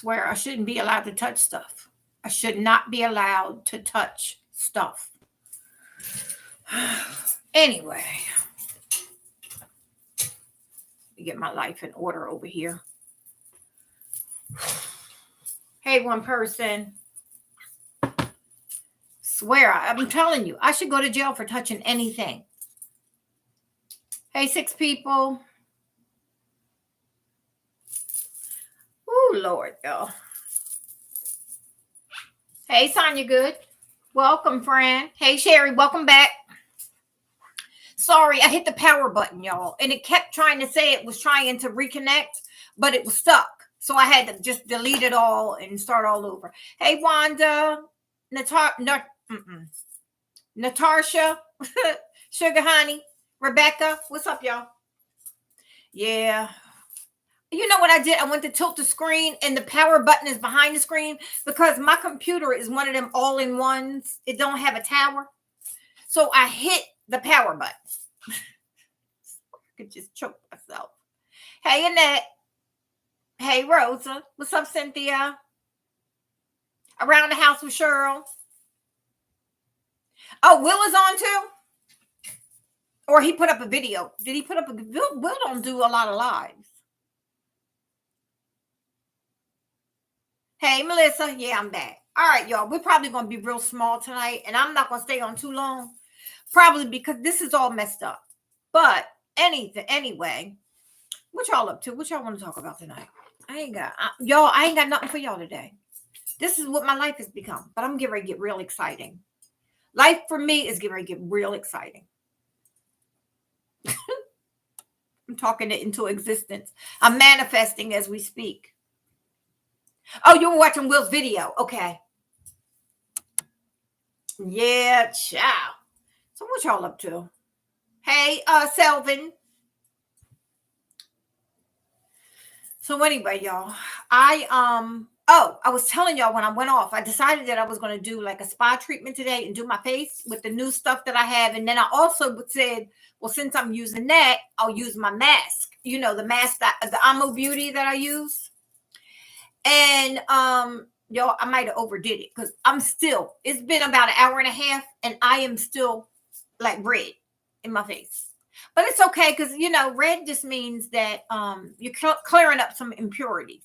Swear I shouldn't be allowed to touch stuff. I should not be allowed to touch stuff. Anyway, let me get my life in order over here. Hey, one person. Swear, I'm telling you, I should go to jail for touching anything. Hey, 6 people. Oh, Lord, y'all. Hey, Sonia Good. Welcome, friend. Hey, Sherry, welcome back. Sorry, I hit the power button, y'all, and it kept trying to say it was trying to reconnect, but it was stuck. So I had to just delete it all and start all over. Hey, Wanda, Natasha, Sugar Honey, Rebecca, what's up, y'all? Yeah. You know what I did? I went to tilt the screen and the power button is behind the screen because my computer is one of them all-in-ones. It don't have a tower. So I hit the power button. I could just choke myself. Hey, Annette. Hey, Rosa. What's up, Cynthia? Around the house with Cheryl. Oh, Will is on too? Or he put up a video. Did he put up a... Will don't do a lot of lives. Hey, Melissa. Yeah, I'm back. All right, y'all. We're probably going to be real small tonight, and I'm not going to stay on too long. Probably because this is all messed up. But anyway, what y'all up to? What y'all want to talk about tonight? I ain't got nothing for y'all today. This is what my life has become. But I'm getting ready to get real exciting. Life for me is getting ready to get real exciting. I'm talking it into existence. I'm manifesting as we speak. Oh, you were watching Will's video. Okay. Yeah, ciao. So what y'all up to? Hey, Selvin. So anyway, y'all, I was telling y'all when I went off, I decided that I was going to do like a spa treatment today and do my face with the new stuff that I have. And then I also said, well, since I'm using that, I'll use my mask. You know, the mask, the Amo Beauty that I use. And, y'all, I might have overdid it because it's been about an hour and a half and I am still like red in my face. But it's okay because, you know, red just means that you're clearing up some impurities.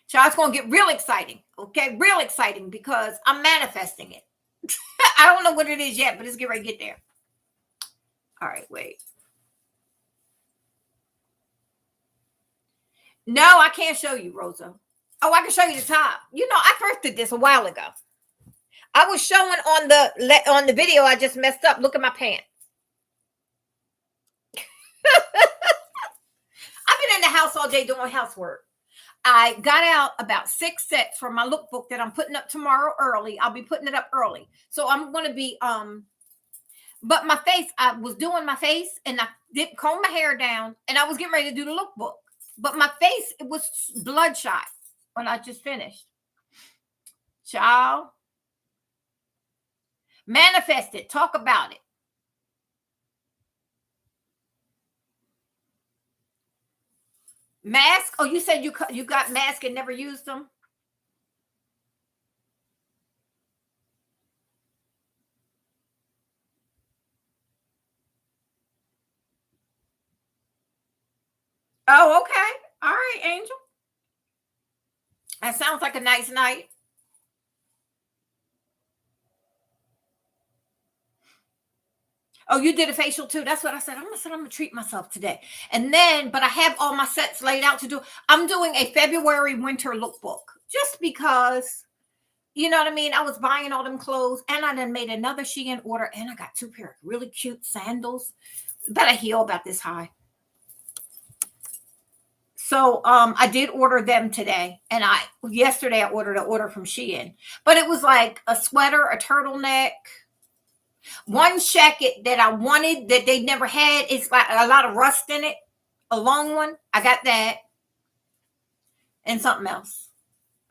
So it's going to get real exciting, okay? Real exciting because I'm manifesting it. I don't know what it is yet, but it's getting ready to get there. All right, wait. No, I can't show you, Rosa. Oh, I can show you the top. You know, I thrifted this a while ago. I was showing on the video I just messed up. Look at my pants. I've been in the house all day doing housework. I got out about 6 sets from my lookbook that I'm putting up tomorrow early. I'll be putting it up early. So I'm going to be, but my face, I was doing my face and I did comb my hair down and I was getting ready to do the lookbook. But my face, it was bloodshot when I just finished. Child. Manifest it. Talk about it. Mask? Oh, you said you got masks and never used them? Oh, okay. All right, Angel. That sounds like a nice night. Oh, you did a facial too. That's what I said. I'm gonna treat myself today. And then, but I have all my sets laid out to do. I'm doing a February winter lookbook just because, you know what I mean? I was buying all them clothes and I then made another Shein order and I got 2 pair of really cute sandals. Better heel about this high. So I did order them today. And yesterday I ordered an order from Shein. But it was like a sweater, a turtleneck. One jacket that I wanted that they never had. It's like a lot of rust in it. A long one. I got that. And something else.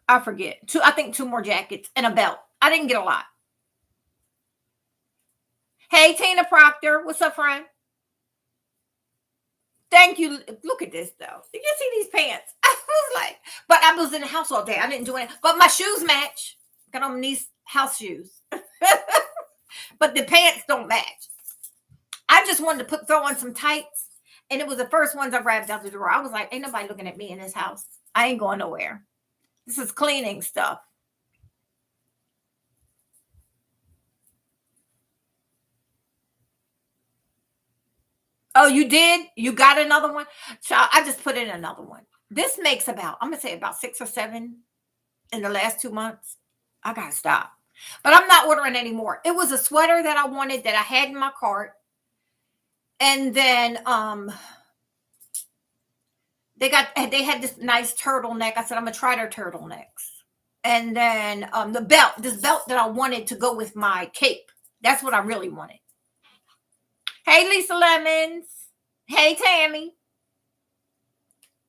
I forget. I think 2 more jackets and a belt. I didn't get a lot. Hey, Tina Proctor. What's up, friend? Thank you. Look at this though. Did you see these pants? I was like, but I was in the house all day. I didn't do anything. But my shoes match. Got on these house shoes. But the pants don't match. I just wanted to throw on some tights. And it was the first ones I grabbed out the drawer. I was like, ain't nobody looking at me in this house. I ain't going nowhere. This is cleaning stuff. Oh, you did? You got another one? Child, I just put in another one. This makes about, I'm going to say about 6 or 7 in the last 2 months. I got to stop. But I'm not ordering anymore. It was a sweater that I wanted that I had in my cart. And then they had this nice turtleneck. I said, I'm going to try their turtlenecks. And then this belt that I wanted to go with my cape. That's what I really wanted. Hey, Lisa Lemons. Hey, Tammy.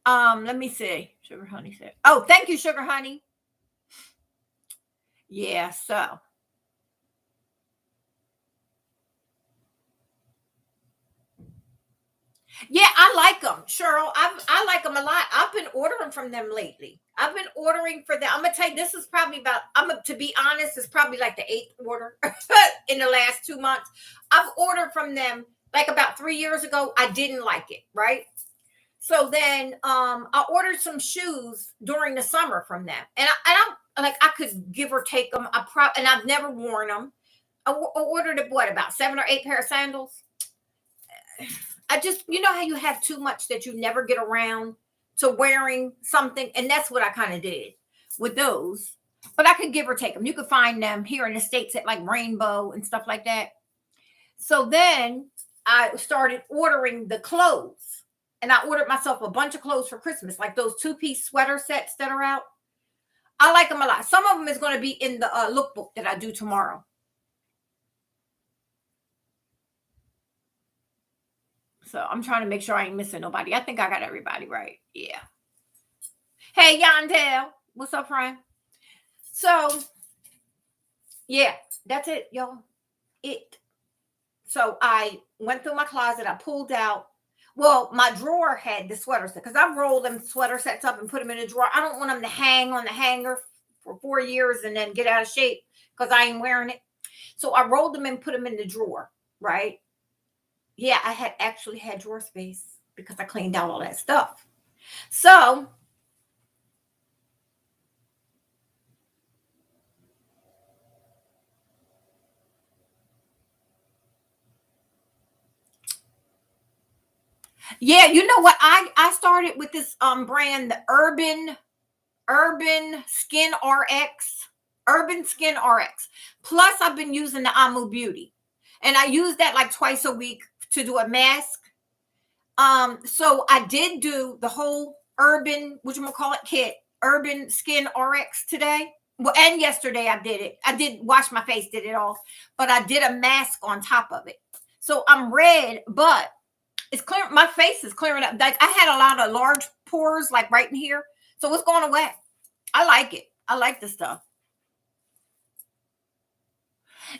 Let me see. Sugar Honey said, oh, thank you, Sugar Honey. Yeah, so. Yeah, I like them, Cheryl. I like them a lot. I've been ordering from them lately. I've been ordering for them. I'm gonna tell you, this is probably about. To be honest, it's probably like the 8th order in the last 2 months. I've ordered from them like about 3 years ago. I didn't like it, right? So then I ordered some shoes during the summer from them, and I'm like I could give or take them. And I've never worn them. I ordered about 7 or 8 pair of sandals. I just, you know how you have too much that you never get around to wearing something, and that's what I kind of did with those. But I could give or take them. You could find them here in the States at like Rainbow and stuff like that. So then I started ordering the clothes, and I ordered myself a bunch of clothes for Christmas, like those 2-piece sweater sets that are out. I like them a lot. Some of them is going to be in the lookbook that I do tomorrow. So I'm trying to make sure I ain't missing nobody. I think I got everybody right. Yeah. Hey, Yandel. What's up, friend? So, yeah, that's it, y'all. So I went through my closet. I pulled out. Well, my drawer had the sweater set because I've rolled them sweater sets up and put them in a drawer. I don't want them to hang on the hanger for 4 years and then get out of shape because I ain't wearing it. So I rolled them and put them in the drawer, right? Yeah, I had actually had drawer space because I cleaned out all that stuff. So yeah, you know what? I started with this brand, the Urban Skin RX. Urban Skin RX. Plus, I've been using the Amu Beauty. And I use that like twice a week to do a mask. So I did do the whole Urban, whatchamacallit kit, Urban Skin RX today. Well, and yesterday I did it. I did wash my face, did it all, but I did a mask on top of it. So I'm red, but it's clear. My face is clearing up. Like I had a lot of large pores, like right in here. So it's going away. I like it. I like the stuff.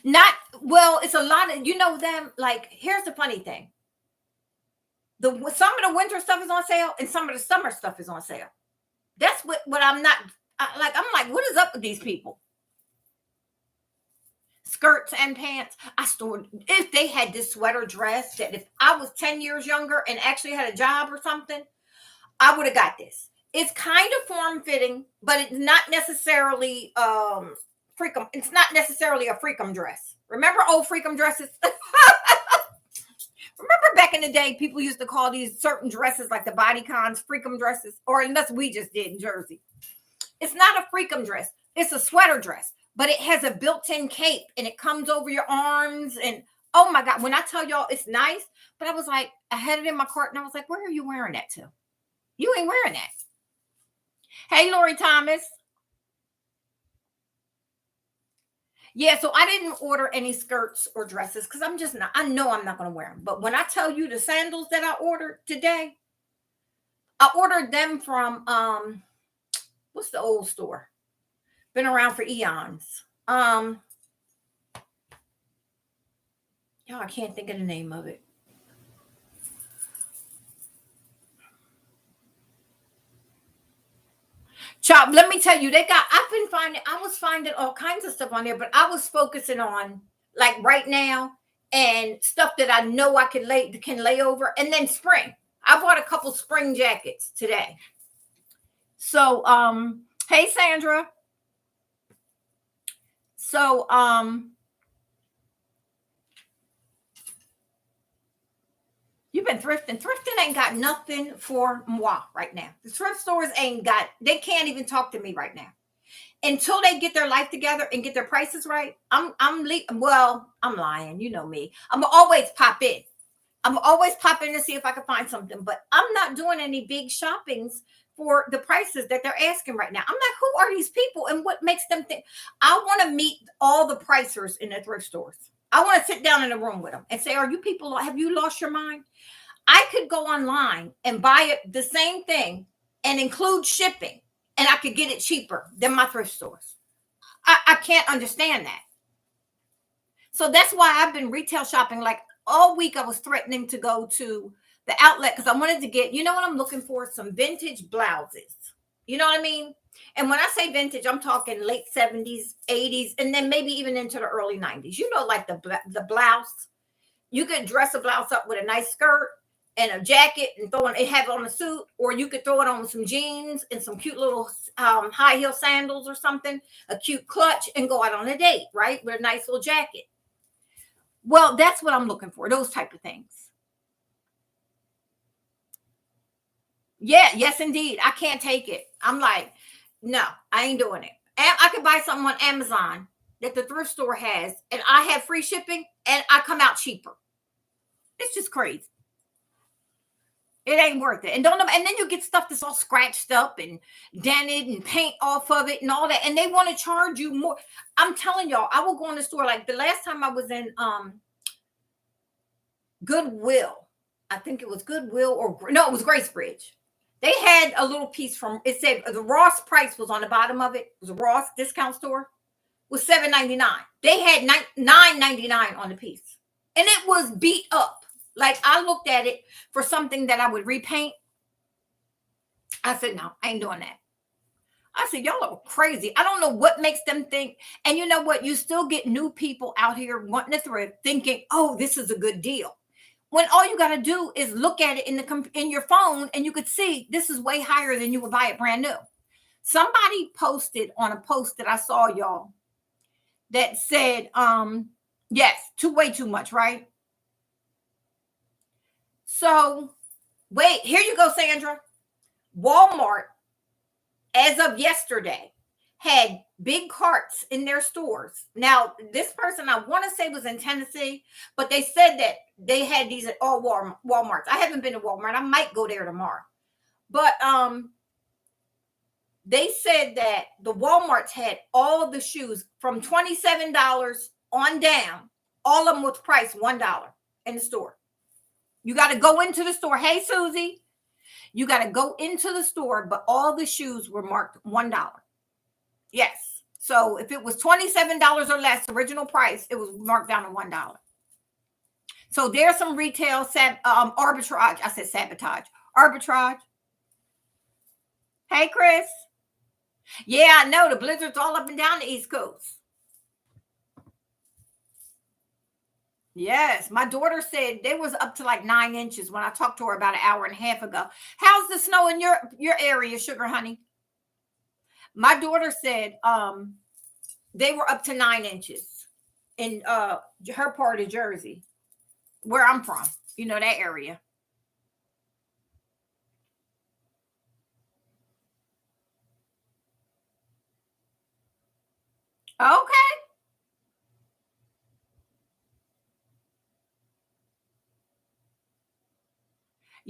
Not well, it's a lot of them. Like, here's the funny thing. Some of the winter stuff is on sale and some of the summer stuff is on sale. That's what I'm not like. I'm like, what is up with these people? Skirts and pants. I stored if they had this sweater dress that if I was 10 years younger and actually had a job or something, I would have got this. It's kind of form fitting, but it's not necessarily freakum. It's not necessarily a freakum dress. Remember old freakum dresses? Remember back in the day, people used to call these certain dresses like the bodycons freakum dresses, or unless we just did in Jersey. It's not a freakum dress. It's a sweater dress, but it has a built-in cape and it comes over your arms. And oh my God, when I tell y'all it's nice, but I was like, I had it in my cart and I was like, where are you wearing that to? You ain't wearing that. Hey, Lori Thomas. Yeah, so I didn't order any skirts or dresses because I know I'm not going to wear them. But when I tell you the sandals that I ordered today, I ordered them from, what's the old store? Been around for eons. Y'all, I can't think of the name of it. Chop, let me tell you, I was finding all kinds of stuff on there, but I was focusing on like right now and stuff that I know I can lay over. And then spring. I bought a couple spring jackets today. So hey Sandra. So you've been thrifting. Thrifting ain't got nothing for moi right now. The thrift stores they can't even talk to me right now. Until they get their life together and get their prices right. I'm lying. You know me. I'm always pop in. I'm always popping to see if I can find something, but I'm not doing any big shoppings for the prices that they're asking right now. I'm like, who are these people and what makes them think? I want to meet all the pricers in the thrift stores. I want to sit down in a room with them and say, are you people, have you lost your mind? I could go online and buy it the same thing and include shipping, and I could get it cheaper than my thrift stores. I can't understand that. So that's why I've been retail shopping. Like all week, I was threatening to go to the outlet because I wanted to get, you know what I'm looking for? Some vintage blouses. You know what I mean? And when I say vintage, I'm talking late 70s, 80s, and then maybe even into the early 90s. You know, like the blouse. You could dress a blouse up with a nice skirt and a jacket and have it on a suit, or you could throw it on with some jeans and some cute little high heel sandals or something, a cute clutch, and go out on a date, right? With a nice little jacket. Well, that's what I'm looking for, those type of things. Yeah, yes, indeed. I can't take it. I'm like, no, I ain't doing it. And I could buy something on Amazon that the thrift store has, and I have free shipping, and I come out cheaper. It's just crazy. It ain't worth it. And then you get stuff that's all scratched up and dented and paint off of it and all that. And they want to charge you more. I'm telling y'all, I will go in the store. Like the last time I was in Goodwill. I think it was Goodwill or no, it was Gracebridge. They had a little piece from it said the Ross price was on the bottom of it. It was a Ross discount store. Was $7.99. They had $9.99 on the piece. And it was beat up. Like I looked at it for something that I would repaint. I said, no, I ain't doing that. I said, y'all are crazy. I don't know what makes them think. And you know what? You still get new people out here wanting to thrift, thinking, oh, this is a good deal. When all you got to do is look at it in your phone, and you could see this is way higher than you would buy it brand new. Somebody posted on a post that I saw, y'all, that said, yes, way too much, right? So wait, here you go, Sandra. Walmart, as of yesterday, had big carts in their stores. Now, this person I want to say was in Tennessee, but they said that they had these at all Walmarts. I haven't been to Walmart. I might go there tomorrow. But they said that the Walmarts had all the shoes from $27 on down. All of them was priced $1 in the store. You got to go into the store. Hey, Susie. You got to go into the store, but all the shoes were marked $1. Yes. So if it was $27 or less, original price, it was marked down to $1. So there's some retail arbitrage. I said sabotage. Arbitrage. Hey, Chris. Yeah, I know. The blizzard's all up and down the East Coast. Yes, my daughter said there was up to like 9 inches when I talked to her about an hour and a half ago. How's the snow in your area, Sugar Honey? My daughter said they were up to 9 inches in her part of Jersey, where I'm from. You know that area. Okay.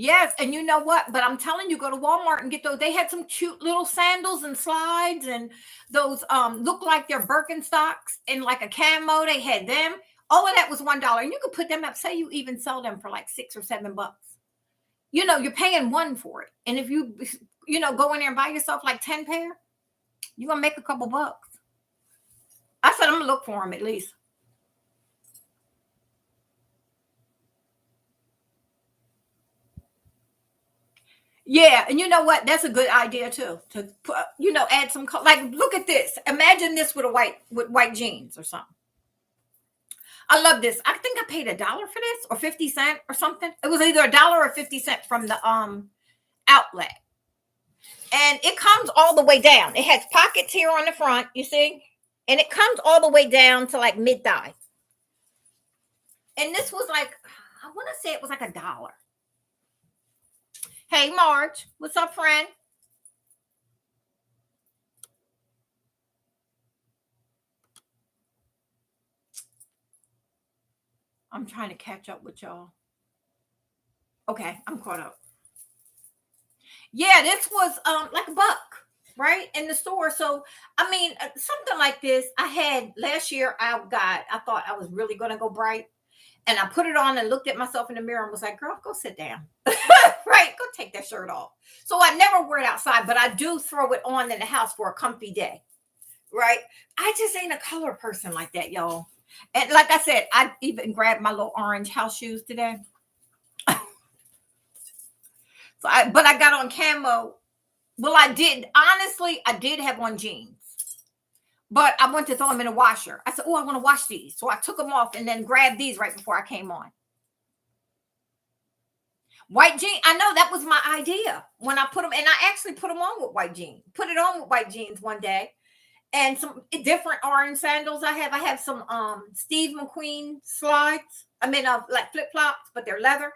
Yes, and you know what? But I'm telling you, go to Walmart and get those. They had some cute little sandals and slides, and those look like they're Birkenstocks in like a camo. They had them. All of that was $1, and you could put them up. Say you even sell them for like $6 or $7. You know, you're paying one for it, and if you go in there and buy yourself like 10 pair, you're gonna make a couple bucks. I said I'm gonna look for them at least. Yeah, and you know what? That's a good idea too. To put, add some like look at this. Imagine this with white jeans or something. I love this. I think I paid $1 for this or 50 cents or something. It was either $1 or 50 cents from the outlet. And it comes all the way down. It has pockets here on the front, you see? And it comes all the way down to like mid thigh. And this was like, I want to say it was like $1. Hey, Marge, what's up, friend? I'm trying to catch up with y'all. Okay, I'm caught up. Yeah, this was like $1, right? In the store. So, I mean, something like this I had last year. I thought I was really going to go bright. And I put it on and looked at myself in the mirror and was like, girl, go sit down. Right? Go take that shirt off. So I never wear it outside, but I do throw it on in the house for a comfy day. Right? I just ain't a color person like that, y'all. And like I said, I even grabbed my little orange house shoes today. But I got on camo. Well, I did. Honestly, I did have on jeans. But I went to throw them in the washer. I said, oh, I want to wash these. So I took them off and then grabbed these right before I came on. White jeans. I know that was my idea when I put them, and I actually put them on with white jeans. Put it on with white jeans one day, and some different orange sandals. I have some Steve McQueen slides. I mean, like flip flops, but they're leather.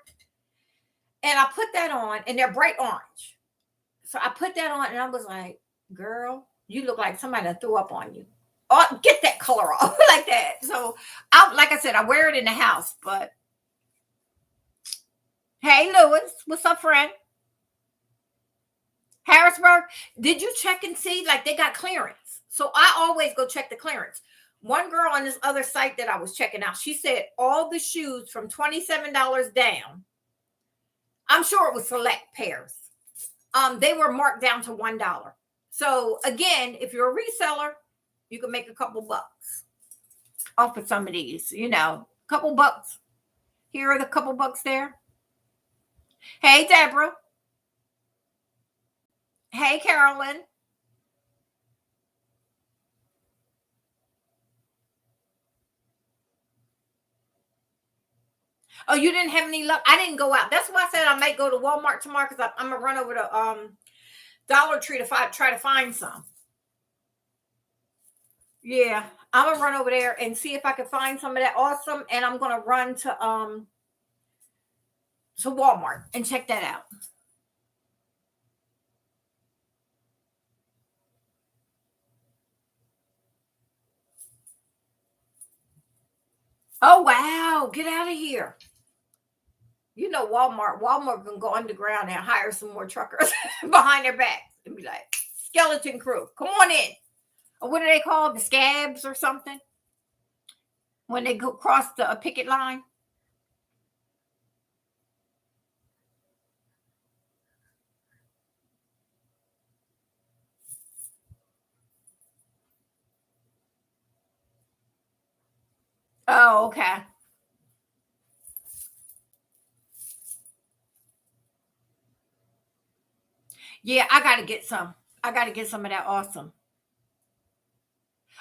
And I put that on, and they're bright orange. So I put that on, and I was like, "Girl, you look like somebody that threw up on you. Oh, get that color off like that." So, like I said, I wear it in the house, but. Hey, Lewis, what's up, friend? Harrisburg, did you check and see? Like they got clearance. So I always go check the clearance. One girl on this other site that I was checking out, she said all the shoes from $27 down, I'm sure it was select pairs. They were marked down to $1. So again, if you're a reseller, you can make a couple bucks off of some of these, couple bucks. Here are the couple bucks there. Hey, Deborah. Hey, Carolyn. Oh, you didn't have any luck? I didn't go out. That's why I said I might go to Walmart tomorrow because I'm gonna run over to Dollar Tree to try to find some. Yeah, I'm gonna run over there and see if I can find some of that awesome, and I'm gonna run to Walmart and check that out. Oh wow, get out of here. Walmart can go underground and hire some more truckers behind their backs and be like, skeleton crew, come on in. Or what are they called? The scabs or something? When they go across the picket line? Oh, okay. Yeah, I gotta get some. I gotta get some of that awesome.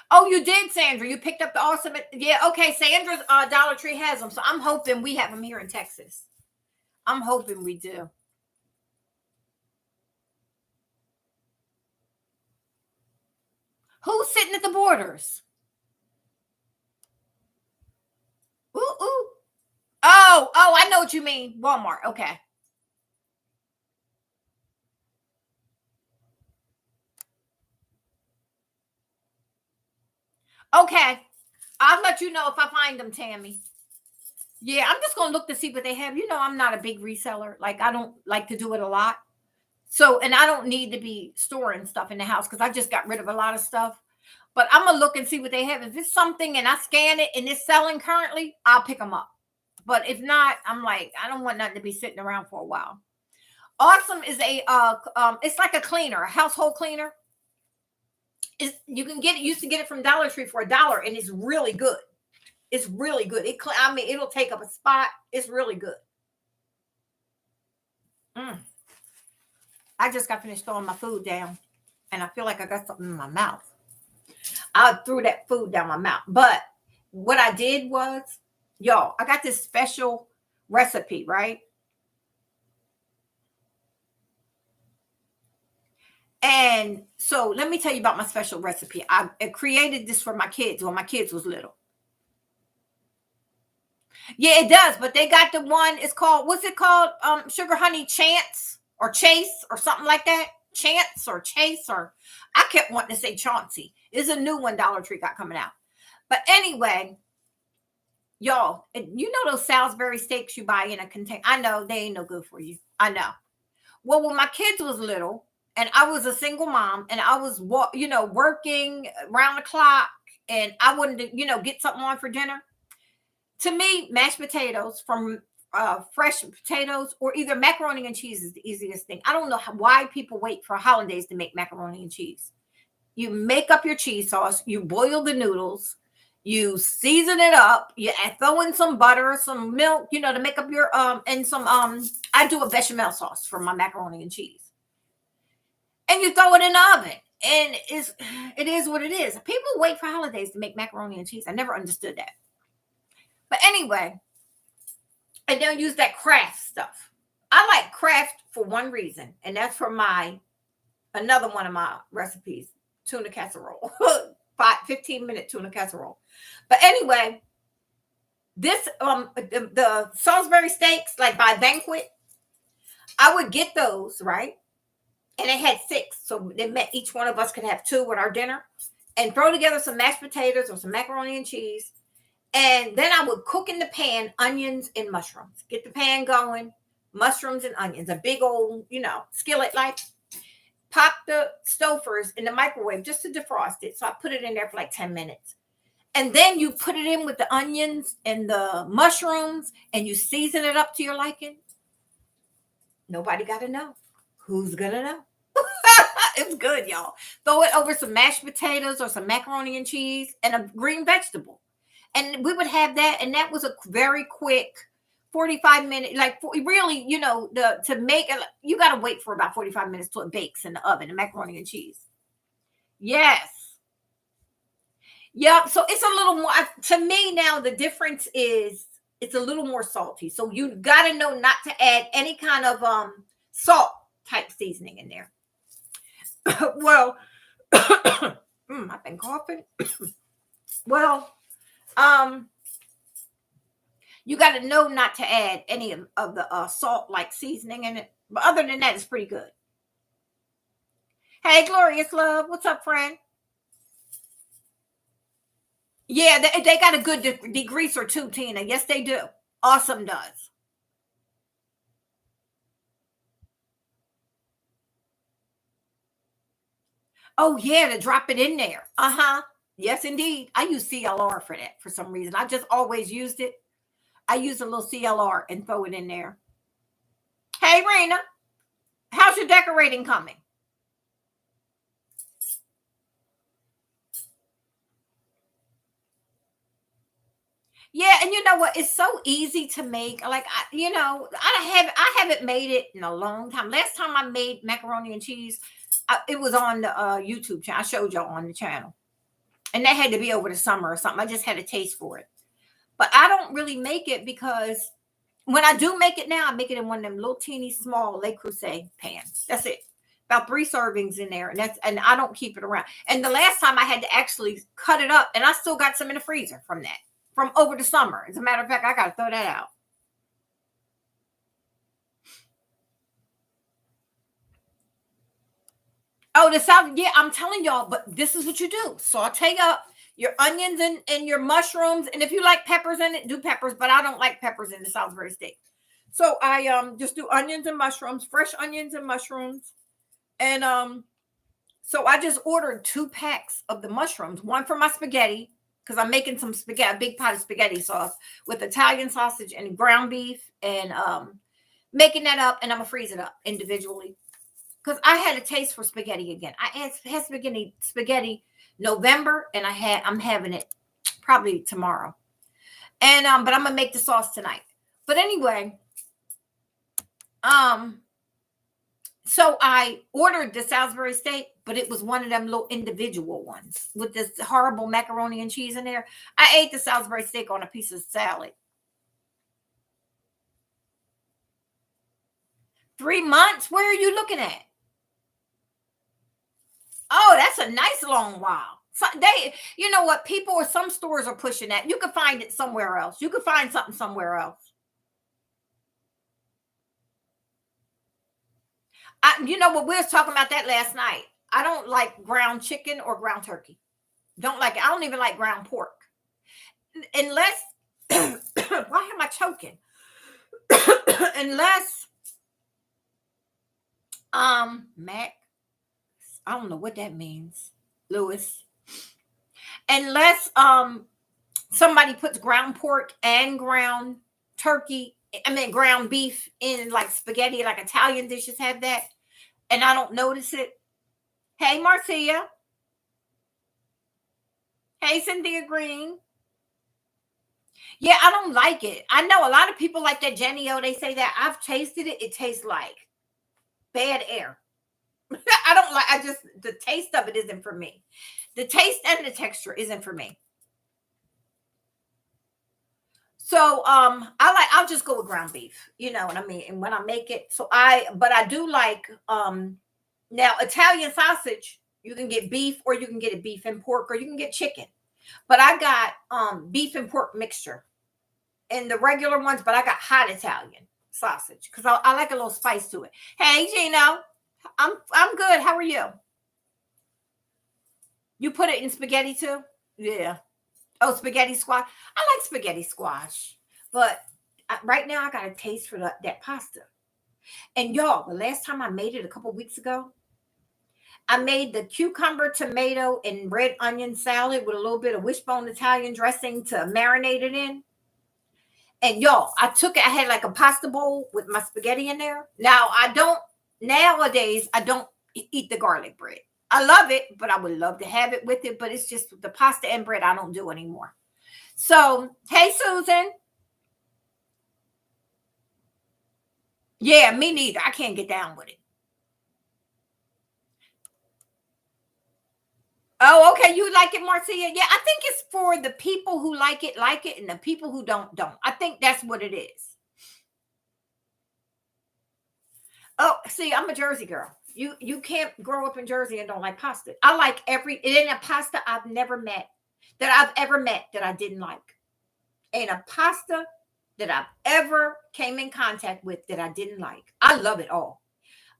Oh, you did, Sandra. You picked up the awesome. Yeah, okay. Sandra's Dollar Tree has them, so I'm hoping we have them here in Texas. I'm hoping we do. Who's sitting at the borders? Ooh, ooh. Oh, I know what you mean. Walmart. Okay. Okay. I'll let you know if I find them, Tammy. Yeah, I'm just gonna look to see what they have. I'm not a big reseller. Like I don't like to do it a lot. So, and I don't need to be storing stuff in the house because I just got rid of a lot of stuff. But I'm gonna look and see what they have. If it's something and I scan it and it's selling currently, I'll pick them up. But if not, I'm like, I don't want nothing to be sitting around for a while. Awesome is it's like a cleaner, a household cleaner. You can get it. Used to get it from Dollar Tree for $1, and it's really good. It's really good. I mean, it'll take up a spot. It's really good. Mm. I just got finished throwing my food down, and I feel like I got something in my mouth. I threw that food down my mouth. But what I did was, y'all, I got this special recipe, right? And so let me tell you about my special recipe. I created this for my kids when my kids was little. Yeah, it does, but they got the one, it's called, what's it called? Sugar Honey Chance or Chase or something like that. Chance or Chase, or I kept wanting to say Chauncey. It's a new one Dollar Tree got coming out. But anyway, y'all, you know those Salisbury steaks you buy in a container? I know they ain't no good for you. I know. Well, when my kids was little and I was a single mom and I was, working around the clock and I wanted to, get something on for dinner. To me, mashed potatoes from fresh potatoes or either macaroni and cheese is the easiest thing. I don't know why people wait for holidays to make macaroni and cheese. You make up your cheese sauce, you boil the noodles, you season it up, you throw in some butter, some milk, to make up your and some I do a bechamel sauce for my macaroni and cheese. And you throw it in the oven. And it is what it is. People wait for holidays to make macaroni and cheese. I never understood that. But anyway, I don't use that Kraft stuff. I like Kraft for one reason, and that's for another one of my recipes, tuna casserole. 15-minute tuna casserole. But anyway, this the Salisbury steaks, like by Banquet, I would get those, right? And it had 6, so it meant each one of us could have 2 with our dinner, and throw together some mashed potatoes or some macaroni and cheese. And then I would cook in the pan onions and mushrooms. Get the pan going, mushrooms and onions, a big old, skillet like. Pop the Stouffer's in the microwave just to defrost it. So I put it in there for like 10 minutes. And then you put it in with the onions and the mushrooms and you season it up to your liking. Nobody got to know. Who's going to know? It's good, y'all. Throw it over some mashed potatoes or some macaroni and cheese and a green vegetable. And we would have that. And that was a very quick 45-minute, like really, to make it, you got to wait for about 45 minutes till it bakes in the oven, the macaroni and cheese. Yes. Yeah. So it's a little more, to me now, the difference is it's a little more salty. So you got to know not to add any kind of salt type seasoning in there. Well, I've been coughing. Well, you got to know not to add any of the salt like seasoning in it. But other than that, it's pretty good. Hey, Glorious Love. What's up, friend? Yeah, they got a good degreaser too, Tina. Yes, they do. Awesome does. Oh, yeah, to drop it in there. Uh-huh. Yes, indeed. I use CLR for that for some reason. I just always used it. I use a little CLR and throw it in there. Hey, Raina. How's your decorating coming? Yeah, and you know what? It's so easy to make. Like I haven't made it in a long time. Last time I made macaroni and cheese, it was on the YouTube channel. I showed y'all on the channel, and that had to be over the summer or something. I just had a taste for it, but I don't really make it because when I do make it now, I make it in one of them little teeny small Le Creuset pans. That's it. About 3 servings in there, and I don't keep it around. And the last time I had to actually cut it up, and I still got some in the freezer from that. From over the summer. As a matter of fact, I got to throw that out. Oh, the South. Yeah, I'm telling y'all, but this is what you do. Saute up your onions and your mushrooms. And if you like peppers in it, do peppers, but I don't like peppers in the Salisbury steak. So I just do onions and mushrooms, fresh onions and mushrooms. And so I just ordered 2 packs of the mushrooms, one for my spaghetti, because I'm making some spaghetti, a big pot of spaghetti sauce with Italian sausage and ground beef, and making that up, and I'm gonna freeze it up individually because I had a taste for spaghetti again. I had spaghetti November, and I'm having it probably tomorrow, and but I'm gonna make the sauce tonight. But anyway, So I ordered the Salisbury steak, but it was one of them little individual ones with this horrible macaroni and cheese in there. I ate the Salisbury steak on a piece of salad. 3 months? Where are you looking at? Oh, that's a nice long while. So they, you know what? People or some stores are pushing that. You can find it somewhere else. You can find something somewhere else. You know what? We was talking about that last night. I don't like ground chicken or ground turkey. Don't like it. I don't even like ground pork unless. Why am I choking? Unless Mac. I don't know what that means, Lewis. Unless somebody puts ground pork and ground turkey, I mean ground beef in like spaghetti, like Italian dishes have that, and I don't notice it. Hey Marcia. Hey Cynthia Green. Yeah, I don't like it. I know a lot of people like that Jenny O. They say that. I've tasted it. It tastes like bad air. I don't like. I just the taste of it isn't for me. The taste and the texture isn't for me. So I'll just go with ground beef, you know what I mean? And when I make it, but I do like now Italian sausage, you can get beef or you can get it beef and pork or you can get chicken. But I got beef and pork mixture and the regular ones, but I got hot Italian sausage because I like a little spice to it. Hey Gino, I'm good. How are you? You put it in spaghetti too? Yeah. Oh, spaghetti squash. I like spaghetti squash, but right now I got a taste for that pasta. And y'all, the last time I made it a couple weeks ago, I made the cucumber, tomato, and red onion salad with a little bit of wishbone Italian dressing to marinate it in. And y'all, I took it. I had like a pasta bowl with my spaghetti in there. Now nowadays I don't eat the garlic bread. I love it, but I would love to have it with it. But it's just the pasta and bread I don't do anymore. So, hey, Susan. Yeah, me neither. I can't get down with it. Oh, okay. You like it, Marcia? Yeah, I think it's for the people who like it, and the people who don't. I think that's what it is. Oh, see, I'm a Jersey girl. You can't grow up in Jersey and don't like pasta. I like it ain't a pasta I've ever met that I didn't like. Ain't a pasta that I've ever came in contact with that I didn't like. I love it all.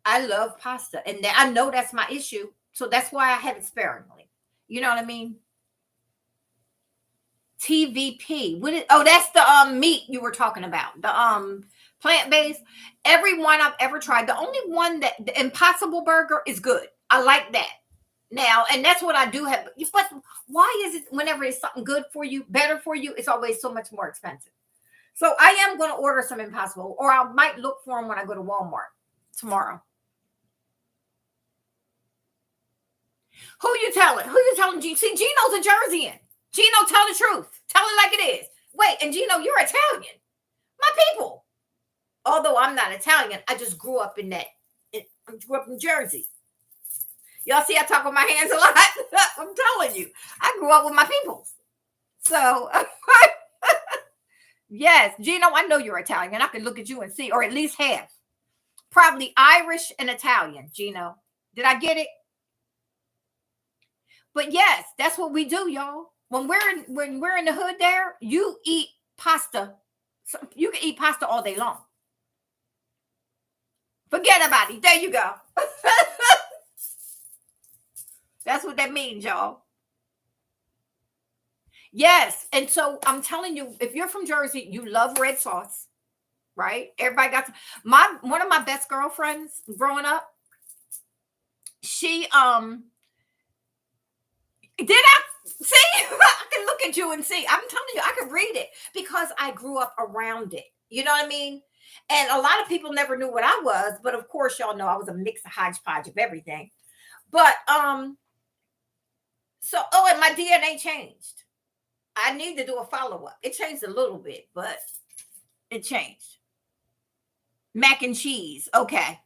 I love pasta, and I know that's my issue, so that's why I have it sparingly. You know what I mean? TVP. Oh, that's the meat you were talking about. The plant-based. Every one I've ever tried. The only one that the Impossible Burger is good. I like that. Now, and that's what I do have. But why is it whenever it's something good for you, better for you, it's always so much more expensive? So I am going to order some Impossible, or I might look for them when I go to Walmart tomorrow. Who you telling? Who you telling? See, Gino's a Jerseyan. Gino, tell the truth. Tell it like it is. Wait, and Gino, you're Italian. My people. Although I'm not Italian, I just grew up in that. I grew up in Jersey. Y'all see I talk with my hands a lot? I'm telling you. I grew up with my people. So, yes, Gino, I know you're Italian. I can look at you and see, or at least half. Probably Irish and Italian, Gino. Did I get it? But yes, that's what we do, y'all. When we're in the hood there, you eat pasta. So you can eat pasta all day long. Forget about it. There you go. That's what that means, y'all. Yes. And so I'm telling you, if you're from Jersey, you love red sauce, right? Everybody got one of my best girlfriends growing up. She did I see? I can look at you and see. I'm telling you, I can read it because I grew up around it. You know what I mean? And a lot of people never knew what I was, but of course, y'all know I was a mix of hodgepodge of everything. But and my DNA changed. I need to do a follow-up. It changed a little bit, but it changed. Mac and cheese. Okay.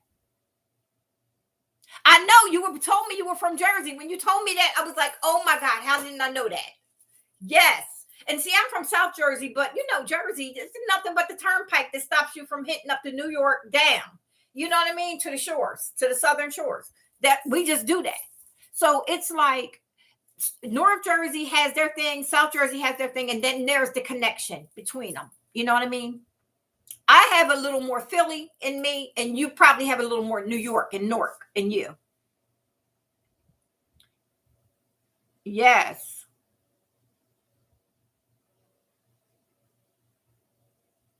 I know you were told me you were from Jersey. When you told me that, I was like, oh my God, how didn't I know that? Yes. And see, I'm from South Jersey, but you know, Jersey, it's nothing but the turnpike that stops you from hitting up to New York down. You know what I mean? To the shores, to the southern shores. That we just do that. So it's like North Jersey has their thing, South Jersey has their thing, and then there's the connection between them. You know what I mean? I have a little more Philly in me, and you probably have a little more New York and Newark in you. Yes.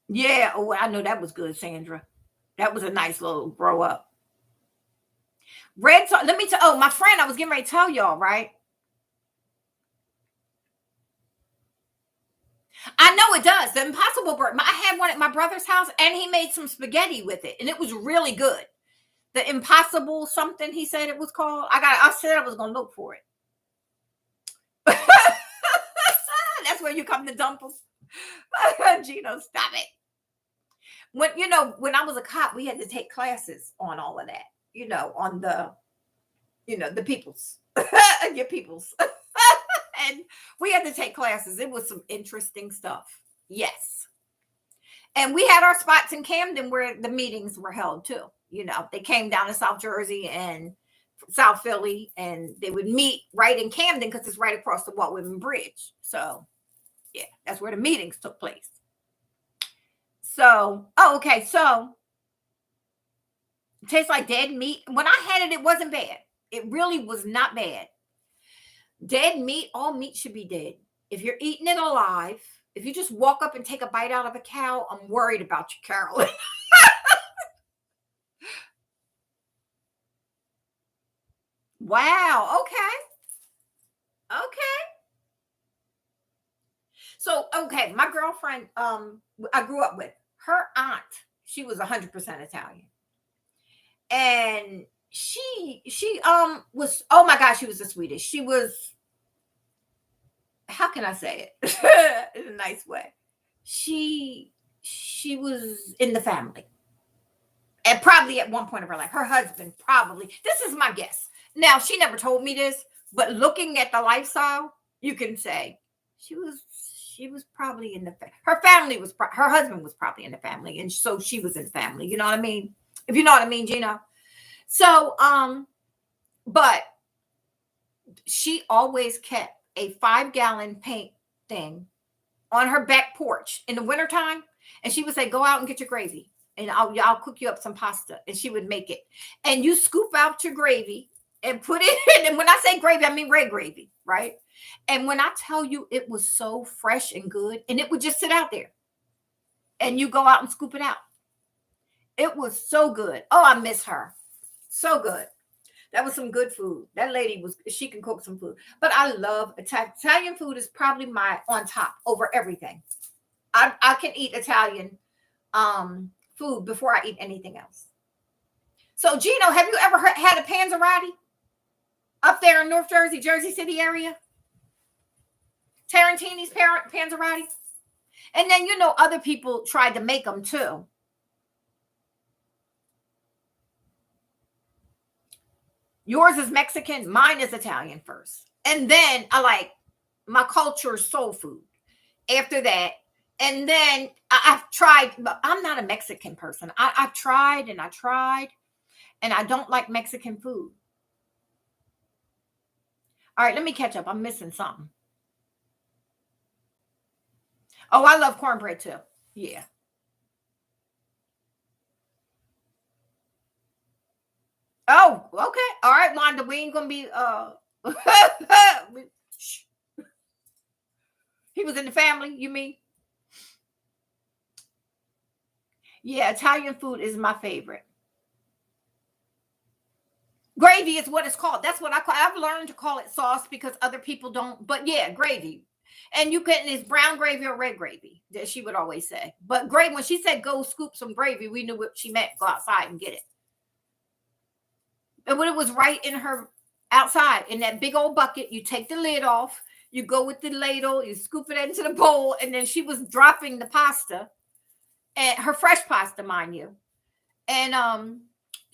Yeah. Oh, I know that was good, Sandra. That was a nice little grow up. Red sauce. Let me tell. Oh, my friend, I was getting ready to tell y'all, right? I know it does. The Impossible Burger. I had one at my brother's house, and he made some spaghetti with it, and it was really good. The Impossible something he said it was called. I said I was gonna look for it. That's where you come to dump them. Gino, stop it. When I was a cop, we had to take classes on all of that. On the peoples, your peoples, and we had to take classes. It was some interesting stuff. Yes, and we had our spots in Camden where the meetings were held too. They came down to South Jersey and South Philly, and they would meet right in Camden because it's right across the Walt Whitman Bridge. So, yeah, that's where the meetings took place. So, okay. So, it tastes like dead meat. When I had it, it wasn't bad. It really was not bad. Dead meat, all meat should be dead. If you're eating it alive, if you just walk up and take a bite out of a cow, I'm worried about you, Carolyn. Wow. Okay. Okay. So, okay, my girlfriend, I grew up with her aunt. She was 100% Italian, and she was, oh my gosh, she was the sweetest. She was, how can I say it in a nice way? She was in the family, and probably at one point of her life, her husband probably. This is my guess. Now, she never told me this, but looking at the lifestyle, you can say she was she was probably in the her family was her husband was probably in the family, and so she was in the family. You know what I mean? If you know what I mean, Gina. So, but she always kept a 5-gallon paint thing on her back porch in the wintertime. And she would say, go out and get your gravy. And I'll cook you up some pasta. And she would make it. And you scoop out your gravy and put it in. And when I say gravy, I mean red gravy, right? And when I tell you it was so fresh and good, and it would just sit out there. And you go out and scoop it out. It was so good. Oh, I miss her. So good. That was some good food. That lady she can cook some food. But I love Italian food is probably my on top over everything. I can eat Italian food before I eat anything else. So Gino, have you ever had a panzerotti up there in North Jersey, Jersey City area? Tarantini's panzerotti? And then, other people tried to make them too. Yours is Mexican, mine is Italian first. And then my culture is soul food after that. And then I've tried, but I'm not a Mexican person. I've tried and I tried, and I don't like Mexican food. All right, let me catch up. I'm missing something. Oh, I love cornbread too. Yeah. Oh, okay. All right, Wanda. We ain't gonna be he was in the family, you mean? Yeah, Italian food is my favorite. Gravy is what it's called. That's what I've learned to call it sauce because other people don't. But yeah, gravy. And you can it's brown gravy or red gravy that she would always say. But gravy, when she said go scoop some gravy, we knew what she meant. Go outside and get it. And when it was right in her outside in that big old bucket, you take the lid off, you go with the ladle, you scoop it into the bowl, and then she was dropping the pasta and her fresh pasta, mind you. And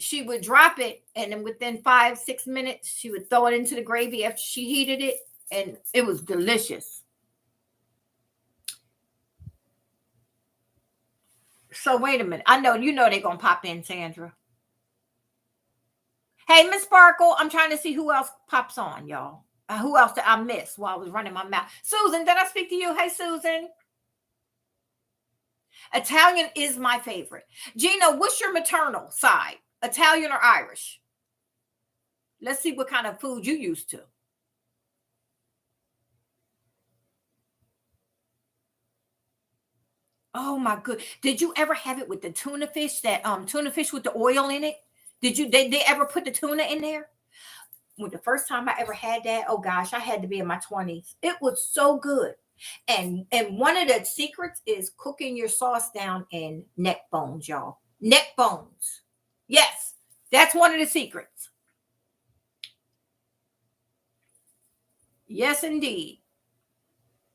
she would drop it, and then within 5-6 minutes, she would throw it into the gravy after she heated it, and it was delicious. So wait a minute. I know they're gonna pop in, Sandra. Hey, Miss Sparkle, I'm trying to see who else pops on, y'all. Who else did I miss while I was running my mouth? Susan, did I speak to you? Hey, Susan. Italian is my favorite. Gina, what's your maternal side? Italian or Irish? Let's see what kind of food you used to. Oh my good. Did you ever have it with the tuna fish, that tuna fish with the oil in it? They ever put the tuna in there? When the first time I ever had that, oh gosh, I had to be in my 20s. It was so good. And one of the secrets is cooking your sauce down in neck bones, y'all. Neck bones. Yes, that's one of the secrets. Yes, indeed.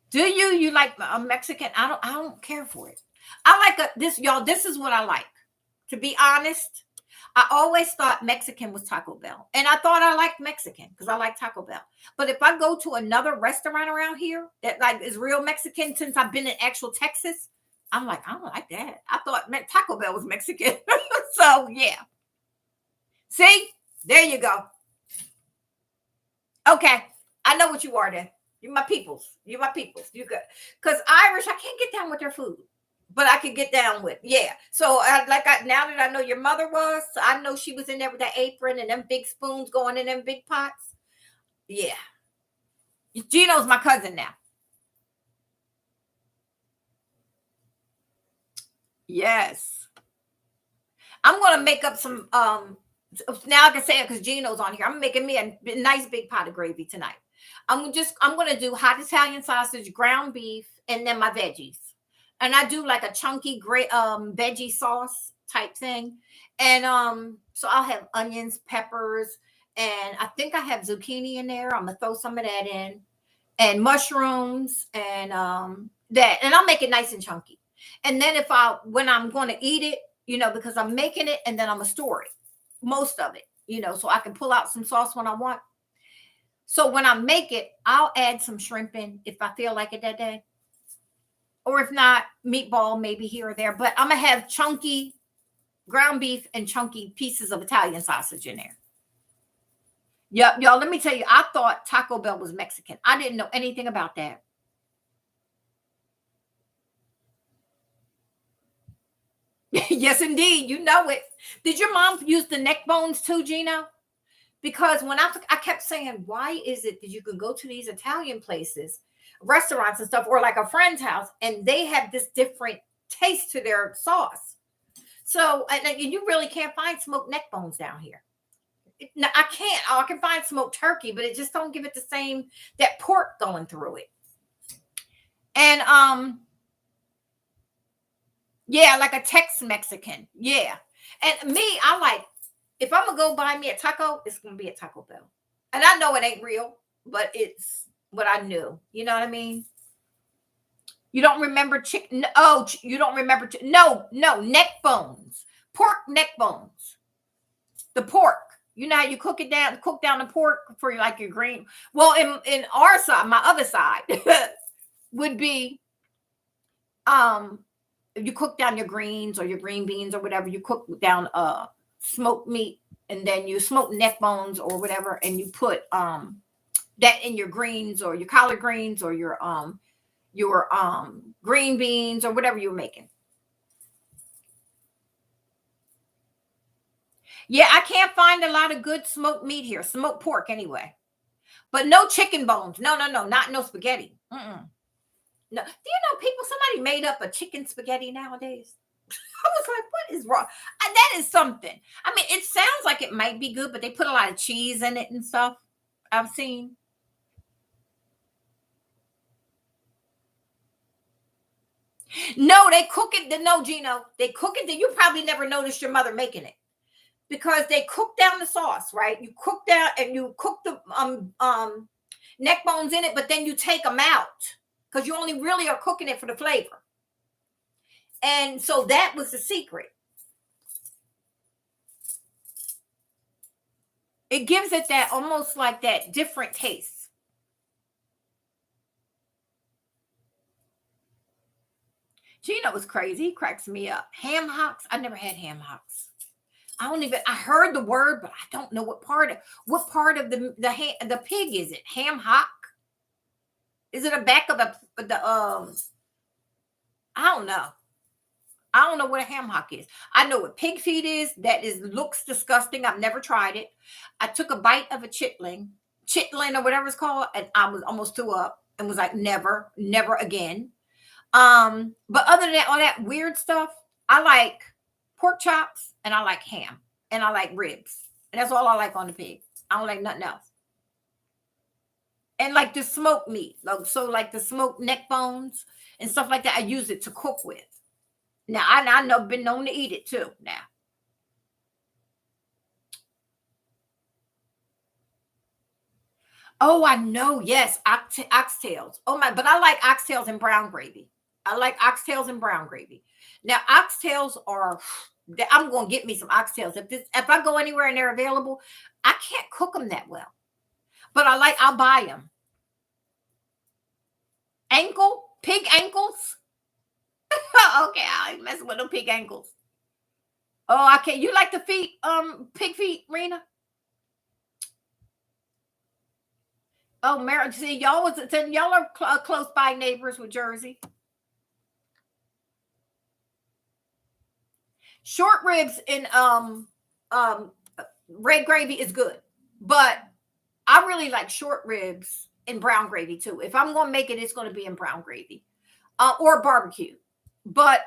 Do you like a Mexican? I don't care for it. I like this, y'all. This is what I like. To be honest, I always thought Mexican was Taco Bell. And I thought I liked Mexican because I like Taco Bell. But if I go to another restaurant around here that like is real Mexican, since I've been in actual Texas, I'm like, I don't like that. I thought Taco Bell was Mexican. So yeah. See, there you go. Okay. I know what you are then. You're my peoples. You're my peoples. You good. Because Irish, I can't get down with their food. But I could get down with, yeah. So now that I know your mother was, I know she was in there with that apron and them big spoons going in them big pots. Yeah. Gino's my cousin now. Yes. I'm gonna make up some now I can say it because Gino's on here. I'm making me a nice big pot of gravy tonight. I'm gonna do hot Italian sausage, ground beef, and then my veggies. And I do like a chunky great veggie sauce type thing. And so I'll have onions, peppers, and I think I have zucchini in there. I'm gonna throw some of that in, and mushrooms, and that, and I'll make it nice and chunky. And then when I'm going to eat it, because I'm making it, and then I'm gonna store it, most of it, so I can pull out some sauce when I want. So when I make it, I'll add some shrimp in if I feel like it that day. Or if not, meatball maybe here or there. But I'm going to have chunky ground beef and chunky pieces of Italian sausage in there. Yep, y'all, let me tell you, I thought Taco Bell was Mexican. I didn't know anything about that. Yes, indeed. You know it. Did your mom use the neck bones too, Gino? Because when I kept saying, why is it that you can go to these Italian places, restaurants and stuff, or like a friend's house, and they have this different taste to their sauce? So, and you really can't find smoked neck bones down here. I can't. I can find smoked turkey, but it just don't give it the same, that pork going through it. And yeah, like a Tex Mexican. Yeah. And me, I like, if I'm gonna go buy me a taco, it's gonna be a Taco Bell. And I know it ain't real, but it's what I knew. You know what I mean? You don't remember chicken? Oh, you don't remember? No, neck bones, pork neck bones. The pork. You know how you cook down the pork for like your green. Well, in our side, my other side would be you cook down your greens or your green beans or whatever. You cook down smoked meat, and then you smoke neck bones or whatever, and you put that in your greens or your collard greens or your green beans or whatever you're making. Yeah, I can't find a lot of good smoked meat here, smoked pork anyway, but no chicken bones. No, not no spaghetti. Mm-mm. No, do you know somebody made up a chicken spaghetti nowadays? I was like, what is wrong? That is something. I mean, it sounds like it might be good, but they put a lot of cheese in it and stuff. I've seen. No, they cook it. No, Gino, they cook it. You probably never noticed your mother making it because they cook down the sauce, right? You cook down and you cook the neck bones in it, but then you take them out because you only really are cooking it for the flavor. And so that was the secret. It gives it that almost like that different taste. Gino was crazy. He cracks me up. Ham hocks. I never had ham hocks. I don't even. I heard the word, but I don't know what part of the pig is it? Ham hock? Is it a back of the? I don't know. I don't know what a ham hock is. I know what pig feet is. That is looks disgusting. I've never tried it. I took a bite of a chitlin or whatever it's called, and I was almost threw up and was like, never, never again. But other than that, all that weird stuff, I like pork chops and I like ham and I like ribs. And that's all I like on the pig. I don't like nothing else. And like the smoked meat, so like the smoked neck bones and stuff like that, I use it to cook with. Now I know been known to eat it too. Now, oh, I know, yes, oxtails. Oh my, but I like oxtails and brown gravy. I like oxtails and brown gravy. Now, oxtails are. I'm going to get me some oxtails if I go anywhere and they're available. I can't cook them that well, but I'll buy them. Pig ankles. Okay, I ain't messing with no pig ankles. Oh, I can't. You like the feet, pig feet, Rena? Oh, Mary, see, y'all are close by neighbors with Jersey. Short ribs in um red gravy is good, but I really like short ribs in brown gravy too. If I'm gonna make it, it's gonna be in brown gravy, or barbecue. But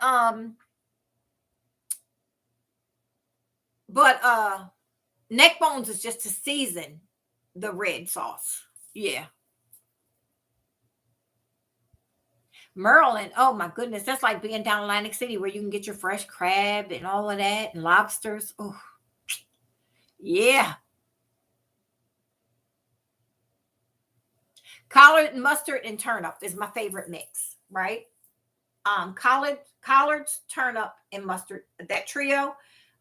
but neck bones is just to season the red sauce. Yeah. Maryland, oh my goodness, that's like being down Atlantic City where you can get your fresh crab and all of that and lobsters. Oh, yeah. Collard, mustard, and turnip is my favorite mix, right? Collards, turnip, and mustard, that trio,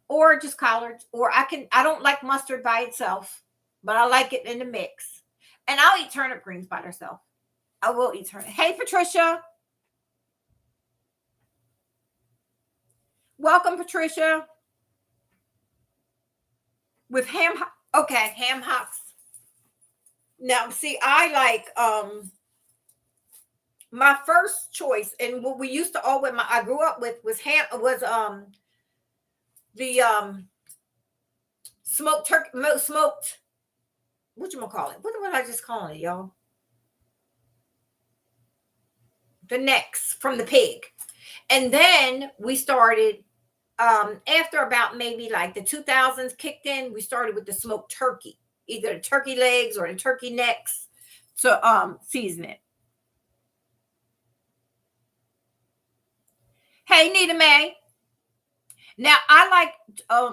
or just collards, or I don't like mustard by itself, but I like it in the mix. And I'll eat turnip greens by themselves. I will eat turnip. Hey Patricia. Welcome, Patricia. With okay, ham hocks. Now, see, I like my first choice, and what we used to always I grew up with was the smoked turkey smoked what you gonna call it? What was I just calling it, y'all? The necks from the pig. And then we started after about maybe like the 2000s kicked in, we started with the smoked turkey, either the turkey legs or the turkey necks to season it. Hey, Nita May. Now I like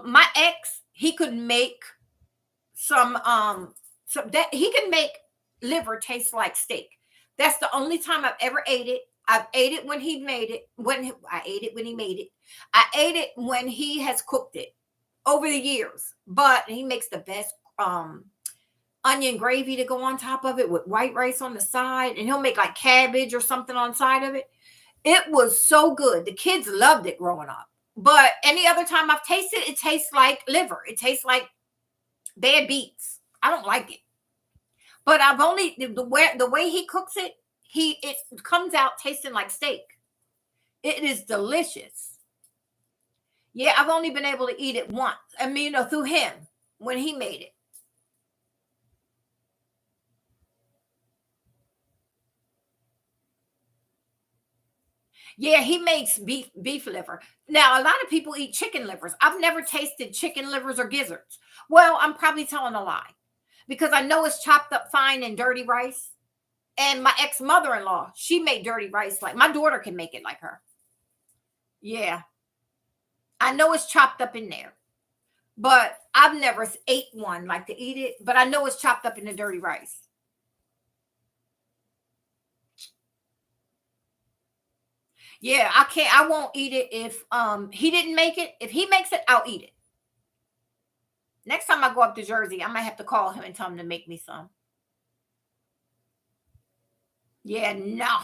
my ex. He could make some that he can make liver taste like steak. That's the only time I've ever ate it. I've ate it when he made it. I ate it when he made it. I ate it when he has cooked it over the years. But he makes the best onion gravy to go on top of it with white rice on the side, and he'll make like cabbage or something on the side of it. It was so good. The kids loved it growing up. But any other time I've tasted it, it tastes like liver. It tastes like bad beets. I don't like it. But I've only the way he cooks it, it comes out tasting like steak. It is delicious. Yeah, I've only been able to eat it once. I mean, through him when he made it. Yeah, he makes beef liver. Now, a lot of people eat chicken livers. I've never tasted chicken livers or gizzards. Well, I'm probably telling a lie because I know it's chopped up fine in dirty rice. And my ex mother-in-law, she made dirty rice like my daughter can make it like her. Yeah, I know it's chopped up in there, but I've never ate one like to eat it. But I know it's chopped up in the dirty rice. Yeah, I can't. I won't eat it if he didn't make it. If he makes it, I'll eat it. Next time I go up to Jersey, I might have to call him and tell him to make me some. Yeah, no.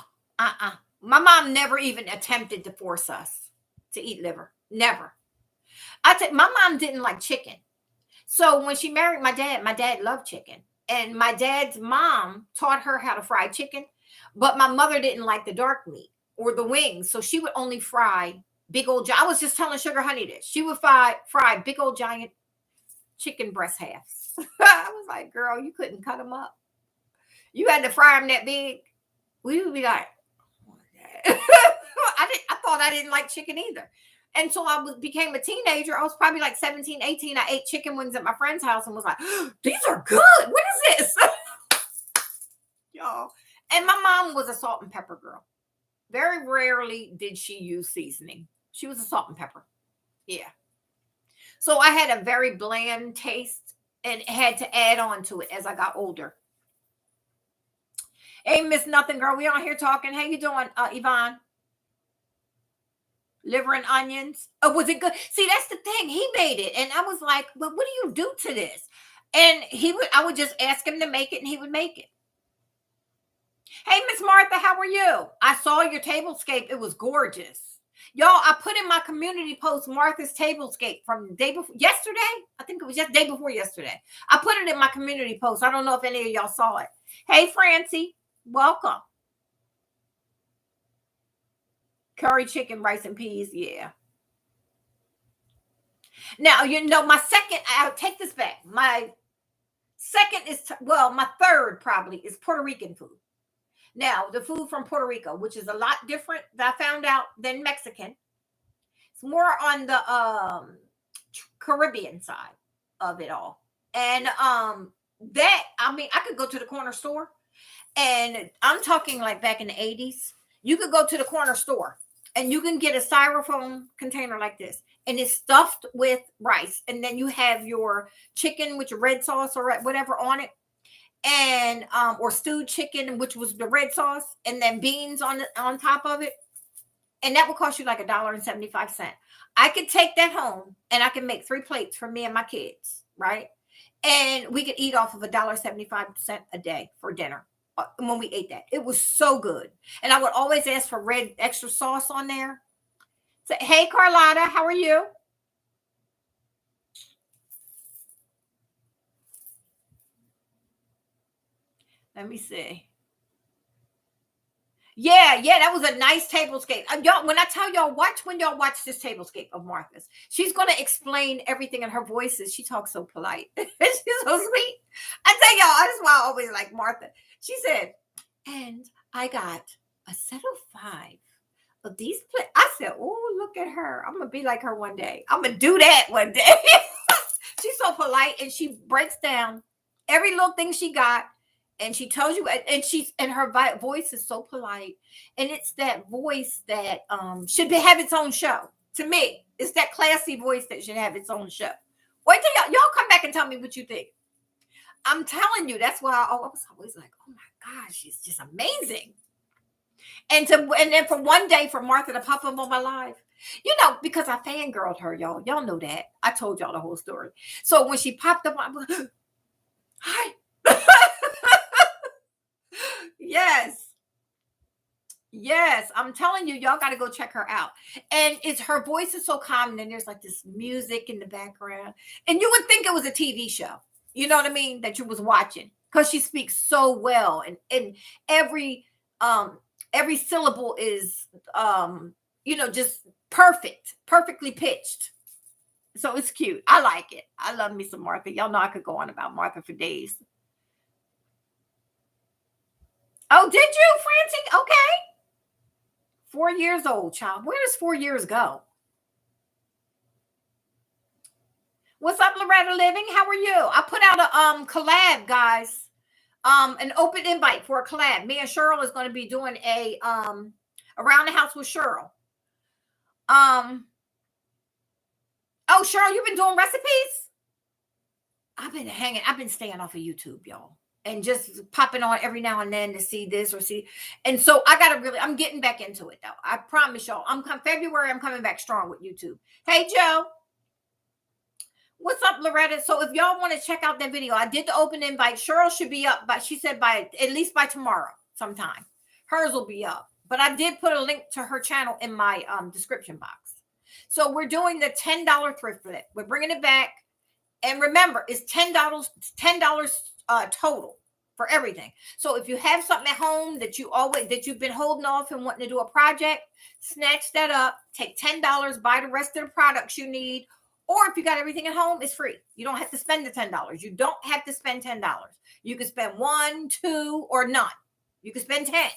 My mom never even attempted to force us to eat liver. Never. My mom didn't like chicken. So when she married my dad loved chicken. And my dad's mom taught her how to fry chicken, but my mother didn't like the dark meat or the wings. So she would only fry big old I was just telling Sugar Honey this. She would fry big old giant chicken breast halves. I was like, girl, you couldn't cut them up. You had to fry them that big. We would be like, I thought I didn't like chicken either. And so became a teenager. I was probably like 17, 18. I ate chicken wings at my friend's house and was like, these are good. What is this? Y'all. And my mom was a salt and pepper girl. Very rarely did she use seasoning. She was a salt and pepper. Yeah. So I had a very bland taste and had to add on to it as I got older. Ain't miss nothing, girl. We on here talking. How you doing, Yvonne? Liver and onions. Oh, was it good? See, that's the thing. He made it. And I was like, well, what do you do to this? And I would just ask him to make it and he would make it. Hey, Miss Martha, how are you? I saw your tablescape. It was gorgeous. Y'all, I put in my community post Martha's tablescape from the day before yesterday. I think it was just day before yesterday. I put it in my community post. I don't know if any of y'all saw it. Hey, Francie, welcome. Curry chicken, rice and peas. Yeah. Now, my second, I'll take this back. My second is, my third probably is Puerto Rican food. Now, the food from Puerto Rico, which is a lot different that I found out than Mexican. It's more on the Caribbean side of it all. And I could go to the corner store, and I'm talking like back in the 80s. You could go to the corner store and you can get a styrofoam container like this, and it's stuffed with rice. And then you have your chicken with your red sauce or whatever on it, and or stewed chicken, which was the red sauce, and then beans on top of it. And that will cost you like $1.75. I could take that home and I can make 3 plates for me and my kids, right? And we could eat off of $1.75 a day for dinner. When we ate that, it was so good. And I would always ask for red extra sauce on there. So, hey, Carlotta, how are you? Let me see. Yeah, that was a nice tablescape. Y'all, when I tell y'all, when y'all watch this tablescape of Martha's, she's going to explain everything in her voices. She talks so polite. She's so sweet. I tell y'all, that's why I always like Martha. She said, and I got a set of 5 of these. I said, oh, look at her. I'm going to be like her one day. I'm going to do that one day. She's so polite, and she breaks down every little thing she got. And she tells you, and her voice is so polite, and it's that voice that should have its own show. To me, it's that classy voice that should have its own show. Wait till y'all come back and tell me what you think. I'm telling you, that's why I was always like, oh my gosh, she's just amazing. And then for one day for Martha to pop up on my live, because I fangirled her, y'all. Y'all know that. I told y'all the whole story. So when she popped up, I was like, hi. Yes, I'm telling you, y'all got to go check her out. And her voice is so calm, and there's like this music in the background, and you would think it was a TV show. You know what I mean? That you was watching, because she speaks so well, and every syllable is just perfectly pitched. So it's cute. I like it. I love me some Martha. Y'all know I could go on about Martha for days. Oh, did you, Francie? Okay. 4 years old, child. Where does 4 years go? What's up, Loretta Living? How are you? I put out a collab, guys. An open invite for a collab. Me and Cheryl is going to be doing a around the house with Cheryl. Oh, Cheryl, you've been doing recipes? I've been staying off of YouTube, y'all. And just popping on every now and then to see this or see. And so I'm getting back into it though. I promise y'all, February, I'm coming back strong with YouTube. Hey, Joe. What's up, Loretta? So if y'all want to check out that video, I did the open invite. Cheryl should be up, but she said by at least by tomorrow sometime. Hers will be up. But I did put a link to her channel in my description box. So we're doing the $10 thrift flip. We're bringing it back. And remember, it's $10 total for everything. So if you have something at home that you've been holding off and wanting to do a project, snatch that up, take $10, buy the rest of the products you need. Or if you got everything at home, it's free. You don't have to spend the $10. You don't have to spend $10. You can spend 1, 2, or none. You can spend 10,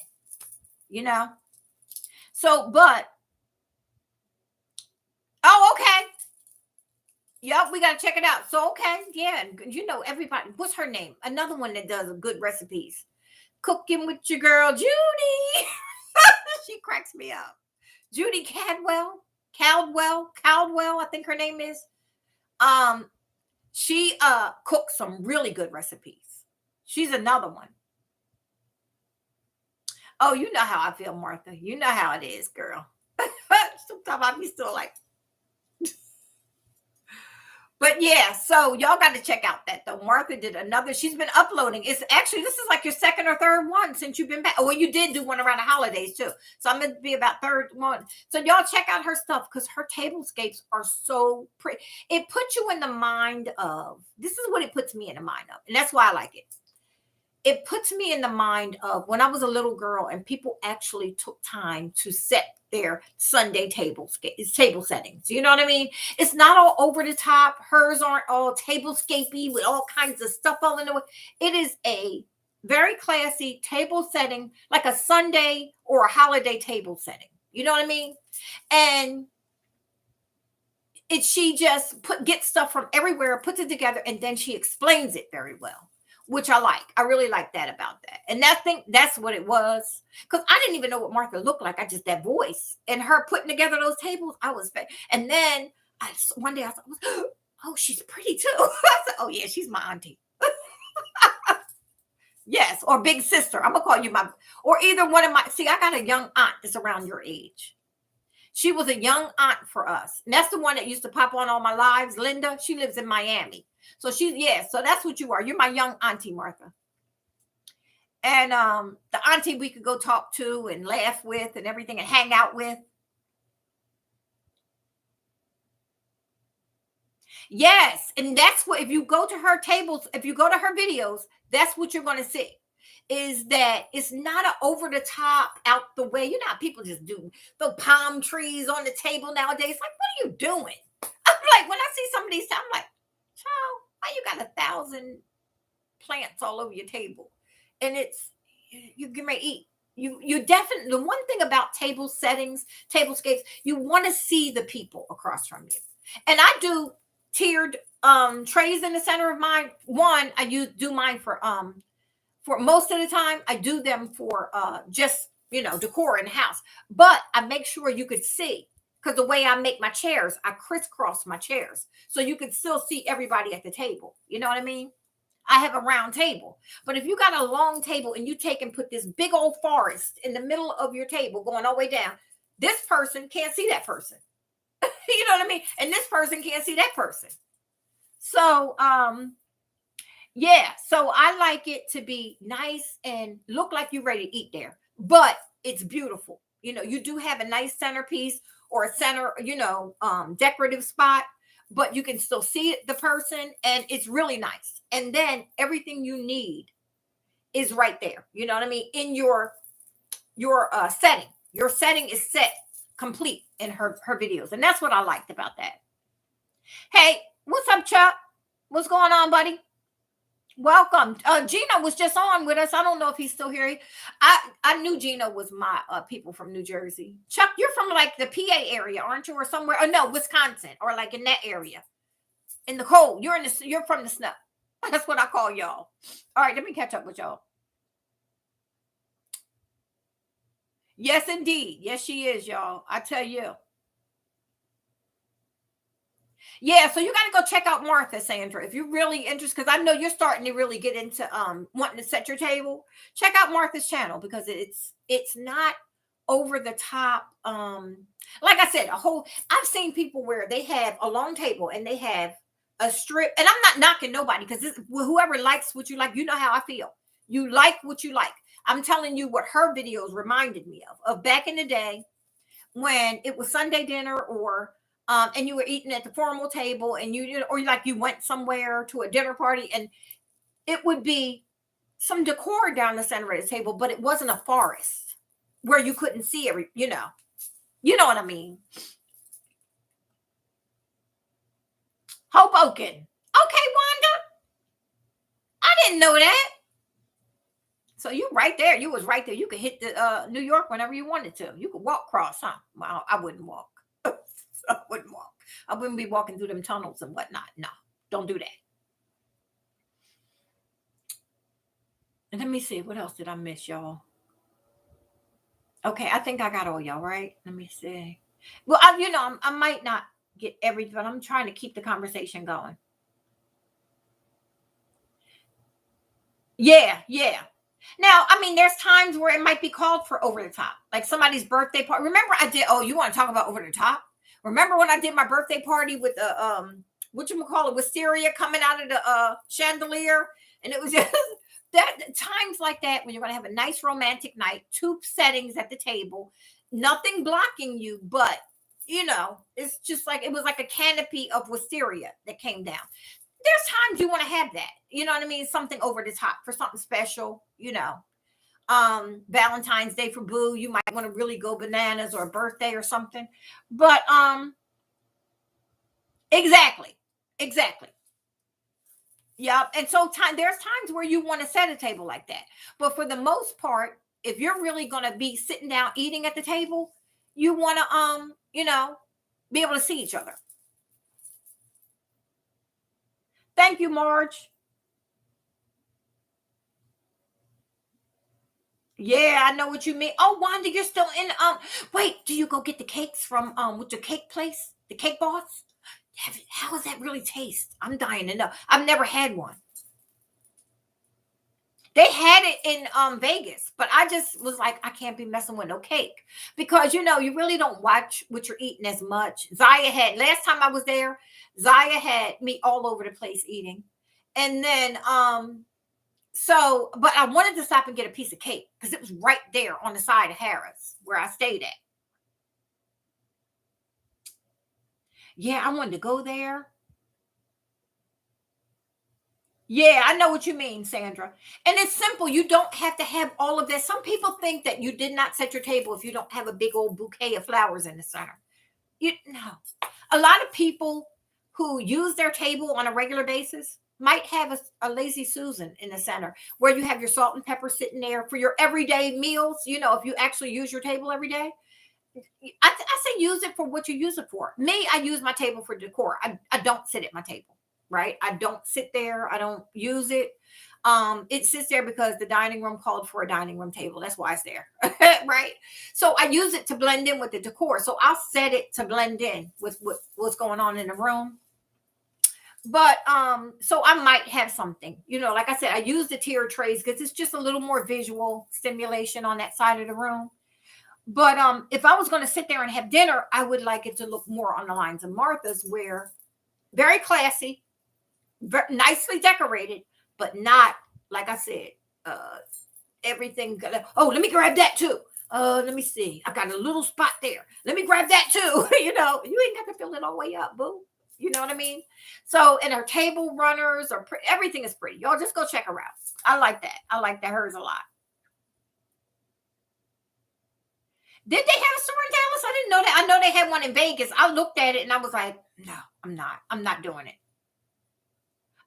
So, but, oh, okay. Yep, we got to check it out. So, okay, yeah, everybody. What's her name? Another one that does good recipes. Cooking with your girl, Judy. She cracks me up. Judy Caldwell, I think her name is. She cooks some really good recipes. She's another one. Oh, you know how I feel, Martha. You know how it is, girl. Sometimes I be still like. But yeah, so y'all got to check out that though. Martha did another. She's been uploading. It's actually, this is like your second or third one since you've been back. Oh, well, you did do one around the holidays too. So I'm going to be about third one. So y'all check out her stuff because her tablescapes are so pretty. It puts you in the mind of, this is what it puts me in the mind of. And that's why I like it. It puts me in the mind of when I was a little girl and people actually took time to set their Sunday table settings. You know what I mean? It's not all over the top. Hers aren't all tablescapey with all kinds of stuff all in the way. It is a very classy table setting, like a Sunday or a holiday table setting. You know what I mean? And she just gets stuff from everywhere, puts it together, and then she explains it very well, which I like. I really like that about that. And I think that's what it was. Because I didn't even know what Martha looked like. I just, that voice and her putting together those tables, and then one day I thought, oh, she's pretty too. I said, oh yeah, she's my auntie. Yes, or big sister. I'm going to call you or either one of I got a young aunt that's around your age. She was a young aunt for us. And that's the one that used to pop on all my lives, Linda. She lives in Miami. So so that's what you are. You're my young auntie, Martha. And the auntie we could go talk to and laugh with and everything and hang out with. Yes. And that's what, if you go to her tables, if you go to her videos, that's what you're going to see. Is that it's not an over the top, out the way. You know how people just do the palm trees on the table nowadays. Like, what are you doing? I'm like, when I see some of these, I'm like, child, why you got 1,000 plants all over your table? And you get ready to eat. You definitely, the one thing about table settings, tablescapes, you want to see the people across from you. And I do tiered trays in the center of mine. One, I do mine for most of the time. I do them for just decor in the house, but I make sure you could see, because the way I make my chairs, I crisscross my chairs so you can still see everybody at the table. You know what I mean? I have a round table, but if you got a long table and you take and put this big old forest in the middle of your table going all the way down, this person can't see that person. You know what I mean? And this person can't see that person. So, yeah, so I like it to be nice and look like you're ready to eat there, but it's beautiful. You do have a nice centerpiece or a center, decorative spot, but you can still see the person and it's really nice. And then everything you need is right there. You know what I mean? In your setting. Your setting is set complete in her videos. And that's what I liked about that. Hey, what's up, Chuck? What's going on, buddy? Welcome. Gino was just on with us. I don't know if he's still here. I knew Gino was my people from New Jersey. Chuck, you're from like the PA area, aren't you? Or somewhere? Oh no, Wisconsin, or like in that area. In the cold. You're from the snow. That's what I call y'all. All right, let me catch up with y'all. Yes, indeed. Yes, she is, y'all. I tell you. Yeah, so you got to go check out Martha, Sandra, if you're really interested, because I know you're starting to really get into wanting to set your table. Check out Martha's channel because it's not over the top. Like I said, I've seen people where they have a long table and they have a strip, and I'm not knocking nobody because whoever likes what you like, you know how I feel. You like what you like. I'm telling you what her videos reminded me of back in the day when it was Sunday dinner or and you were eating at the formal table and or like you went somewhere to a dinner party and it would be some decor down the center of the table, but it wasn't a forest where you couldn't see you know what I mean. Hoboken. Okay, Wanda. I didn't know that. So you right there. You was right there. You could hit the New York whenever you wanted to. You could walk across, huh? Well, I wouldn't walk. I wouldn't walk. I wouldn't be walking through them tunnels and whatnot. No, don't do that. And let me see. What else did I miss, y'all? Okay, I think I got all y'all right. Let me see. Well, I might not get everything, but I'm trying to keep the conversation going. Yeah, yeah. Now, I mean, there's times where it might be called for over the top, like somebody's birthday party. Remember, I did. Oh, you want to talk about over the top? Remember when I did my birthday party with the what you call it, wisteria coming out of the chandelier, and it was just that times like that when you're going to have a nice romantic night, two settings at the table, nothing blocking you, but it's just like it was like a canopy of wisteria that came down. There's times you want to have that, you know what I mean? Something over the top for something special, Valentine's Day for boo, you might want to really go bananas, or a birthday or something. But exactly. Exactly. Yeah. And so there's times where you want to set a table like that. But for the most part, if you're really going to be sitting down eating at the table, you want to be able to see each other. Thank you, Marge. Yeah, I know what you mean. Oh, Wanda, you're still in. Wait, do you go get the cakes from with your cake place, the cake boss? How does that really taste? I'm dying to know. I've never had one. They had it in Vegas, but I just was like, I can't be messing with no cake because you really don't watch what you're eating as much. Zaya had last time I was there. Zaya had me all over the place eating, and then so, but I wanted to stop and get a piece of cake because it was right there on the side of Harris where I stayed at. Yeah, I wanted to go there. Yeah, I know what you mean, Sandra. And it's simple. You don't have to have all of that. Some people think that you did not set your table if you don't have a big old bouquet of flowers in the center. You know, a lot of people who use their table on a regular basis might have a lazy Susan in the center where you have your salt and pepper sitting there for your everyday meals. If you actually use your table every day, I say use it for what you use it for. Me, I use my table for decor. I don't sit at my table, right? I don't sit there. I don't use it. It sits there because the dining room called for a dining room table. That's why it's there, right? So I use it to blend in with the decor. So I'll set it to blend in with what's going on in the room. But so I might have something, like I said, I use the tier trays because it's just a little more visual stimulation on that side of the room. But if I was going to sit there and have dinner, I would like it to look more on the lines of Martha's, where very classy, nicely decorated, but not, like I said, everything. Oh, let me grab that too. Let me see. I got a little spot there. Let me grab that too. You ain't got to fill it all the way up, boo. You know what I mean? So, and her table runners are everything is pretty. Y'all just go check her out. I like that. I like that hers a lot. Did they have a store in Dallas? I didn't know that. I know they had one in Vegas. I looked at it and I was like, no, I'm not. I'm not doing it.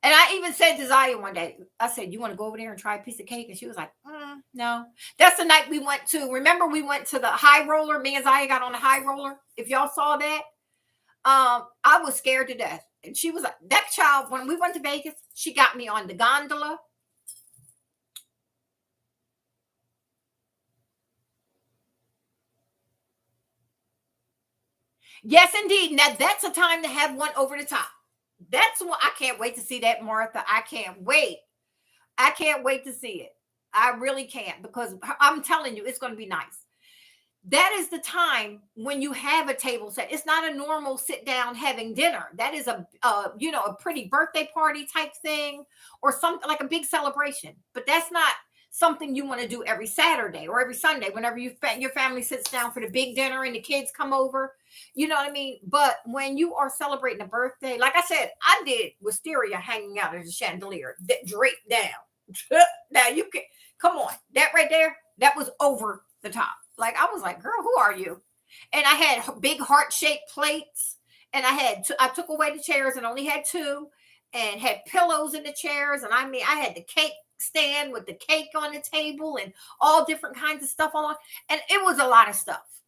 And I even said to Zaya one day, I said, you want to go over there and try a piece of cake? And she was like, no. That's the night we went to. Remember, we went to the high roller. Me and Zaya got on the high roller. If y'all saw that, I was scared to death. And she was like, that child, when we went to Vegas, she got me on the gondola. Yes, indeed. Now that's a time to have one over the top. That's what I can't wait to see that, Martha. I can't wait. I can't wait to see it. I really can't because I'm telling you, it's going to be nice. that is the time when you have a table set. It's not a normal sit down having dinner. That is a pretty birthday party type thing, or something like a big celebration. But that's not something you want to do every Saturday or every Sunday whenever your family sits down for the big dinner and the kids come over. You know what I mean? But when you are celebrating a birthday, like I said, I did wisteria hanging out as a chandelier that draped down. Now you can come on, that right there, that was over the top. Like I was like, girl, who are you? And I had big heart shaped plates, and I took away the chairs and only had two, and had pillows in the chairs. And I mean, I had the cake stand with the cake on the table and all different kinds of stuff on. And it was a lot of stuff,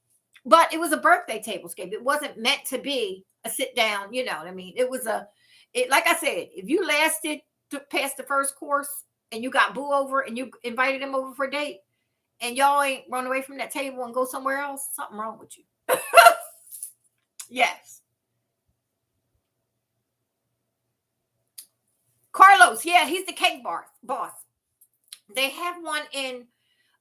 but it was a birthday tablescape. It wasn't meant to be a sit down. You know what I mean? Like I said, if you lasted to past the first course and you got boo over and you invited him over for a date, and y'all ain't run away from that table and go somewhere else, something wrong with you. Yes. Carlos, yeah, he's the cake boss. They have one in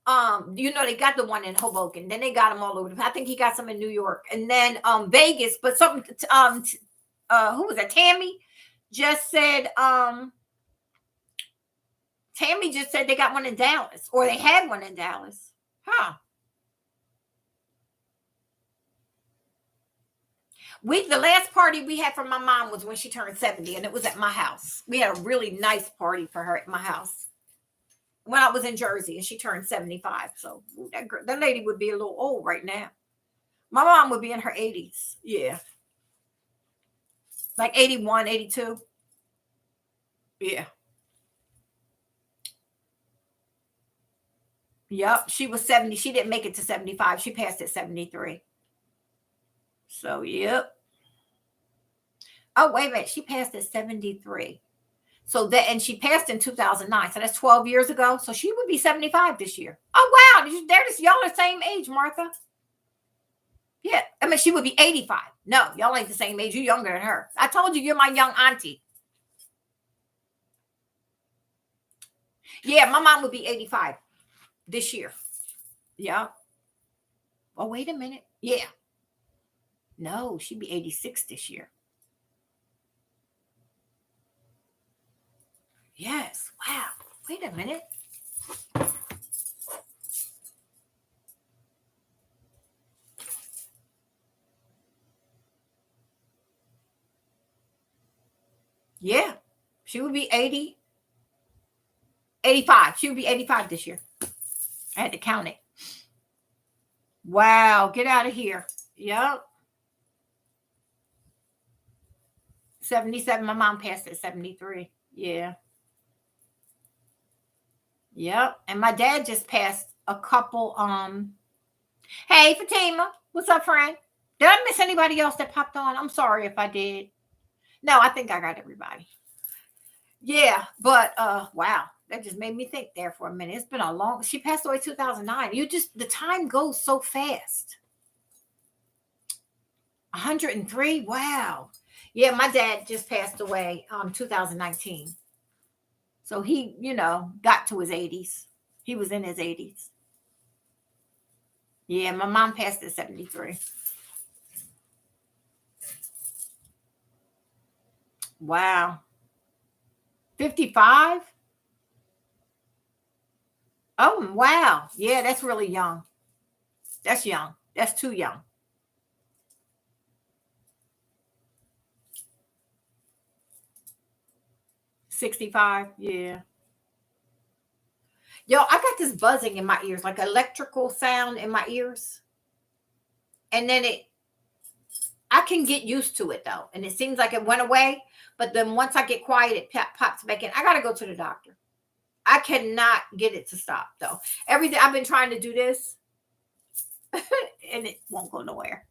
they got the one in Hoboken. Then they got them all over. I think he got some in New York, and then Vegas. But something who was that? Tammy just said they got one in Dallas, or they had one in Dallas. Huh. The last party we had for my mom was when she turned 70, and it was at my house. We had a really nice party for her at my house when I was in Jersey, and she turned 75. So that lady would be a little old right now. My mom would be in her 80s. Yeah. Like 81, 82. Yeah. Yep. She was 70. She didn't make it to 75. She passed at 73. So, yep. Oh, wait a minute. She passed at 73. And she passed in 2009. So that's 12 years ago. So she would be 75 this year. Oh, wow. Y'all are the same age, Martha. Yeah. I mean, she would be 85. No, y'all ain't the same age. You're younger than her. I told you, you're my young auntie. Yeah, my mom would be 85 this year. Yeah. Oh, wait a minute. Yeah. No, she'd be 86 this year. Yes. Wow. Wait a minute. Yeah. She would be 80, 85. She would be 85 this year. I had to count it. Wow. Get out of here. Yep. 77. My mom passed at 73. Yeah. Yep. And my dad just passed a couple. Hey, Fatima. What's up, friend? Did I miss anybody else that popped on? I'm sorry if I did. No, I think I got everybody. Yeah, but wow, that just made me think there for a minute. It's been a long. She passed away 2009. The time goes so fast. 103. Wow. Yeah, my dad just passed away 2019. So he, got to his 80s. He was in his 80s. Yeah, my mom passed at 73. Wow. 55? Oh, wow. Yeah, that's really young. That's young. That's too young. $65. Yeah. Yo, I got this buzzing in my ears, like electrical sound in my ears. And then I can get used to it though. And it seems like it went away. But then once I get quiet, it pops back in. I got to go to the doctor. I cannot get it to stop though. Everything I've been trying to do this and it won't go nowhere.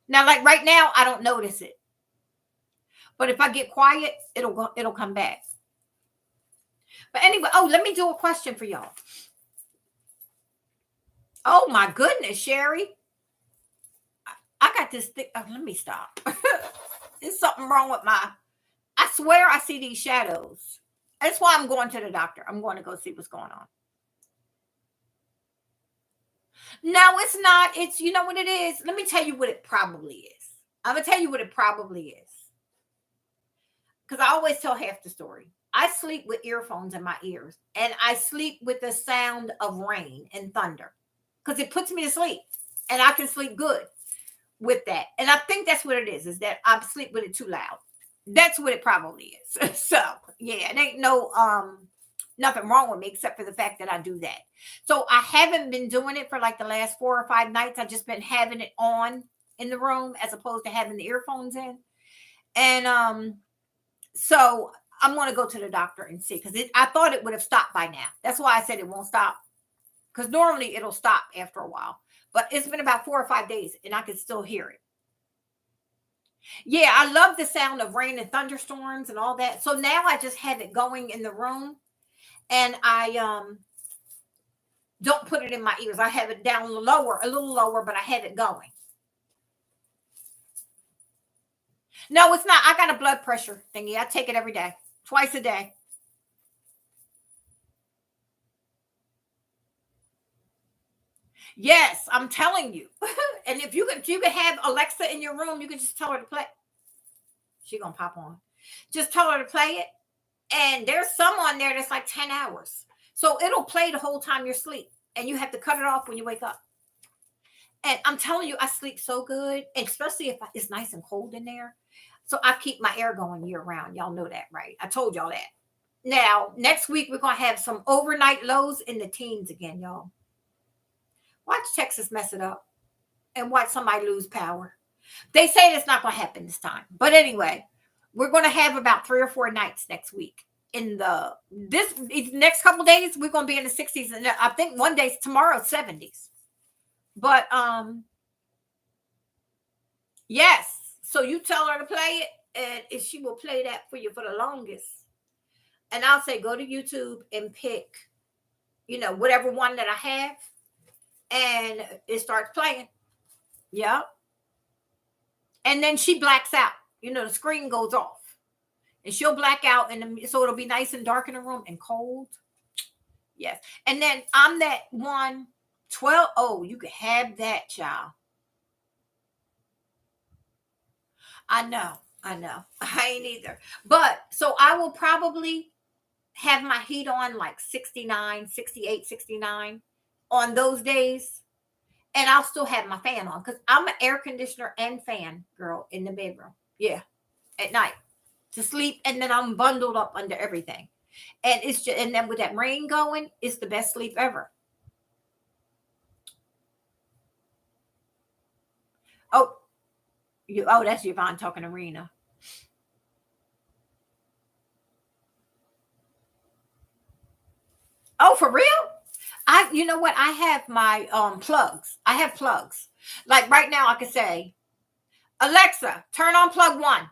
Now, like right now, I don't notice it. But if I get quiet, it'll come back. But anyway, let me do a question for y'all. Oh my goodness, Sherry. I got this thing. Oh, let me stop. There's something wrong with I swear I see these shadows. That's why I'm going to the doctor. I'm going to go see what's going on. No, it's not. It's, you know what it is? Let me tell you what it probably is. I'm gonna tell you what it probably is. Because I always tell half the story. I sleep with earphones in my ears, and I sleep with the sound of rain and thunder because it puts me to sleep, and I can sleep good with that. And I think that's what it is that I sleep with it too loud. That's what it probably is. So yeah, it ain't no nothing wrong with me except for the fact that I do that. So I haven't been doing it for like the last 4 or 5 nights. I've just been having it on in the room as opposed to having the earphones in. And so I'm going to go to the doctor and see because I thought it would have stopped by now. That's why I said it won't stop because normally it'll stop after a while. But it's been about 4 or 5 days and I can still hear it. Yeah, I love the sound of rain and thunderstorms and all that. So now I just have it going in the room and I don't put it in my ears. I have it down lower, a little lower, but I have it going. No, it's not. I got a blood pressure thingy. I take it every day, twice a day. Yes, I'm telling you. And if you could have Alexa in your room, you could just tell her to play. She gonna pop on. Just tell her to play it. And there's some on there that's like 10 hours. So it'll play the whole time you're asleep. And you have to cut it off when you wake up. And I'm telling you, I sleep so good, especially if it's nice and cold in there. So I keep my air going year round. Y'all know that, right? I told y'all that. Now, next week, we're going to have some overnight lows in the teens again, y'all. Watch Texas mess it up and watch somebody lose power. They say it's not going to happen this time. But anyway, we're going to have about 3 or 4 nights next week. In the these next couple days, we're going to be in the 60s. And I think one day, tomorrow, 70s. But yes. So you tell her to play it, and if she will play that for you for the longest. And I'll say go to YouTube and pick, whatever one that I have, and it starts playing. Yep. And then she blacks out. The screen goes off. And she'll black out, and so it'll be nice and dark in the room and cold. Yes. And then I'm that 112. Oh, you can have that, child. I know. I ain't either. But so I will probably have my heat on like 69, 68, 69 on those days. And I'll still have my fan on because I'm an air conditioner and fan girl in the bedroom. Yeah. At night to sleep. And then I'm bundled up under everything. And it's just, and then with that rain going, it's the best sleep ever. Oh, that's Yvonne talking to Rena. Oh, for real? You know what? I have my plugs. I have plugs. Like right now, I could say, Alexa, turn on plug one.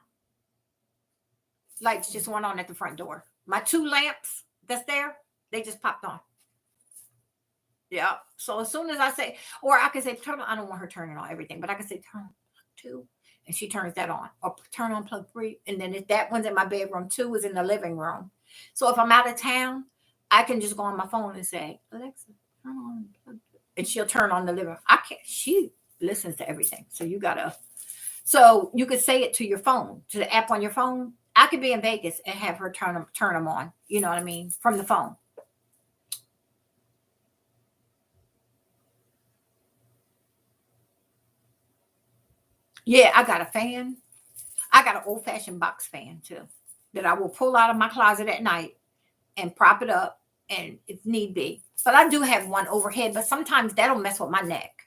Lights just went on at the front door. My 2 lamps that's there, they just popped on. Yeah. So as soon as I say, or I can say, turn on, I don't want her turning on everything, but I can say, turn on plug two, and she turns that on, or turn on plug three. And then if that one's in my bedroom, two is in the living room. So if I'm out of town, I can just go on my phone and say, Alexa, turn on plug two, and she'll turn on the living room. She listens to everything. So you could say it to your phone, to the app on your phone. I could be in Vegas and have her turn them on. You know what I mean? From the phone. Yeah, I got a fan. I got an old fashioned box fan too that I will pull out of my closet at night and prop it up and if need be. But I do have one overhead, but sometimes that'll mess with my neck.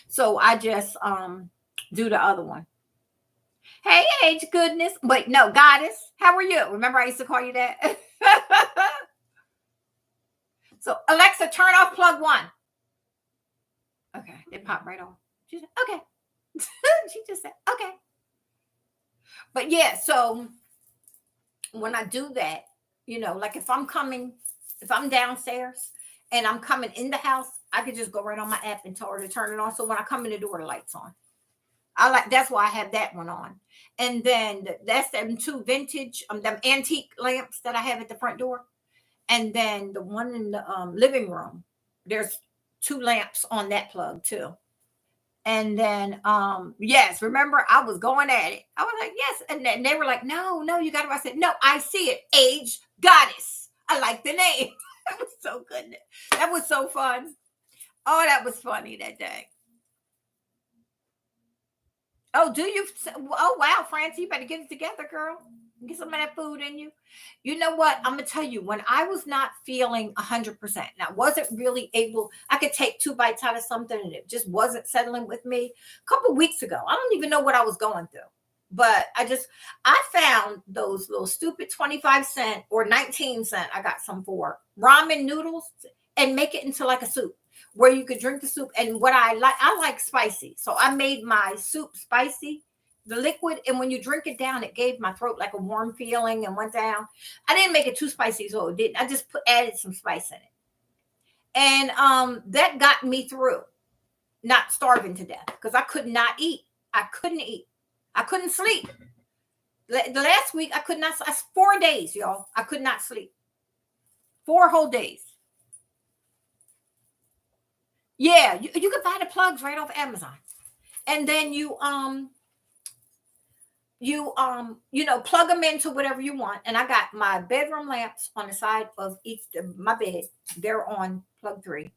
So I just do the other one. Hey, age goodness. Wait, no, goddess. How are you? Remember I used to call you that? So Alexa, turn off plug one. Okay, it popped right off. She said, okay. She just said, okay. But yeah, so when I do that, like if I'm downstairs and I'm coming in the house, I could just go right on my app and tell her to turn it on. So when I come in the door, the light's on. That's why I have that one on. And then that's them 2 vintage, them antique lamps that I have at the front door. And then the one in the living room, there's two lamps on that plug too. And then, yes, remember I was going at it. I was like, yes. And then they were like, no, no, you got to. I said, no, I see it. Age Goddess. I like the name. That was so good. That was so fun. Oh, that was funny that day. Oh, do you? Oh, wow, Francie, you better get it together, girl. Get some of that food in you. You know what? I'm gonna tell you. When I was not feeling 100%, and I wasn't really able, I could take two bites out of something, and it just wasn't settling with me. A couple weeks ago, I don't even know what I was going through, but I found those little stupid 25 cent or 19 cent. I got some for ramen noodles, and make it into like a soup where you could drink the soup. And what I like spicy. So I made my soup spicy, the liquid. And when you drink it down, it gave my throat like a warm feeling and went down. I didn't make it too spicy, so it didn't. I just added some spice in it. And that got me through not starving to death because I could not eat. I couldn't eat. I couldn't sleep. The last week, I could not. 4 days, y'all. I could not sleep. 4 whole days. Yeah, you could buy the plugs right off Amazon. And then plug them into whatever you want. And I got my bedroom lamps on the side of each my bed. They're on plug 3.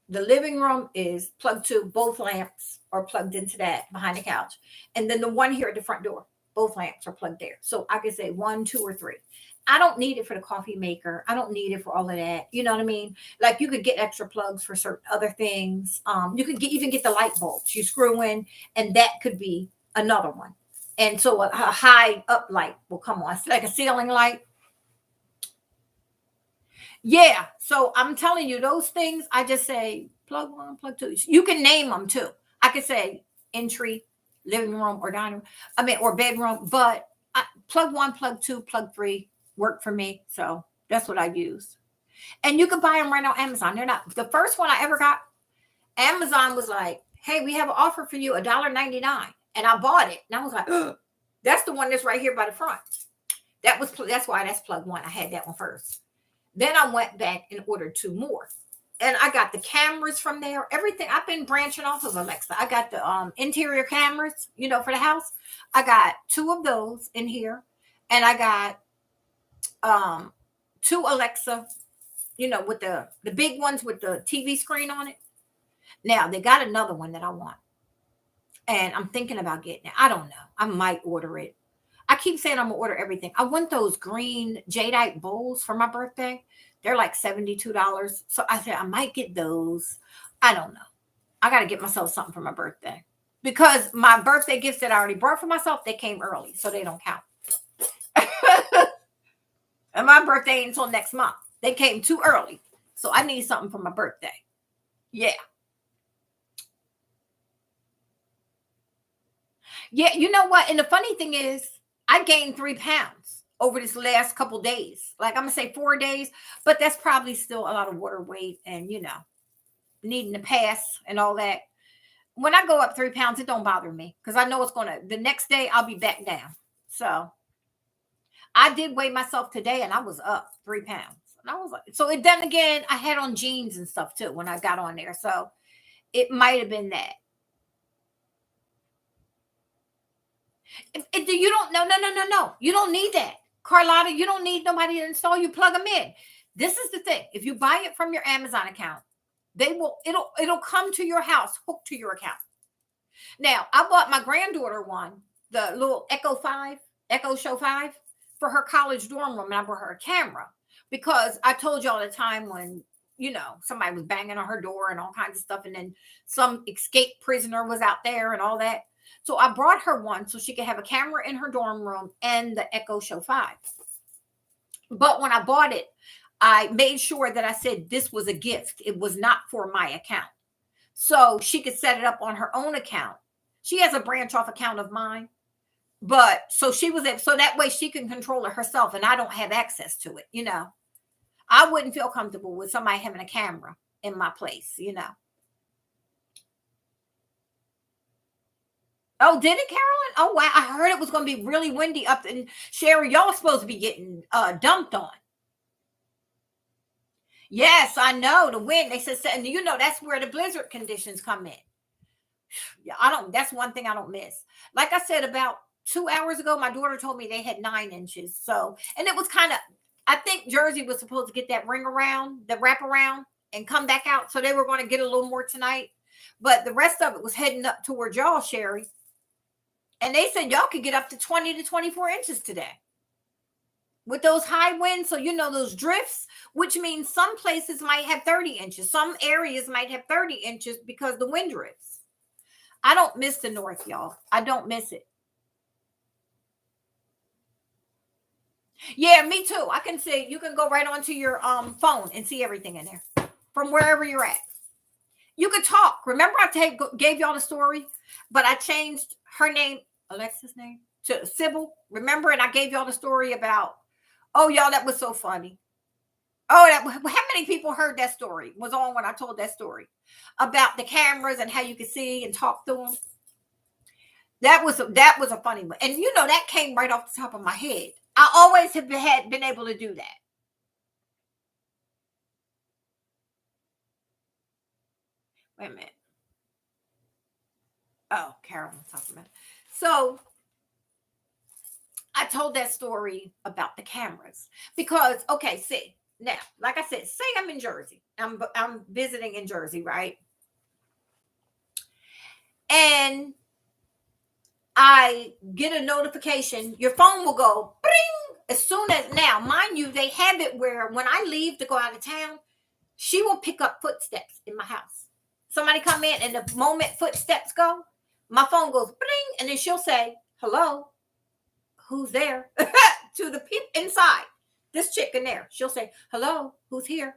The living room is plug 2. Both lamps are plugged into that behind the couch. And then the one here at the front door, both lamps are plugged there. So I could say 1, 2, or 3. I don't need it for the coffee maker. I don't need it for all of that. You know what I mean? Like you could get extra plugs for certain other things. You could even get the light bulbs you screw in, and that could be another one. And so a high up light will come on. It's like a ceiling light. Yeah. So I'm telling you, those things, I just say plug 1, plug 2. You can name them too. I could say entry, living room, or dining room. I mean, or bedroom, but plug 1, plug 2, plug 3 work for me. So that's what I use. And you can buy them right on Amazon. They're not the first one I ever got. Amazon was like, hey, we have an offer for you, $1.99. And I bought it. And I was like, ugh, that's the one that's right here by the front. That's why that's plug 1. I had that one first. Then I went back and ordered 2 more. And I got the cameras from there. Everything. I've been branching off of Alexa. I got the interior cameras, for the house. I got 2 of those in here. And I got 2 Alexa, with the big ones with the TV screen on it. Now they got another one that I want. And I'm thinking about getting it. I don't know. I might order it. I keep saying I'm gonna order everything. I want those green jadeite bowls for my birthday. They're like $72. So I said I might get those. I don't know. I gotta get myself something for my birthday. Because my birthday gifts that I already bought for myself, they came early, so they don't count. And my birthday ain't until next month. They came too early. So I need something for my birthday. Yeah. Yeah, you know what? And the funny thing is, I gained 3 pounds over this last couple days. Like I'm gonna say 4 days, but that's probably still a lot of water weight and needing to pass and all that. When I go up 3 pounds, it don't bother me because I know it's the next day I'll be back down. So I did weigh myself today and I was up 3 pounds. And I was like, so then again, I had on jeans and stuff too when I got on there. So it might have been that. You don't, no, no, no, no, no. You don't need that. Carlotta, you don't need nobody to install. You plug them in. This is the thing. If you buy it from your Amazon account, it'll come to your house, hooked to your account. Now, I bought my granddaughter one, the little Echo Show 5 for her college dorm room. And I brought her a camera because I told you all the time when, somebody was banging on her door and all kinds of stuff. And then some escaped prisoner was out there and all that. So I brought her one so she could have a camera in her dorm room and the Echo Show 5. But when I bought it, I made sure that I said this was a gift. It was not for my account. So she could set it up on her own account. She has a branch off account of mine. But so so that way she can control it herself and I don't have access to it. I wouldn't feel comfortable with somebody having a camera in my place. Oh, did it, Carolyn? Oh, wow. I heard it was going to be really windy up in Sherry. Y'all supposed to be getting dumped on. Yes, I know the wind. They said, and you know that's where the blizzard conditions come in. Yeah, I don't. That's one thing I don't miss. Like I said, about 2 hours ago, my daughter told me they had 9 inches. So, and it was kind of. I think Jersey was supposed to get that ring around, the wrap around, and come back out. So they were going to get a little more tonight, but the rest of it was heading up toward y'all, Sherry. And they said y'all could get up to 20 to 24 inches today with those high winds. So, you know, those drifts, which means some places might have 30 inches. Some areas might have 30 inches because the wind drifts. I don't miss the north, y'all. I don't miss it. Yeah, me too. I can see, you can go right onto your phone and see everything in there from wherever you're at. You could talk. Remember, gave y'all the story, but I changed her name, Alexa's name, to Sybil. Remember, and I gave y'all the story about. Oh, y'all, that was so funny. Oh, how many people heard that story? Was on when I told that story about the cameras and how you could see and talk to them. That was a funny one, and you know that came right off the top of my head. I always have been able to do that. Wait a minute. Oh, Carolyn was talking about it. So I told that story about the cameras because, okay, see now, like I said, say I'm in Jersey. I'm visiting in Jersey, right? And I get a notification. Your phone will go bring as soon as, now, mind you, they have it where when I leave to go out of town, she will pick up footsteps in my house. Somebody come in, and the moment footsteps go, my phone goes bling, and then she'll say, "Hello, who's there?" To the people inside. This chick in there, she'll say, "Hello, who's here?"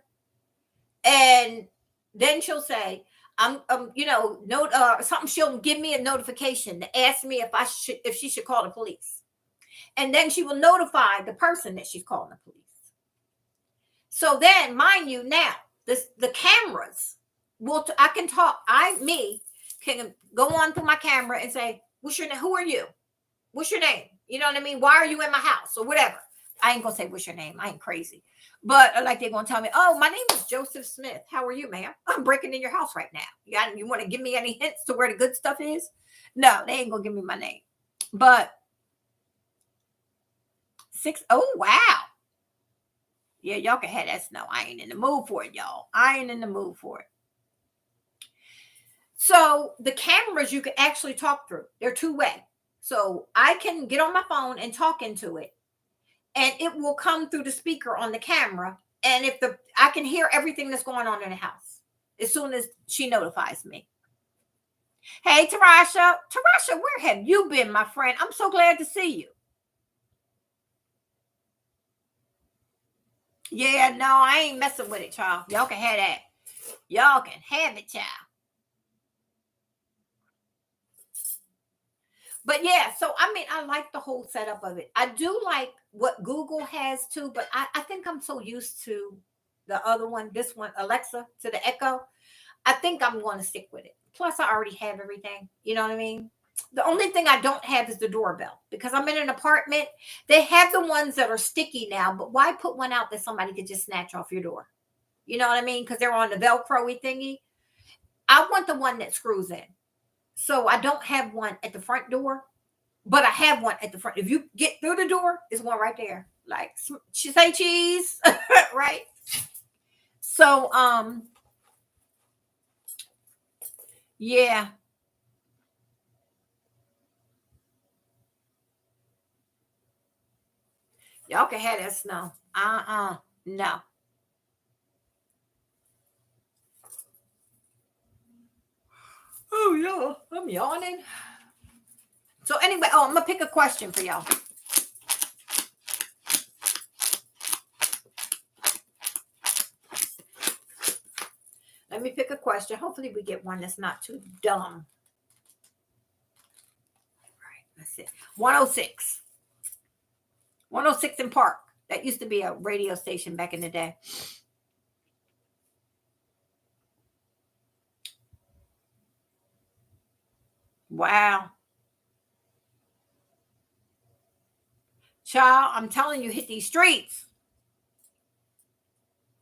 And then she'll say, you know, note something. She'll give me a notification to ask me if she should call the police, and then she will notify the person that she's calling the police. So then, mind you, now the cameras I can talk. Me can go on through my camera and say, "What's your name? Who are you? What's your name? You know what I mean? Why are you in my house or whatever?" I ain't gonna say what's your name. I ain't crazy, but like they're gonna tell me, "Oh, my name is Joseph Smith. How are you, ma'am? I'm breaking in your house right now. You want to give me any hints to where the good stuff is?" No, they ain't gonna give me my name. But oh wow, yeah, y'all can have that snow. I ain't in the mood for it, y'all. I ain't in the mood for it. So the cameras you can actually talk through. They're two-way. So I can get on my phone and talk into it, and it will come through the speaker on the camera. And I can hear everything that's going on in the house as soon as she notifies me. Hey, Tarasha, where have you been, my friend? I'm so glad to see you. Yeah, no, I ain't messing with it, child. Y'all can have that. Y'all can have it, child. But yeah, so I mean, I like the whole setup of it. I do like what Google has too, but I think I'm so used to the other one, this one, Alexa, to the Echo. I think I'm going to stick with it. Plus, I already have everything. You know what I mean? The only thing I don't have is the doorbell because I'm in an apartment. They have the ones that are sticky now, but why put one out that somebody could just snatch off your door? You know what I mean? Because they're on the Velcro-y thingy. I want the one that screws in. So I don't have one at the front door, but I have one at the front. If you get through the door, there's one right there. Like she say cheese, right? So yeah. Y'all can have that snow. No. Oh yeah, I'm yawning. So anyway, I'm gonna pick a question for y'all. Let me pick a question. Hopefully we get one that's not too dumb. All right, let's see. 106. 106 in Park. That used to be a radio station back in the day. Wow. Child, I'm telling you, hit these streets.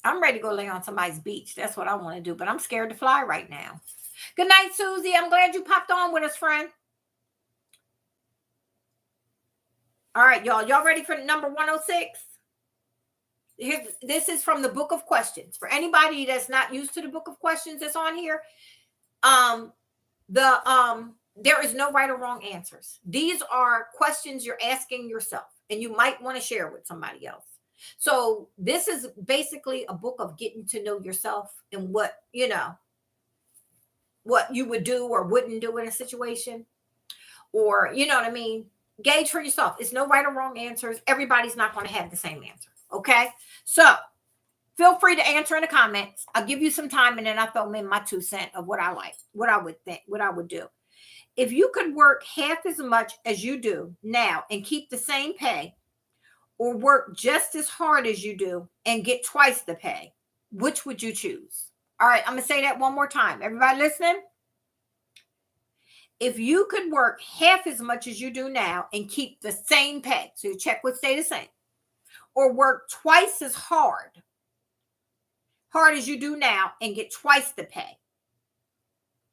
I'm ready to go lay on somebody's beach. That's what I want to do, but I'm scared to fly right now. Good night, Susie. I'm glad you popped on with us, friend. All right, y'all. Y'all ready for number 106? This is from the book of questions. For anybody that's not used to the book of questions that's on here, there is no right or wrong answers. These are questions you're asking yourself, and you might want to share with somebody else. So this is basically a book of getting to know yourself and what you would do or wouldn't do in a situation, or you know what I mean. Gauge for yourself. It's no right or wrong answers. Everybody's not going to have the same answer. Okay, so feel free to answer in the comments. I'll give you some time, and then I'll throw in my 2 cents of what I like, what I would think, what I would do. If you could work half as much as you do now and keep the same pay, or work just as hard as you do and get twice the pay, which would you choose? All right, I'm going to say that one more time. Everybody listening? If you could work half as much as you do now and keep the same pay, so your check would stay the same, or work twice as hard as you do now and get twice the pay,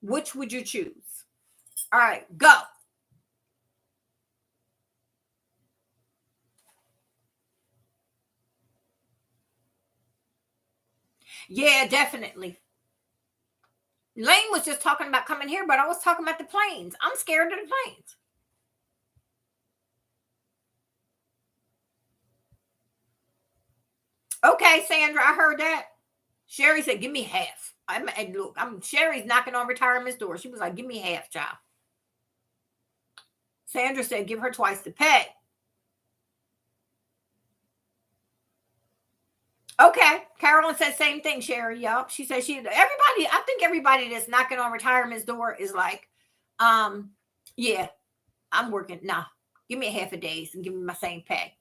which would you choose? All right, go. Yeah, definitely. Lane was just talking about coming here, but I was talking about the planes. I'm scared of the planes. Okay, Sandra, I heard that. Sherry said, give me half. Sherry's knocking on retirement's door. She was like, give me half, child. Sandra said, give her twice the pay. Okay. Carolyn said same thing, Sherry. Yup. She said I think everybody that's knocking on retirement's door is like, yeah, I'm working. Nah, give me a half a days and give me my same pay.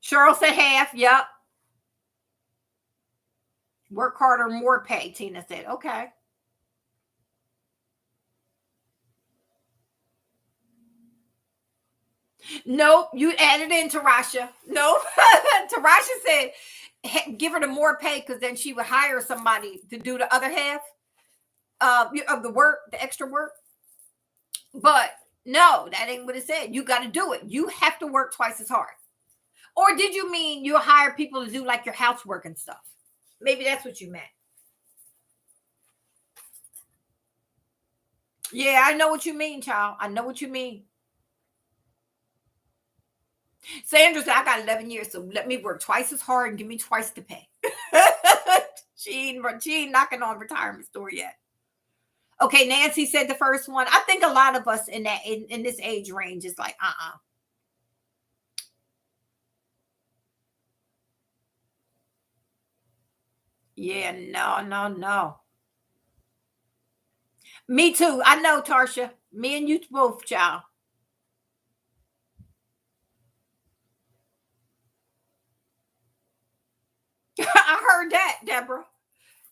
Cheryl said half. Yup. Work harder, more pay, Tina said. Okay. Nope, you added in Tarasha. Nope. Tarasha said give her the more pay because then she would hire somebody to do the other half of the work, the extra work. But no, that ain't what it said. You got to do it. You have to work twice as hard. Or did you mean you'll hire people to do like your housework and stuff? Maybe that's what you meant. Yeah, I know what you mean, child. I know what you mean. Sandra said, I got 11 years, so let me work twice as hard and give me twice the pay. she ain't knocking on retirement's door yet. Okay, Nancy said the first one. I think a lot of us in this age range is like, Yeah, no. Me too. I know, Tarsha. Me and you both, child. I heard that, Deborah.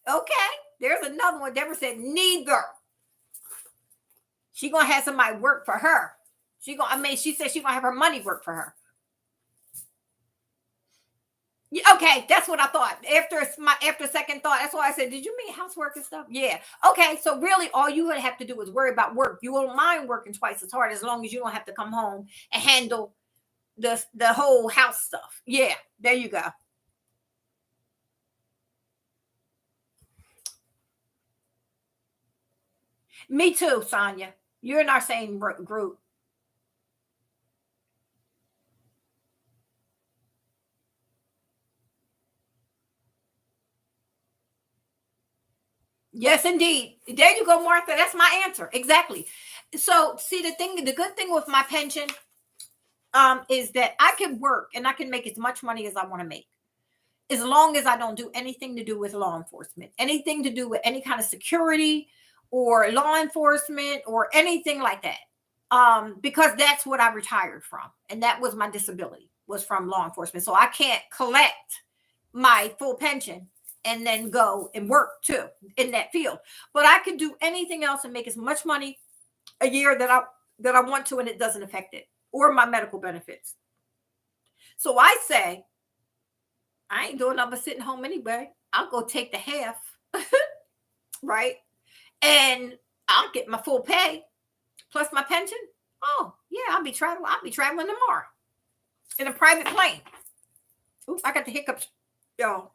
Okay. There's another one. Deborah said, neither. She gonna have somebody work for her. She said she gonna have her money work for her. Okay, that's what I thought. After second thought, that's why I said, did you mean housework and stuff? Yeah. Okay, so really all you would have to do is worry about work. You won't mind working twice as hard as long as you don't have to come home and handle the whole house stuff. Yeah, there you go. Me too, Sonia. You're in our same group. Yes, indeed. There you go, Martha. That's my answer. Exactly. So, see, the good thing with my pension is that I can work and I can make as much money as I want to make, as long as I don't do anything to do with law enforcement, anything to do with any kind of security or law enforcement or anything like that. Because that's what I retired from, and that was my disability, was from law enforcement. So I can't collect my full pension and then go and work too in that field. But I can do anything else and make as much money a year that I want to, and it doesn't affect it or my medical benefits. So I say I ain't doing nothing but sitting home anyway. I'll go take the half, right? And I'll get my full pay plus my pension. Oh, yeah, I'll be traveling. I'll be traveling tomorrow in a private plane. Ooh, I got the hiccups, y'all.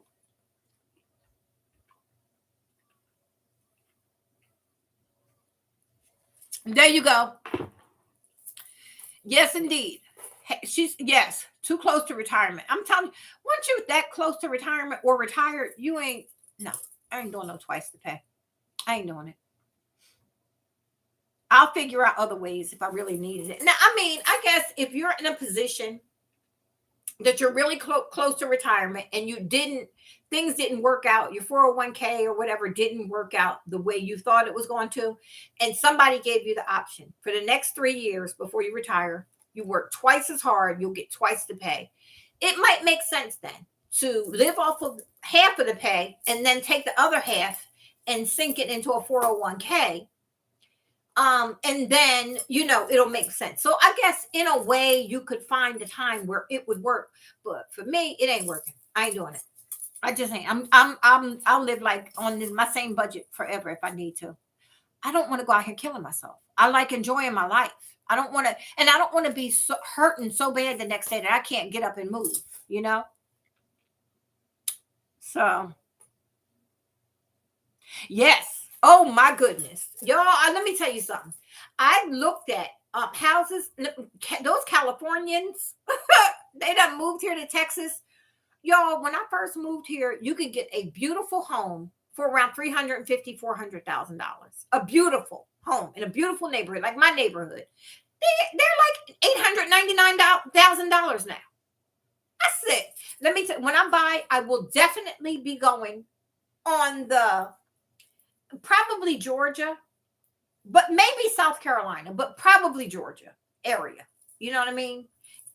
There you go. Yes, indeed. She's yes, too close to retirement. I'm telling you, once you that close to retirement or retired, you ain't no. I ain't doing no twice the pay. I ain't doing it. I'll figure out other ways if I really needed it. Now, I mean, I guess if you're in a position that you're really close to retirement and you didn't things didn't work out, your 401k or whatever didn't work out the way you thought it was going to, and somebody gave you the option for the next 3 years before you retire, you work twice as hard, you'll get twice the pay. It might make sense then to live off of half of the pay and then take the other half and sink it into a 401k. And then it'll make sense. So I guess in a way you could find a time where it would work, but for me it ain't working. I ain't doing it. I just ain't. I'll live like on my same budget forever if I need to. I don't want to go out here killing myself. I like enjoying my life. I don't want to, and I don't want to be so hurting so bad the next day that I can't get up and move, you know? So yes. Oh my goodness. Y'all, let me tell you something. I looked at houses, those Californians, they done moved here to Texas. Y'all, when I first moved here, you could get a beautiful home for around $350,000, $400,000. A beautiful home in a beautiful neighborhood, like my neighborhood. They're like $899,000 now. That's it. Let me tell you, when I buy, I will definitely be going on the probably Georgia, but maybe South Carolina, but probably Georgia area. You know what I mean?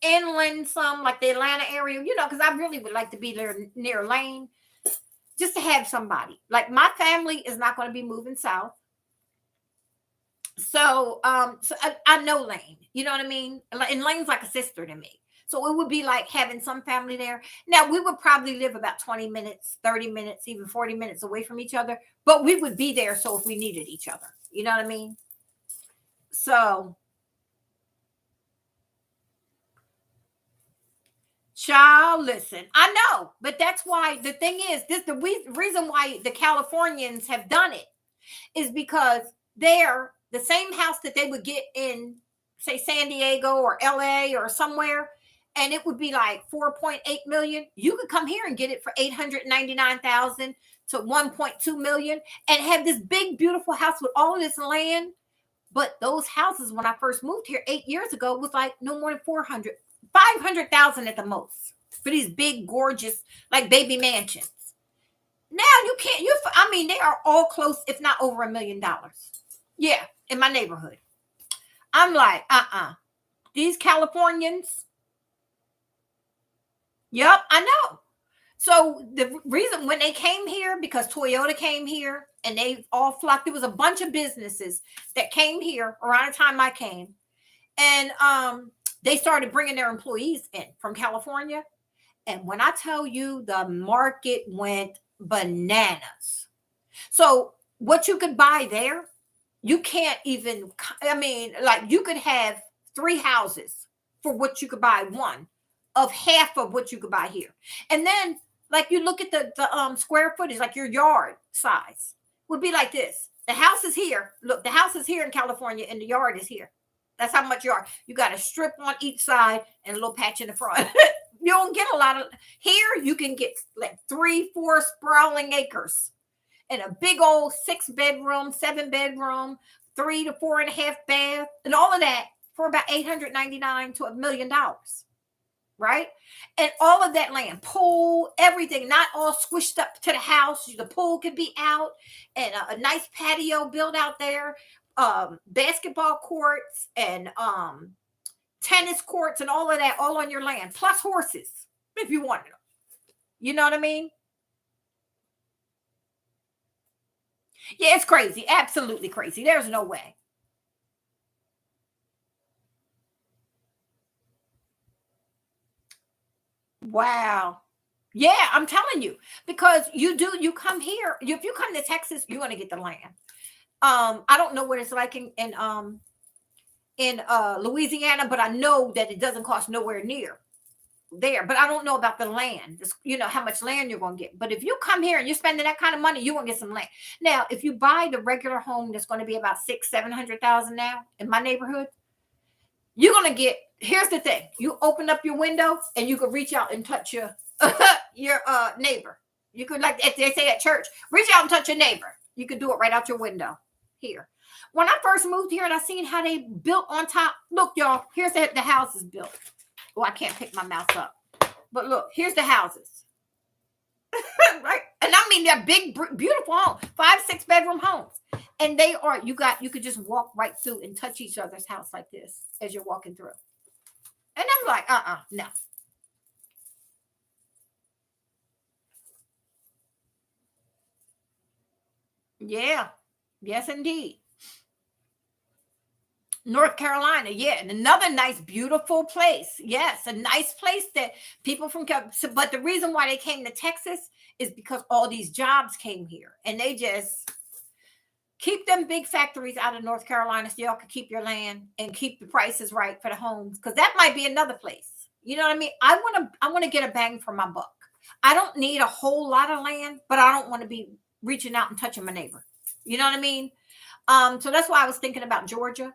Inland, some like the Atlanta area, because I really would like to be there near Lane just to have somebody. Like my family is not going to be moving south. So I know Lane, you know what I mean? And Lane's like a sister to me. So it would be like having some family there. Now we would probably live about 20 minutes, 30 minutes, even 40 minutes away from each other, but we would be there. So if we needed each other, you know what I mean? So, child, listen, I know, but that's why the thing is, reason why the Californians have done it is because they're the same house that they would get in, say, San Diego or LA or somewhere, and it would be like 4.8 million. You could come here and get it for 899,000 to 1.2 million and have this big, beautiful house with all of this land. But those houses, when I first moved here 8 years ago, was like no more than 500,000 at the most for these big, gorgeous, like baby mansions. Now you can't, I mean, they are all close, if not over $1 million. Yeah, in my neighborhood. I'm like, these Californians. Yep, I know. So the reason when they came here, because Toyota came here and they all flocked, there was a bunch of businesses that came here around the time I came. And they started bringing their employees in from California. And when I tell you, the market went bananas. So what you could buy there, you can't even, I mean, like you could have 3 houses for what you could buy one of half of what you could buy here. And then like you look at the square footage, like your yard size would be like this. The house is here. Look, the house is here in California and the yard is here. That's how much yard. You got a strip on each side and a little patch in the front. You don't get a lot of here. You can get like 3-4 sprawling acres and a big old 6-bedroom, 7-bedroom, 3 to 4.5 bath, and all of that for about 899 to $1 million, right? And all of that land, pool, everything, not all squished up to the house. The pool could be out, and a nice patio built out there, basketball courts and tennis courts and all of that, all on your land, plus horses if you wanted them. You know what I mean? Yeah, it's crazy. Absolutely crazy. There's no way. Wow. Yeah, I'm telling you, because you come here, if you come to Texas, you're gonna get the land. I don't know what it's like in Louisiana, but I know that it doesn't cost nowhere near there. But I don't know about the land, how much land you're gonna get. But if you come here and you're spending that kind of money, you're gonna get some land. Now, if you buy the regular home that's gonna be about 600,000-700,000 now in my neighborhood, you're gonna get. Here's the thing: you open up your window and you can reach out and touch your your neighbor. You could, like if they say at church, reach out and touch your neighbor. You could do it right out your window here. When I first moved here and I seen how they built on top, look, y'all, here's the houses built. Oh, I can't pick my mouth up. But look, here's the houses. Right? And I mean, they're big, beautiful homes, 5-6 bedroom homes. And they are, you could just walk right through and touch each other's house like this as you're walking through. And I'm like, no. Yeah. Yes, indeed. North Carolina, yeah, and another nice, beautiful place. Yes, a nice place that people from but the reason why they came to Texas is because all these jobs came here, and they just keep them big factories out of North Carolina so y'all can keep your land and keep the prices right for the homes, because that might be another place. You know what I mean? I want to get a bang for my buck. I don't need a whole lot of land, but I don't want to be reaching out and touching my neighbor. You know what I mean? So that's why I was thinking about Georgia.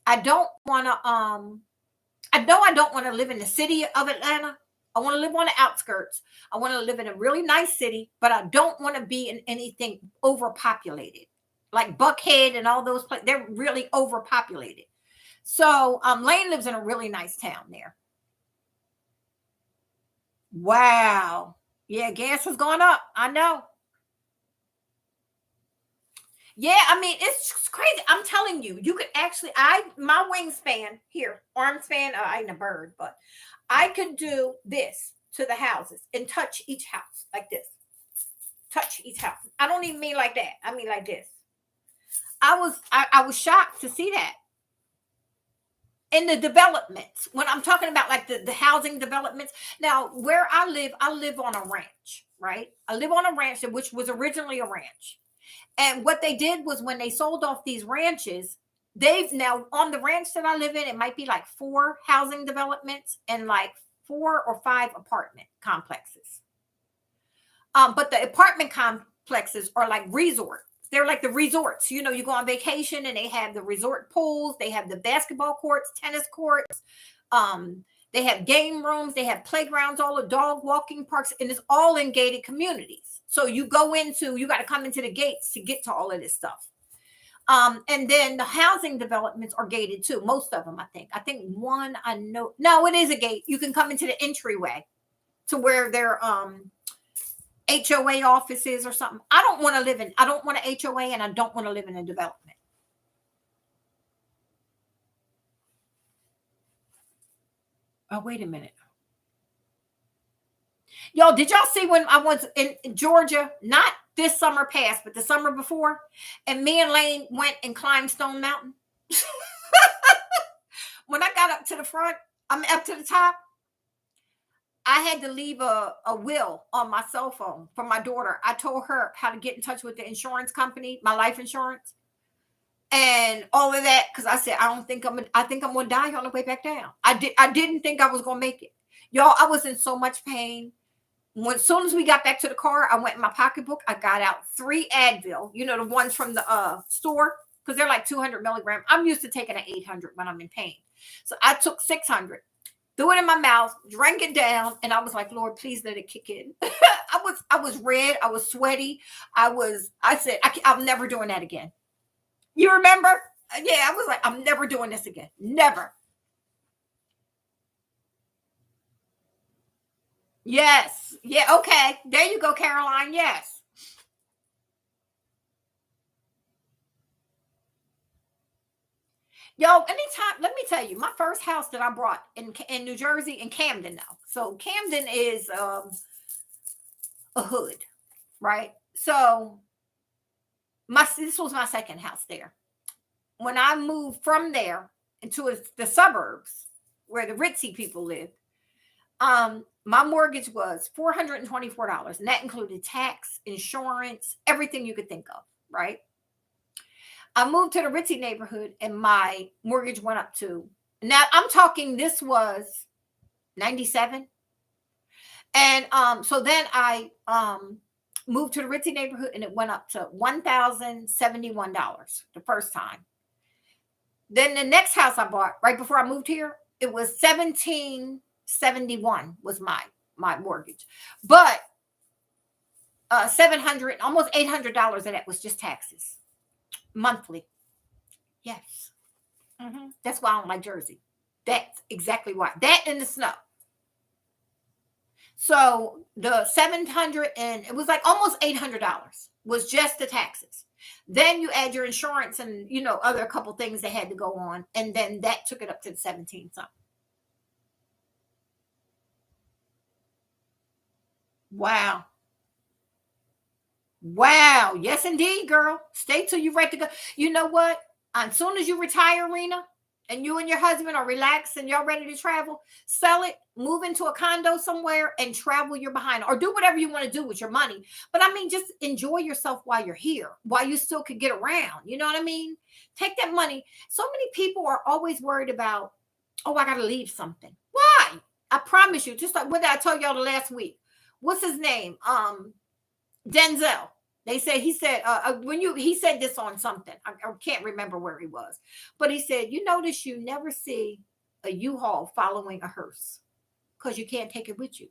I don't want to I know I don't want to live in the city of Atlanta. I want to live on the outskirts. I want to live in a really nice city, but I don't want to be in anything overpopulated. Like Buckhead and all those places, they're really overpopulated. So Lane lives in a really nice town there. Wow. Yeah, gas has gone up. I know. Yeah, I mean, it's just crazy. I'm telling you, you could actually, my wingspan here, arm span, I ain't a bird, but I could do this to the houses and touch each house like this. Touch each house. I don't even mean like that. I mean like this. I was shocked to see that in the developments. When I'm talking about like the housing developments. Now, where I live on a ranch, right? I live on a ranch which was originally a ranch. And what they did was when they sold off these ranches, they've now on the ranch that I live in, it might be like 4 housing developments and like 4 or 5 apartment complexes. But the apartment complexes are like resorts. They're like the resorts. You go on vacation and they have the resort pools, they have the basketball courts, tennis courts, they have game rooms, they have playgrounds, all the dog walking parks, and it's all in gated communities. So you got to come into the gates to get to all of this stuff. And then the housing developments are gated too. Most of them, I think. I think one I know. No, it is a gate. You can come into the entryway to where their HOA offices or something. I don't want an HOA, and I don't want to live in a development. Oh, wait a minute. Y'all, did y'all see when I was in Georgia? Not this summer past, but the summer before. And me and Lane went and climbed Stone Mountain. When I got up to the front, I'm up to the top. I had to leave a will on my cell phone for my daughter. I told her how to get in touch with the insurance company, my life insurance, and all of that. Because I said, I think I'm gonna die on the way back down. I didn't think I was gonna make it. Y'all, I was in so much pain. As soon as we got back to the car, I went in my pocketbook. I got out 3 Advil, the ones from the store, because they're like 200 milligrams. I'm used to taking an 800 when I'm in pain. So I took 600, threw it in my mouth, drank it down, and I was like, Lord, please let it kick in. I was red. I was sweaty. I said, I'm never doing that again. You remember? Yeah, I was like, I'm never doing this again. Never. Yes. Yeah. Okay. There you go, Caroline. Yes. Yo, anytime, let me tell you, my first house that I bought in New Jersey, in Camden now. So Camden is a hood, right? So this was my second house there. When I moved from there into the suburbs where the ritzy people lived, My mortgage was $424, and that included tax, insurance, everything you could think of, right? I moved to the ritzy neighborhood and my mortgage went up to, now I'm talking, this was 97. And so then I moved to the ritzy neighborhood and it went up to $1,071 the first time. Then the next house I bought right before I moved here, it was 1771 was my mortgage. But 700, almost $800 of that was just taxes monthly. Yes. That's why I don't like Jersey. That's exactly why. That and the snow. So the 700, and it was like almost $800 was just the taxes. Then you add your insurance and, you know, other couple things that had to go on. And then that took it up to the 17 something. Wow. Wow. Yes, indeed, girl. Stay till you're ready to go. You know what? As soon as you retire, Rena, and you and your husband are relaxed and y'all ready to travel, sell it, move into a condo somewhere and travel your behind, or do whatever you want to do with your money. But I mean, just enjoy yourself while you're here, while you still could get around. You know what I mean? Take that money. So many people are always worried about, oh, I got to leave something. Why? I promise you, just like what I told y'all the last week. What's his name? Denzel. They said, he said, he said this on something. I can't remember where he was, but he said, you notice you never see a U-Haul following a hearse because you can't take it with you.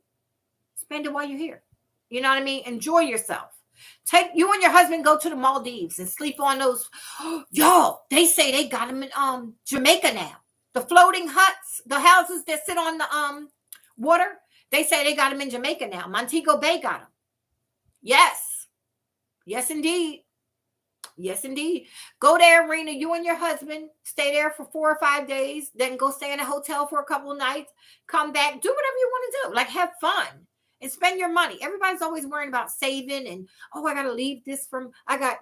Spend it while you're here. You know what I mean? Enjoy yourself. Take you and your husband, go to the Maldives and sleep on those. Y'all, they say they got them in Jamaica now. The floating huts, the houses that sit on the water. They say they got them in Jamaica now. Montego Bay got them. Yes. Yes, indeed. Yes, indeed. Go there, Rena, you and your husband, stay there for 4 or 5 days, then go stay in a hotel for a couple of nights, come back, do whatever you want to do. Like, have fun and spend your money. Everybody's always worrying about saving and, oh, I got to leave this I got,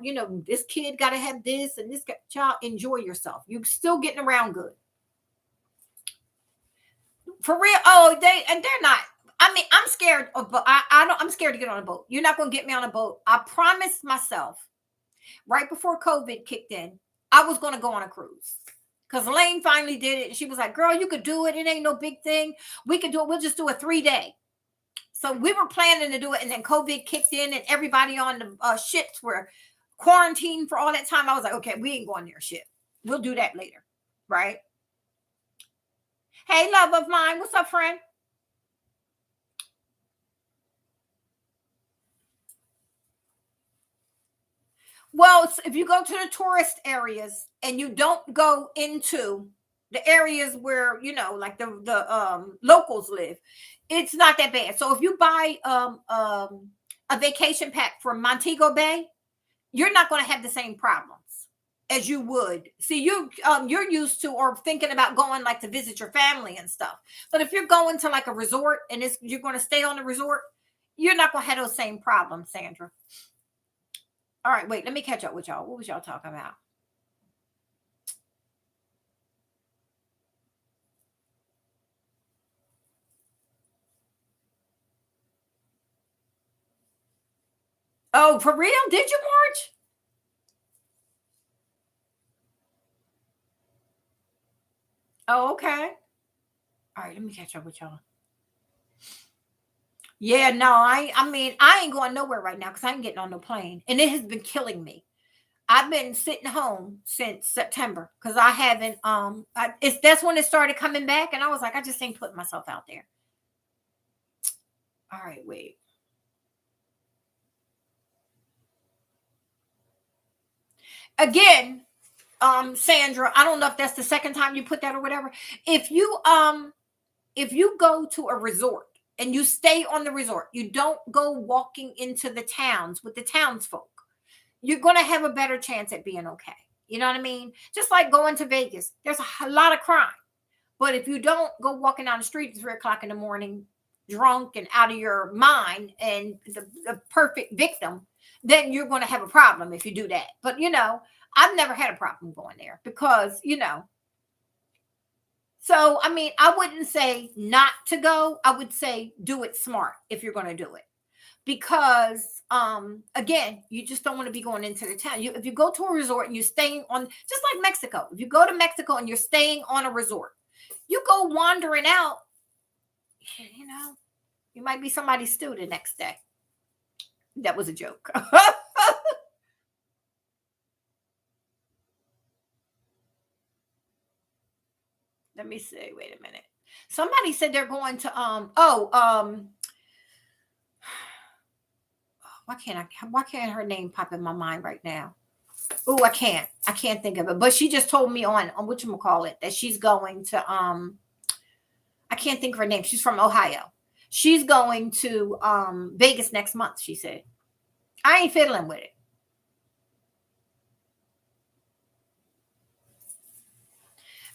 this kid got to have this and this. Child, enjoy yourself. You're still getting around good. For real. Oh, they're not. I mean, I'm scared of, I'm scared to get on a boat. You're not going to get me on a boat. I promised myself right before COVID kicked in, I was going to go on a cruise because Elaine finally did it. And she was like, girl, you could do it. It ain't no big thing. We could do it. We'll just do a 3-day. So we were planning to do it. And then COVID kicked in and everybody on the ships were quarantined for all that time. I was like, okay, we ain't going near ship. We'll do that later. Right. Hey, love of mine. What's up, friend? Well, if you go to the tourist areas and you don't go into the areas where, like the locals live, it's not that bad. So if you buy a vacation pack from Montego Bay, you're not going to have the same problems as you would. See, you're used to or thinking about going like to visit your family and stuff. But if you're going to like a resort and you're going to stay on the resort, you're not going to have those same problems, Sandra. All right, wait, let me catch up with y'all. What was y'all talking about? Oh, for real? Did you, March? Oh, okay. All right, let me catch up with y'all. Yeah, no, I mean, I ain't going nowhere right now because I ain't getting on no plane. And it has been killing me. I've been sitting home since September because I haven't that's when it started coming back. And I was like, I just ain't putting myself out there. All right, wait. Again, Sandra, I don't know if that's the second time you put that or whatever. If you go to a resort and you stay on the resort, you don't go walking into the towns with the townsfolk, you're going to have a better chance at being okay. You know what I mean? Just like going to Vegas, there's a lot of crime. But if you don't go walking down the street at 3 o'clock in the morning, drunk and out of your mind and the perfect victim, then you're going to have a problem if you do that. But, I've never had a problem going there because, So, I mean, I wouldn't say not to go. I would say do it smart if you're going to do it. Because again, you just don't want to be going into the town. If you go to a resort and you're staying on, just like Mexico, if you go to Mexico and you're staying on a resort, you go wandering out, you know, you might be somebody's stew the next day. That was a joke. Let me see. Wait a minute. Somebody said they're going to why can't her name pop in my mind right now? Oh, I can't think of it. But she just told me on what you call it that she's going to I can't think of her name. She's from Ohio. She's going to Vegas next month, she said. I ain't fiddling with it.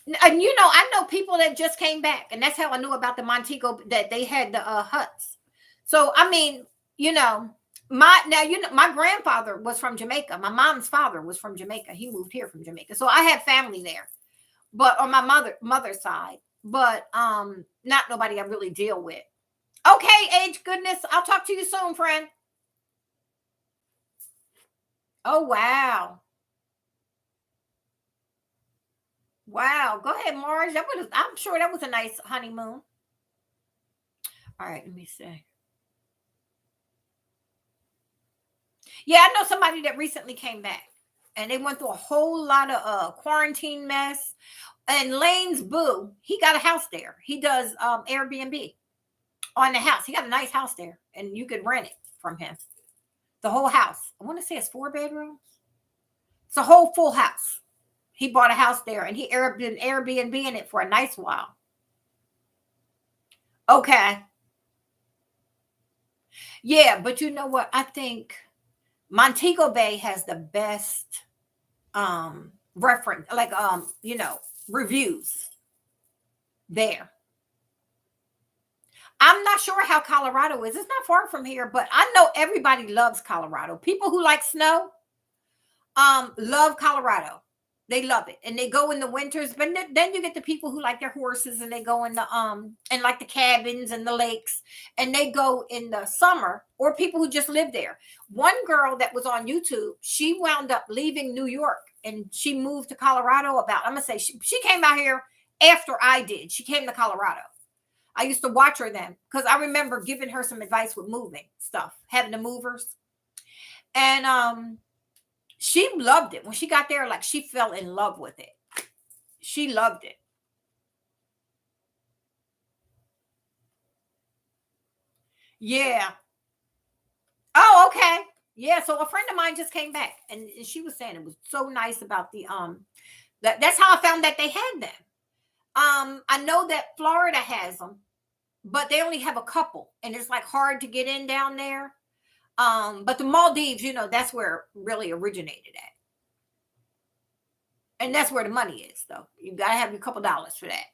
And I know people that just came back, and that's how I knew about the Montego, that they had the huts. So I mean, you know, my grandfather was from Jamaica. My mom's father was from Jamaica. He moved here from Jamaica. So I have family there. But on my mother's side, but not nobody I really deal with. Okay, age goodness. I'll talk to you soon, friend. Oh wow. Wow. Go ahead, Marge. I'm sure that was a nice honeymoon. All right, let me see. Yeah, I know somebody that recently came back and they went through a whole lot of quarantine mess. And Lane's boo, he got a house there. He does Airbnb on the house. He got a nice house there and you could rent it from him. The whole house. I want to say it's 4 bedrooms. It's a whole full house. He bought a house there and he Airbnb in it for a nice while. Okay. Yeah, but you know what? I think Montego Bay has the best reference, like reviews there. I'm not sure how Colorado is. It's not far from here, but I know everybody loves Colorado. People who like snow love Colorado. They love it. And they go in the winters, but then you get the people who like their horses and they go in the and like the cabins and the lakes, and they go in the summer, or people who just live there. One girl that was on YouTube, she wound up leaving New York and she moved to Colorado I'm gonna say she came out here after I did. She came to Colorado. I used to watch her then because I remember giving her some advice with moving stuff, having the movers. And she loved it. When she got there, like she fell in love with it. She loved it. Yeah. Oh, okay. Yeah. So a friend of mine just came back and she was saying it was so nice about the that's how I found that they had them. I know that Florida has them, but they only have a couple and it's like hard to get in down there. But the Maldives, that's where it really originated at. And that's where the money is, though. You gotta have a couple dollars for that.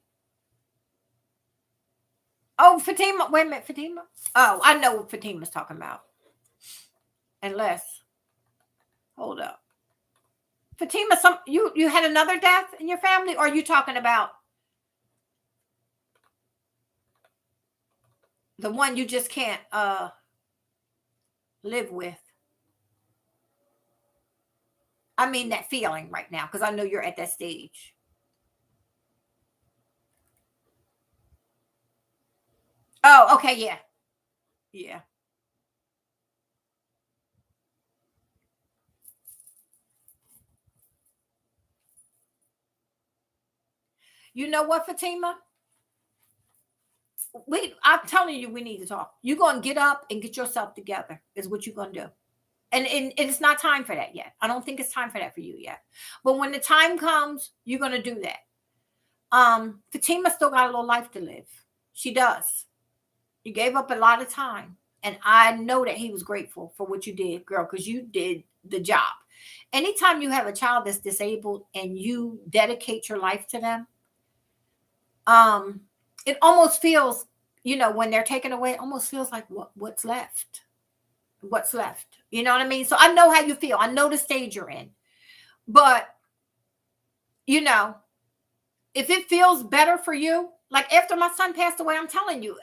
Oh, Fatima. Wait a minute, Fatima. Oh, I know what Fatima's talking about. Unless, hold up. Fatima, you had another death in your family, or are you talking about the one you just can't live with? I mean that feeling right now, because I know you're at that stage. Oh, okay, yeah. Yeah. You know what, Fatima? I'm telling you, we need to talk. You're gonna get up and get yourself together, is what you're gonna do. And it's not time for that yet. I don't think it's time for that for you yet. But when the time comes, you're gonna do that. Fatima still got a little life to live. She does. You gave up a lot of time. And I know that he was grateful for what you did, girl, because you did the job. Anytime you have a child that's disabled and you dedicate your life to them, it almost feels, when they're taken away, it almost feels like what's left? What's left? You know what I mean? So I know how you feel. I know the stage you're in. But, you know, if it feels better for you, like after my son passed away, I'm telling you,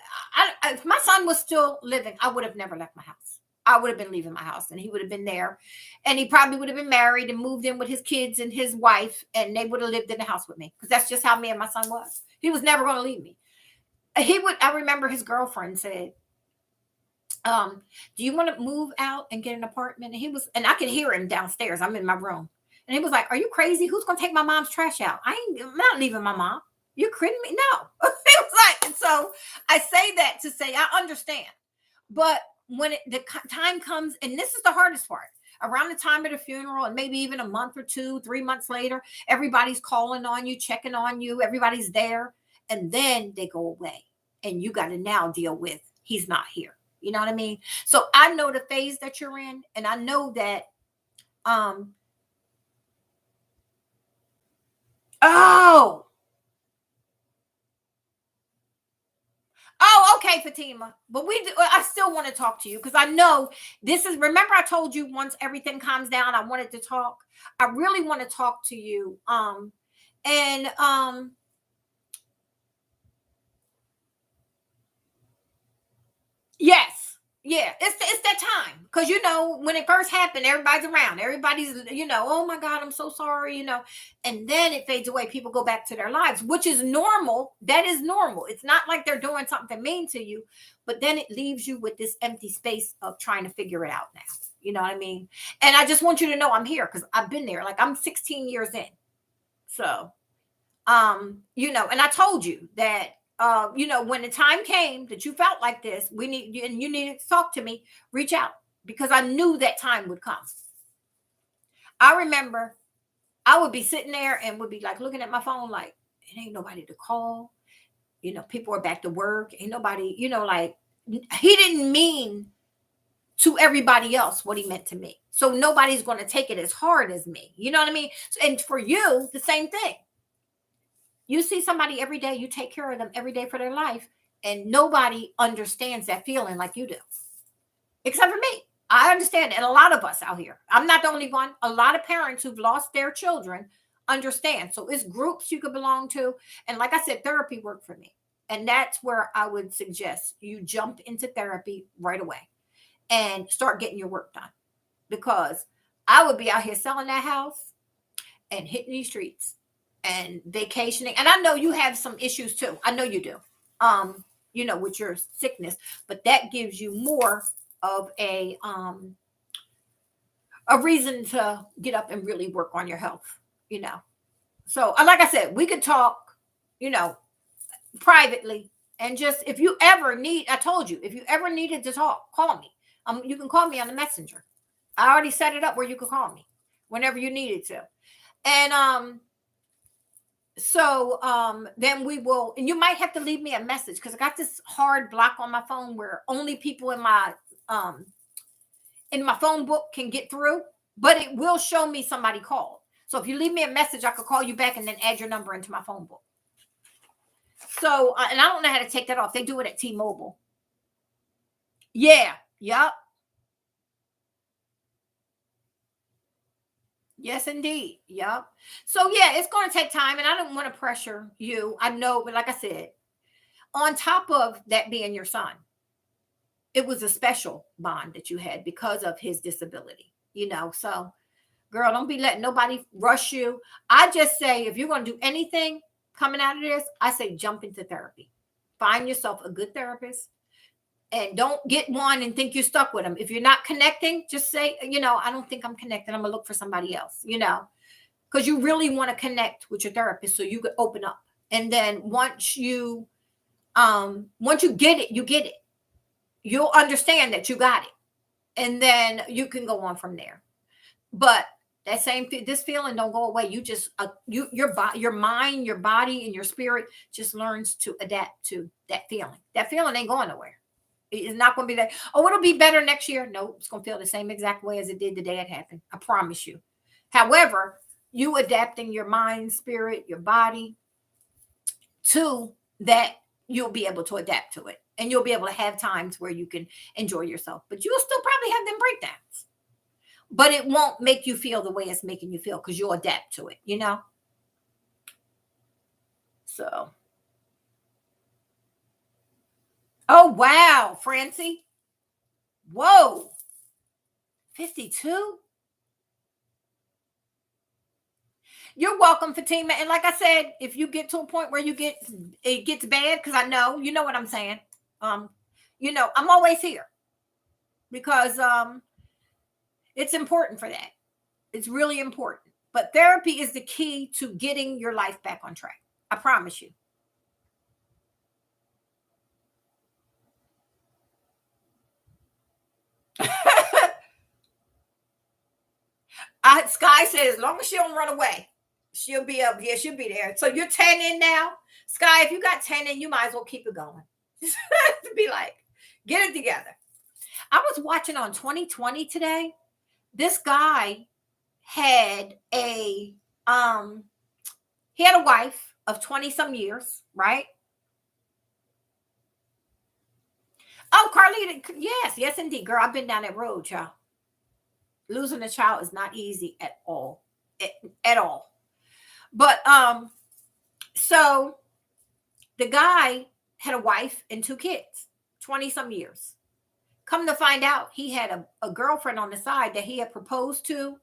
if my son was still living, I would have never left my house. I would have been leaving my house and he would have been there, and he probably would have been married and moved in with his kids and his wife, and they would have lived in the house with me, because that's just how me and my son was. He was never going to leave me. I remember his girlfriend said, do you want to move out and get an apartment? And I could hear him downstairs. I'm in my room. And he was like, are you crazy? Who's going to take my mom's trash out? I'm not leaving my mom. You're kidding me? No. It was like, and so I say that to say, I understand. But when the time comes, and this is the hardest part, around the time of the funeral, and maybe even a month or 2, 3 months later, everybody's calling on you, checking on you. Everybody's there. And then they go away. And you got to now deal with, he's not here. You know what I mean? So I know the phase that you're in, and I know that, oh, okay, Fatima. But I still want to talk to you, because I know this is, remember I told you once everything calms down, I wanted to talk. I really want to talk to you. And yes. Yeah, it's that time, because when it first happened, everybody's around, everybody's oh my God, I'm so sorry, and then it fades away. People go back to their lives, which is normal. That is normal. It's not like they're doing something mean to you, but then it leaves you with this empty space of trying to figure it out now. You know what I mean? And I just want you to know I'm here, because I've been there. Like, I'm 16 years in, so and I told you that. When the time came that you felt like this, you needed to talk to me, reach out, because I knew that time would come. I remember I would be sitting there and would be like looking at my phone, like, it ain't nobody to call. People are back to work. Ain't nobody, like, he didn't mean to everybody else what he meant to me. So nobody's going to take it as hard as me. You know what I mean? And for you, the same thing. You see somebody every day, you take care of them every day for their life, and nobody understands that feeling like you do, except for me. I understand, and a lot of us out here. I'm not the only one. A lot of parents who've lost their children understand. So it's groups you could belong to. And like I said, therapy worked for me. And that's where I would suggest you jump into therapy right away and start getting your work done. Because I would be out here selling that house and hitting these streets and vacationing. And I know you have some issues too. I know you do. With your sickness, but that gives you more of a reason to get up and really work on your health. So like I said, we could talk, privately, and just, if you ever need, I told you, if you ever needed to talk, call me. You can call me on the messenger. I already set it up where you could call me whenever you needed to. And then we will, and you might have to leave me a message, because I got this hard block on my phone where only people in my phone book can get through, but it will show me somebody called. So if you leave me a message, I could call you back and then add your number into my phone book. So, and I don't know how to take that off. They do it at T-Mobile. Yeah. Yep. Yes, indeed. Yep. So yeah, it's going to take time, and I don't want to pressure you. I know, but like I said, on top of that being your son, it was a special bond that you had because of his disability. So girl, don't be letting nobody rush you. I just say, if you're going to do anything coming out of this, I say jump into therapy. Find yourself a good therapist. And don't get one and think you're stuck with them. If you're not connecting, just say, I don't think I'm connected. I'm going to look for somebody else, because you really want to connect with your therapist so you could open up. And then once you get it, you get it. You'll understand that you got it. And then you can go on from there. But this feeling don't go away. You just, your mind, your body, and your spirit just learns to adapt to that feeling. That feeling ain't going nowhere. It's not going to be that, it'll be better next year. No, it's going to feel the same exact way as it did the day it happened. I promise you. However, you adapting your mind, spirit, your body to that, you'll be able to adapt to it. And you'll be able to have times where you can enjoy yourself. But you'll still probably have them breakdowns. But it won't make you feel the way it's making you feel, because you'll adapt to it, So, oh wow, Francie. Whoa. 52? You're welcome, Fatima. And like I said, if you get to a point where it gets bad, because I know, you know what I'm saying. Um, I'm always here because it's important for that. It's really important. But therapy is the key to getting your life back on track. I promise you. Sky said, as long as she don't run away, she'll be up. Yeah, she'll be there. So you're 10 in now. Sky, if you got 10 in, you might as well keep it going. To be like, get it together. I was watching on 2020 today. This guy had a he had a wife of 20 some years, right? Oh, Carlita, yes, indeed. Girl, I've been down that road, y'all. Losing a child is not easy at all. At all. But so the guy had a wife and 2 kids, 20 some years. Come to find out, he had a girlfriend on the side that he had proposed to,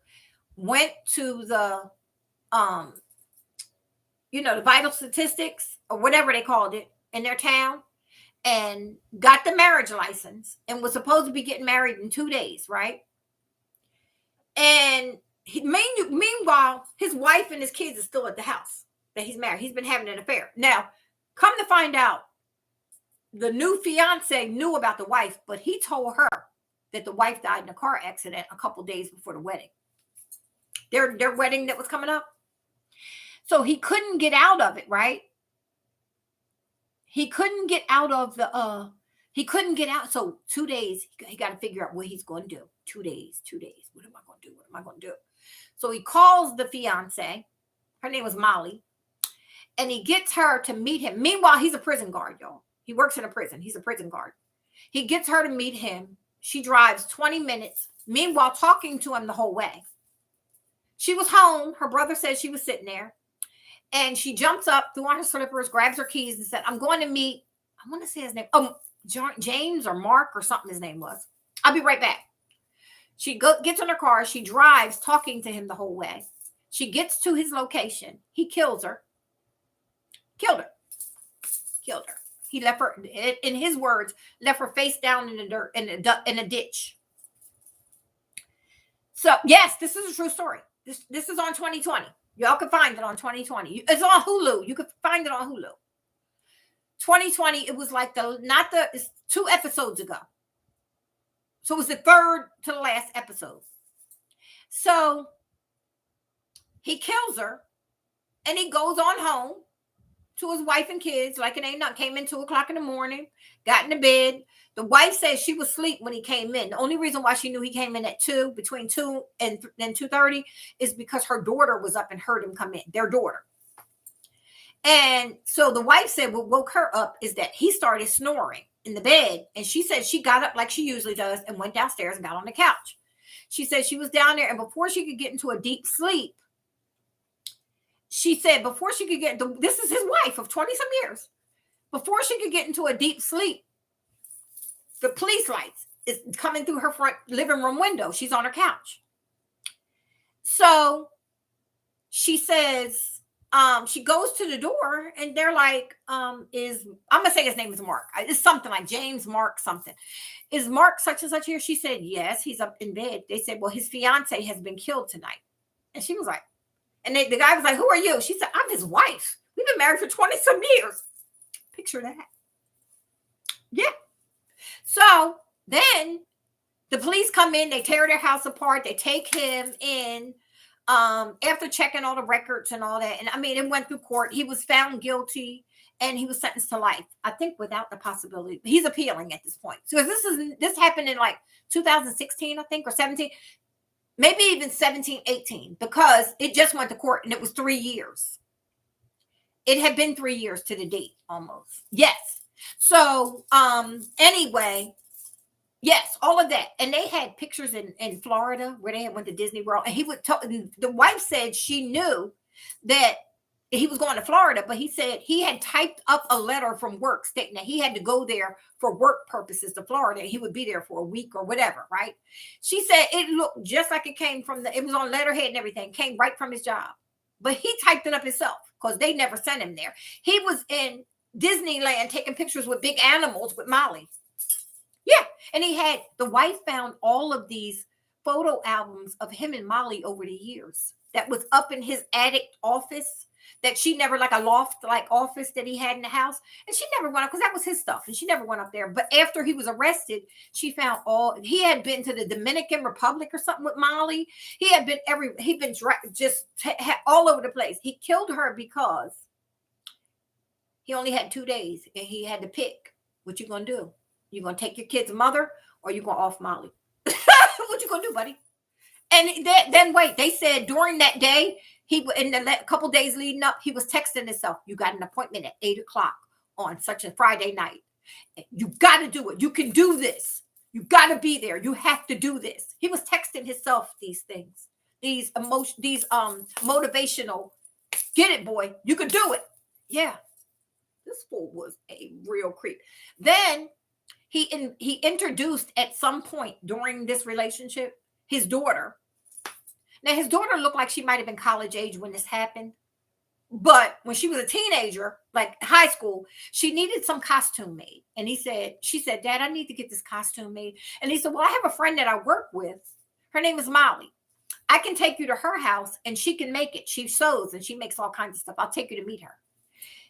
went to the the vital statistics or whatever they called it in their town, and got the marriage license and was supposed to be getting married in 2 days, right? And meanwhile, his wife and his kids are still at the house that he's married. He's been having an affair. Now, come to find out, the new fiance knew about the wife, but he told her that the wife died in a car accident a couple days before the wedding. Their wedding that was coming up. So he couldn't get out of it, right? He couldn't get out of he couldn't get out. So 2 days, he got to figure out what he's going to do. 2 days. What am I going to do? What am I going to do? So he calls the fiance. Her name was Molly. And he gets her to meet him. Meanwhile, he's a prison guard, y'all. He works in a prison. He's a prison guard. He gets her to meet him. She drives 20 minutes. Meanwhile, talking to him the whole way. She was home. Her brother said she was sitting there. And she jumps up, threw on her slippers, grabs her keys, and said, I'm going to meet, I want to say his name. Oh, James or Mark or something his name was. I'll be right back. She gets in her car. She drives, talking to him the whole way. She gets to his location. He kills her. Killed her. He left her, in his words, left her face down in the dirt, in a ditch. So, yes, this is a true story. This is on 2020. Y'all can find it on 2020. It's on Hulu. You can find it on Hulu. 2020, it was like it's 2 episodes ago. So it was the third to the last episode. So he kills her and he goes on home to his wife and kids like it ain't nothing. Came in 2 o'clock in the morning, got in the bed. The wife says she was asleep when he came in. The only reason why she knew he came in at 2, between 2 and 2:30, is because her daughter was up and heard him come in, their daughter. And so the wife said what woke her up is that he started snoring in the bed. And she said she got up like she usually does and went downstairs and got on the couch. She said she was down there, and before she could get into a deep sleep, she said before she could get, this is his wife of 20 some years, before she could get into a deep sleep, the police lights is coming through her front living room window. She's on her couch. So she says, she goes to the door and they're like, I'm going to say his name is Mark. It's something like James Mark something. Is Mark such and such here? She said, yes, he's up in bed. They said, well, his fiance has been killed tonight. And she was like, and the guy was like, who are you? She said, I'm his wife. We've been married for 20 some years. Picture that. Yeah. So then the police come in, they tear their house apart, they take him in, after checking all the records and all that. And I mean, it went through court. He was found guilty and he was sentenced to life, I think, without the possibility. He's appealing at this point. So this happened in like 2016, I think, or 17, maybe even 17, 18, because it just went to court and it was 3 years. It had been 3 years to the date almost. Yes. So anyway, yes, all of that. And they had pictures in Florida where they had went to Disney World. And he would tell, the wife said she knew that he was going to Florida, but he said he had typed up a letter from work stating that he had to go there for work purposes to Florida. He would be there for a week or whatever, right? She said it looked just like it came from it was on letterhead and everything, came right from his job. But he typed it up himself because they never sent him there. He was in Disneyland taking pictures with big animals with Molly. Yeah. And the wife found all of these photo albums of him and Molly over the years that was up in his attic office that she never, like a loft like office that he had in the house. And she never went up because that was his stuff. And she never went up there. But after he was arrested, she found he had been to the Dominican Republic or something with Molly. He'd been all over the place. He killed her because he only had 2 days and he had to pick what you going to do. You going to take your kid's mother or you going to off Molly? What you going to do, buddy? And then wait, they said during that day, in the couple days leading up, he was texting himself, you got an appointment at 8:00 on such a Friday night. You got to do it. You can do this. You got to be there. You have to do this. He was texting himself these things, these motivational, get it, boy. You could do it. Yeah. This fool was a real creep. Then he introduced at some point during this relationship, his daughter. Now, his daughter looked like she might have been college age when this happened. But when she was a teenager, like high school, she needed some costume made. And she said, Dad, I need to get this costume made. And he said, well, I have a friend that I work with. Her name is Molly. I can take you to her house and she can make it. She sews and she makes all kinds of stuff. I'll take you to meet her.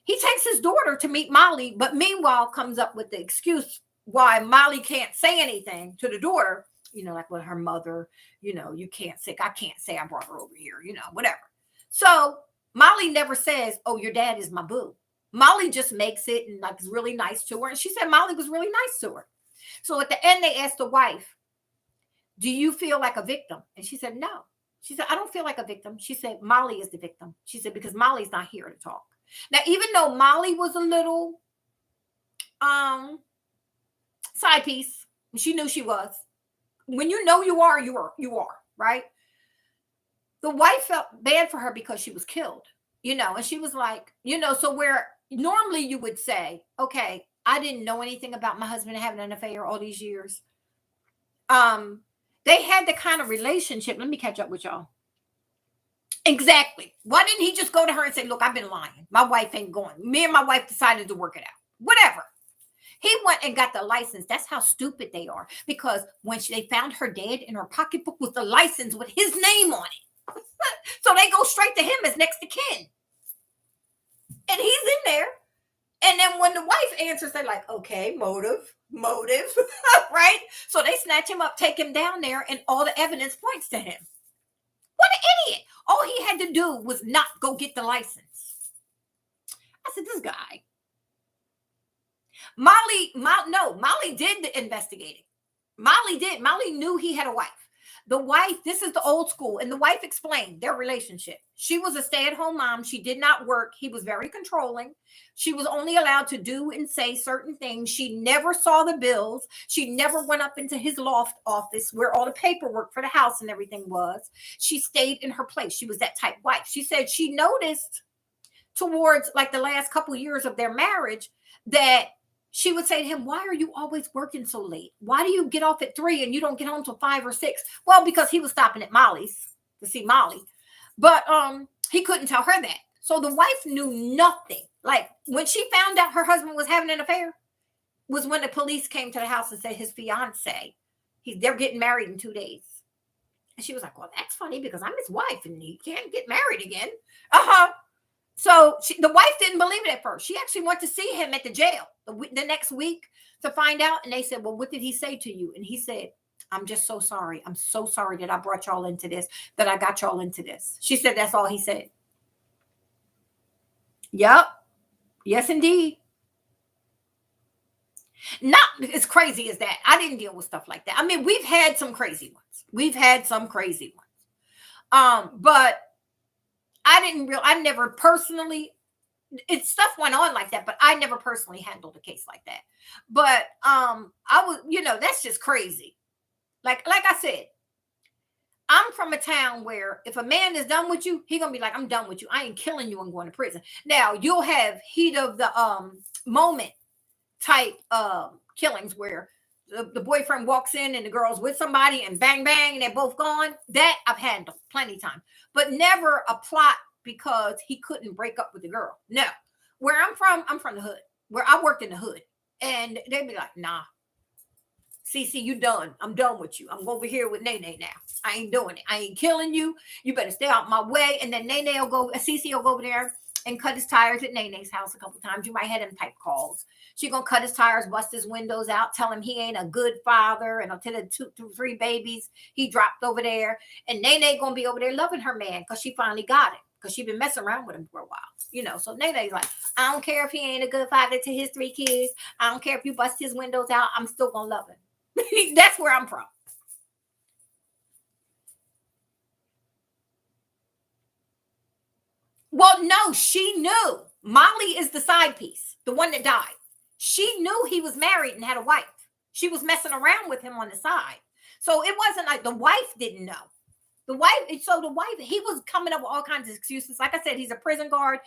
He takes his daughter to meet Molly, but meanwhile comes up with the excuse why Molly can't say anything to the daughter. Like with her mother, you can't say, I can't say I brought her over here, whatever. So Molly never says, oh, your dad is my boo. Molly just makes it and like is really nice to her. And she said Molly was really nice to her. So at the end, they asked the wife, do you feel like a victim? And she said, no. She said, I don't feel like a victim. She said, Molly is the victim. She said, because Molly's not here to talk. Now, even though Molly was a little side piece, she knew she was. When you know you are, right? The wife felt bad for her because she was killed, and she was like, so where normally you would say, okay, I didn't know anything about my husband having an affair all these years. They had the kind of relationship. Let me catch up with y'all. Exactly. Why didn't he just go to her and say, look, I've been lying. My wife ain't going. Me and my wife decided to work it out. Whatever. He went and got the license. That's how stupid they are. Because when they found her dead in her pocketbook with the license with his name on it. So they go straight to him as next to kin. And he's in there. And then when the wife answers, they're like, okay, motive, right? So they snatch him up, take him down there, and all the evidence points to him. What an idiot. All he had to do was not go get the license. I said, this guy. Molly did the investigating. Molly did. Molly knew he had a wife. The wife, this is the old school, and the wife explained their relationship. She was a stay-at-home mom. She did not work. He was very controlling. She was only allowed to do and say certain things. She never saw the bills. She never went up into his loft office where all the paperwork for the house and everything was. She stayed in her place. She was that type wife. She said she noticed towards like the last couple of years of their marriage that she would say to him, why are you always working so late? Why do you get off at 3 and you don't get home till 5 or 6? Well, because he was stopping at Molly's to see Molly. But he couldn't tell her that. So the wife knew nothing. Like when she found out her husband was having an affair was when the police came to the house and said his fiance, they're getting married in 2 days. And she was like, well, that's funny because I'm his wife and he can't get married again. So the wife didn't believe it at first. She actually went to see him at the jail the next week to find out. And they said, well, what did he say to you? And he said, I'm just so sorry. I'm so sorry that I brought y'all into this, that I got y'all into this. She said, that's all he said. Yep. Yes, indeed. Not as crazy as that. I didn't deal with stuff like that. I mean, we've had some crazy ones. But I never personally, stuff went on like that, but I never personally handled a case like that. But I was, that's just crazy. Like I said, I'm from a town where if a man is done with you, he gonna be like, I'm done with you. I ain't killing you and going to prison. Now you'll have heat of the moment type killings where the boyfriend walks in and the girl's with somebody and bang bang and they're both gone. That I've handled plenty of times, but never a plot because he couldn't break up with the girl. No, where I'm from the hood, where I worked in the hood, and they'd be like, nah, Cece, you done. I'm done with you. I'm over here with Nene now. I ain't doing it. I ain't killing you. You better stay out my way. And then Nene will go, Cece will go over there and cut his tires at Nene's house a couple times. You might have them type calls. She gonna cut his tires, bust his windows out, tell him he ain't a good father, and I'll tell the three babies he dropped over there. And Nene gonna be over there loving her man because she finally got it. Because she been messing around with him for a while. You know, so Nene's like, I don't care if he ain't a good father to his 3 kids. I don't care if you bust his windows out. I'm still gonna love him. That's where I'm from. Well, no, she knew. Molly is the side piece, the one that died. She knew he was married and had a wife. She was messing around with him on the side. So it wasn't like the wife didn't know. The wife, he was coming up with all kinds of excuses. Like I said, he's a prison guard.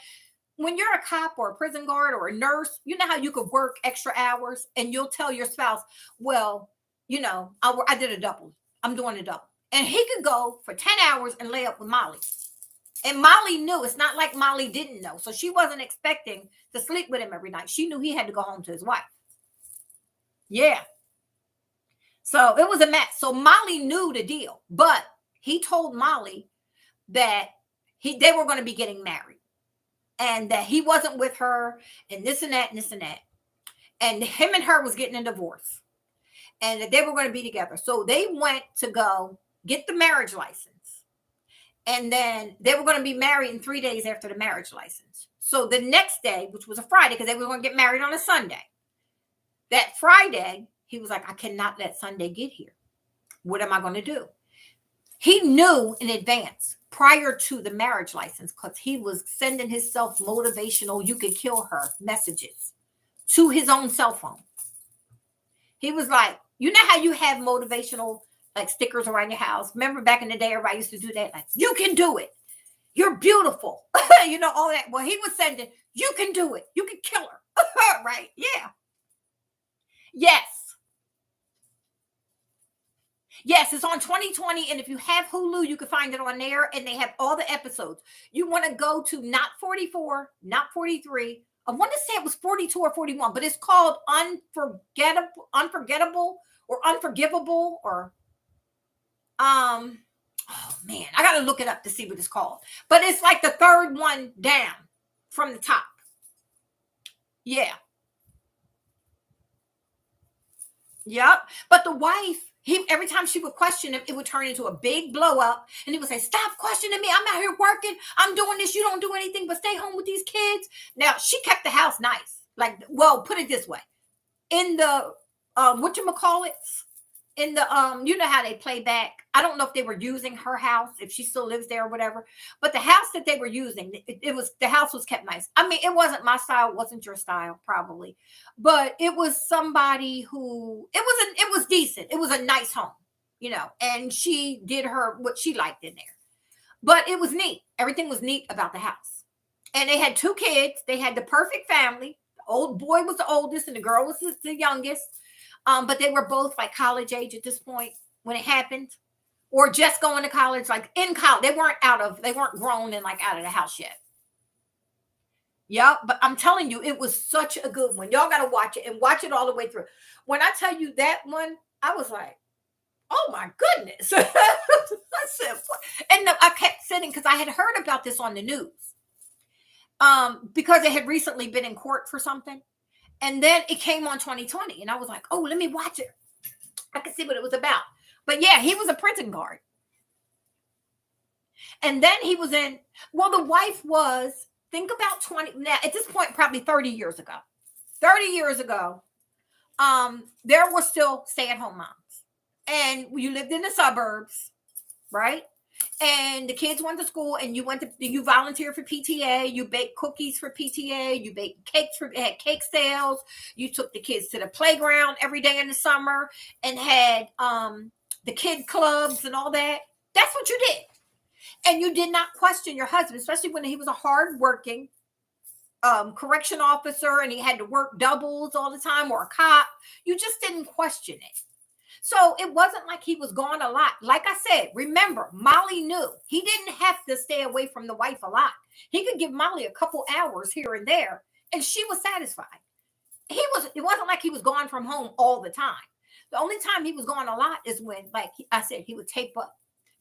When you're a cop or a prison guard or a nurse, you know how you could work extra hours and you'll tell your spouse, well, I did a double. I'm doing a double. And he could go for 10 hours and lay up with Molly. And Molly knew. It's not like Molly didn't know. So she wasn't expecting to sleep with him every night. She knew he had to go home to his wife. Yeah. So it was a mess. So Molly knew the deal. But he told Molly that they were going to be getting married. And that he wasn't with her. And this and that and this and that. And him and her was getting a divorce. And that they were going to be together. So they went to go get the marriage license. And then they were going to be married in 3 days after the marriage license. So the next day, which was a Friday, because they were going to get married on a Sunday. That Friday, he was like, I cannot let Sunday get here. What am I going to do? He knew in advance prior to the marriage license because he was sending himself motivational, you could kill her messages to his own cell phone. He was like, you know how you have motivational like stickers around your house. Remember back in the day, everybody used to do that. Like, you can do it. You're beautiful. All that. Well, he was sending, you can do it. You can kill her. Right? Yeah. Yes. Yes, it's on 2020. And if you have Hulu, you can find it on there. And they have all the episodes. You want to go to not 44, not 43. I want to say it was 42 or 41, but it's called Unforgettable or Unforgivable or oh man, I gotta look it up to see what it's called. But it's like the third one down from the top. Yeah. Yep. But the wife, every time she would question him, it would turn into a big blow up. And he would say, stop questioning me. I'm out here working. I'm doing this. You don't do anything but stay home with these kids. Now, she kept the house nice. Like, well, put it this way. In the, whatchamacallits, in the you know how they play back. I don't know if they were using her house, if she still lives there or whatever, but the house that they were using, the house was kept nice. I mean, it wasn't my style, it wasn't your style probably, but it was somebody who it was decent. It was a nice home, and she did what she liked in there. But it was neat. Everything was neat about the house. And they had 2 kids. They had the perfect family. The old boy was the oldest and the girl was the youngest. But they were both like college age at this point when it happened, or just going to college, like in college. They weren't grown and like out of the house yet. Yeah, but I'm telling you, it was such a good one. Y'all got to watch it and watch it all the way through. When I tell you that one, I was like, oh my goodness. I said, and I kept sitting because I had heard about this on the news. Because it had recently been in court for something. And then it came on 2020 and I was like, oh, let me watch it. I could see what it was about. But yeah, he was a prison guard. And then he was the wife was, think about 20, now at this point, probably 30 years ago. 30 years ago, there were still stay-at-home moms. And you lived in the suburbs, right? And the kids went to school and you volunteered for PTA, you baked cookies for PTA, you baked cakes had cake sales, you took the kids to the playground every day in the summer and had the kid clubs and all that. That's what you did. And you did not question your husband, especially when he was a hardworking correction officer and he had to work doubles all the time, or a cop. You just didn't question it. So it wasn't like he was gone a lot. Like I said, remember, Molly knew he didn't have to stay away from the wife a lot. He could give Molly a couple hours here and there, and she was satisfied. It wasn't like he was gone from home all the time. The only time he was gone a lot is when, like I said, he would type up.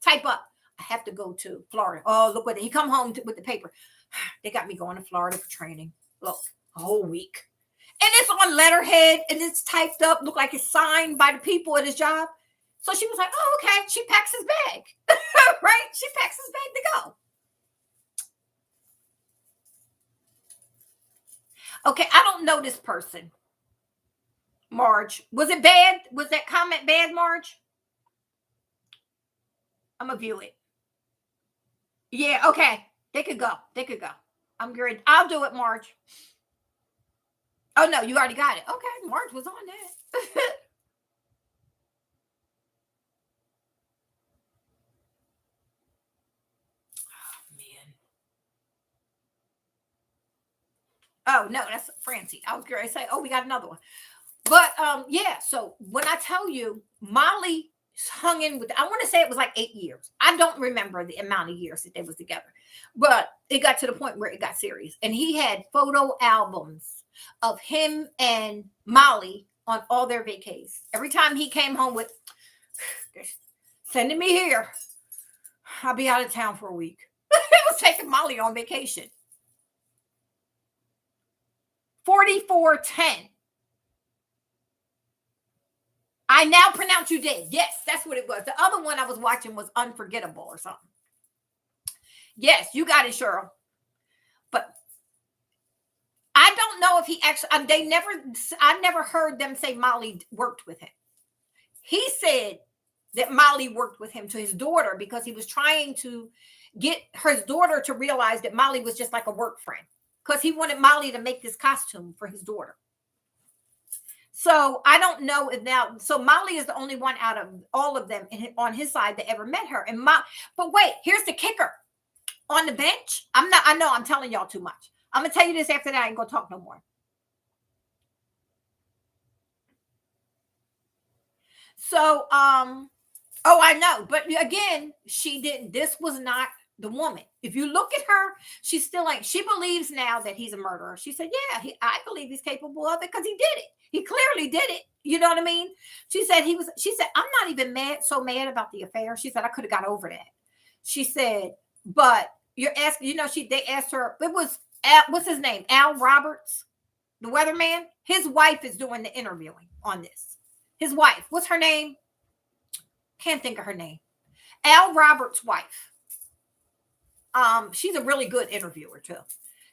I have to go to Florida. Oh, look what he come home with the paper. They got me going to Florida for training. Look, a whole week. And it's on letterhead and it's typed up, look like it's signed by the people at his job. So she was like, oh, okay. She packs his bag, right? She packs his bag to go. Okay, I don't know this person. Marge, was it bad? Was that comment bad, Marge? I'm gonna view it. Yeah, okay. They could go. They could go. I'm great. I'll do it, Marge. Oh no, you already got it. Okay, Marge was on that. Oh man. Oh no, that's Francie. I was going to say, oh, we got another one. But yeah, so when I tell you, Molly hung in with, I want to say it was like 8 years. I don't remember the amount of years that they was together, but it got to the point where it got serious. And he had photo albums of him and Molly on all their vacays. Every time he came home with, sending me here, I'll be out of town for a week. He was taking Molly on vacation. 4410. I now pronounce you dead. Yes, that's what it was. The other one I was watching was Unforgettable or something. Yes, you got it, Cheryl. But I don't know if he actually, I never heard them say Molly worked with him. He said that Molly worked with him to his daughter because he was trying to get his daughter to realize that Molly was just like a work friend, because he wanted Molly to make this costume for his daughter. So I don't know if now, so Molly is the only one out of all of them on his side that ever met her. But wait, here's the kicker. On the bench, I know I'm telling y'all too much. I'm going to tell you this after that. I ain't going to talk no more. So, oh, I know. But again, she didn't. This was not the woman. If you look at her, she's still like, she believes now that he's a murderer. She said, yeah, I believe he's capable of it because he did it. He clearly did it. You know what I mean? She said, I'm not even so mad about the affair. She said, I could have got over that. She said, but you're asking, they asked her, it was, what's his name? Al Roberts, the weatherman. His wife is doing the interviewing on this. His wife, what's her name? Can't think of her name. Al Roberts' wife. She's a really good interviewer too.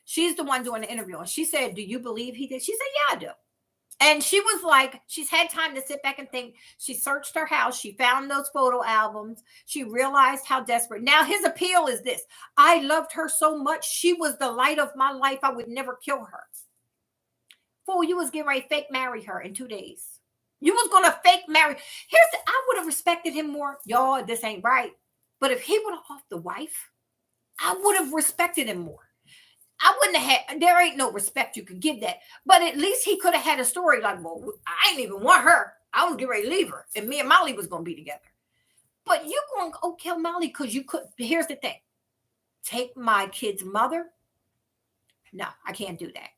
She's the one doing the interview. And she said, do you believe he did? She said, yeah, I do. And she was like, she's had time to sit back and think. She searched her house. She found those photo albums. She realized how desperate. Now his appeal is this. I loved her so much. She was the light of my life. I would never kill her. Fool, you was getting ready to fake marry her in 2 days. You was going to fake marry. I would have respected him more. Y'all, this ain't right. But if he would have offed the wife, I would have respected him more. I wouldn't have had, there ain't no respect you could give that. But at least he could have had a story like, well, I didn't even want her. I was getting ready to leave her. And me and Molly was going to be together. But you going to go kill Molly because you could. Here's the thing. Take my kid's mother. No, I can't do that.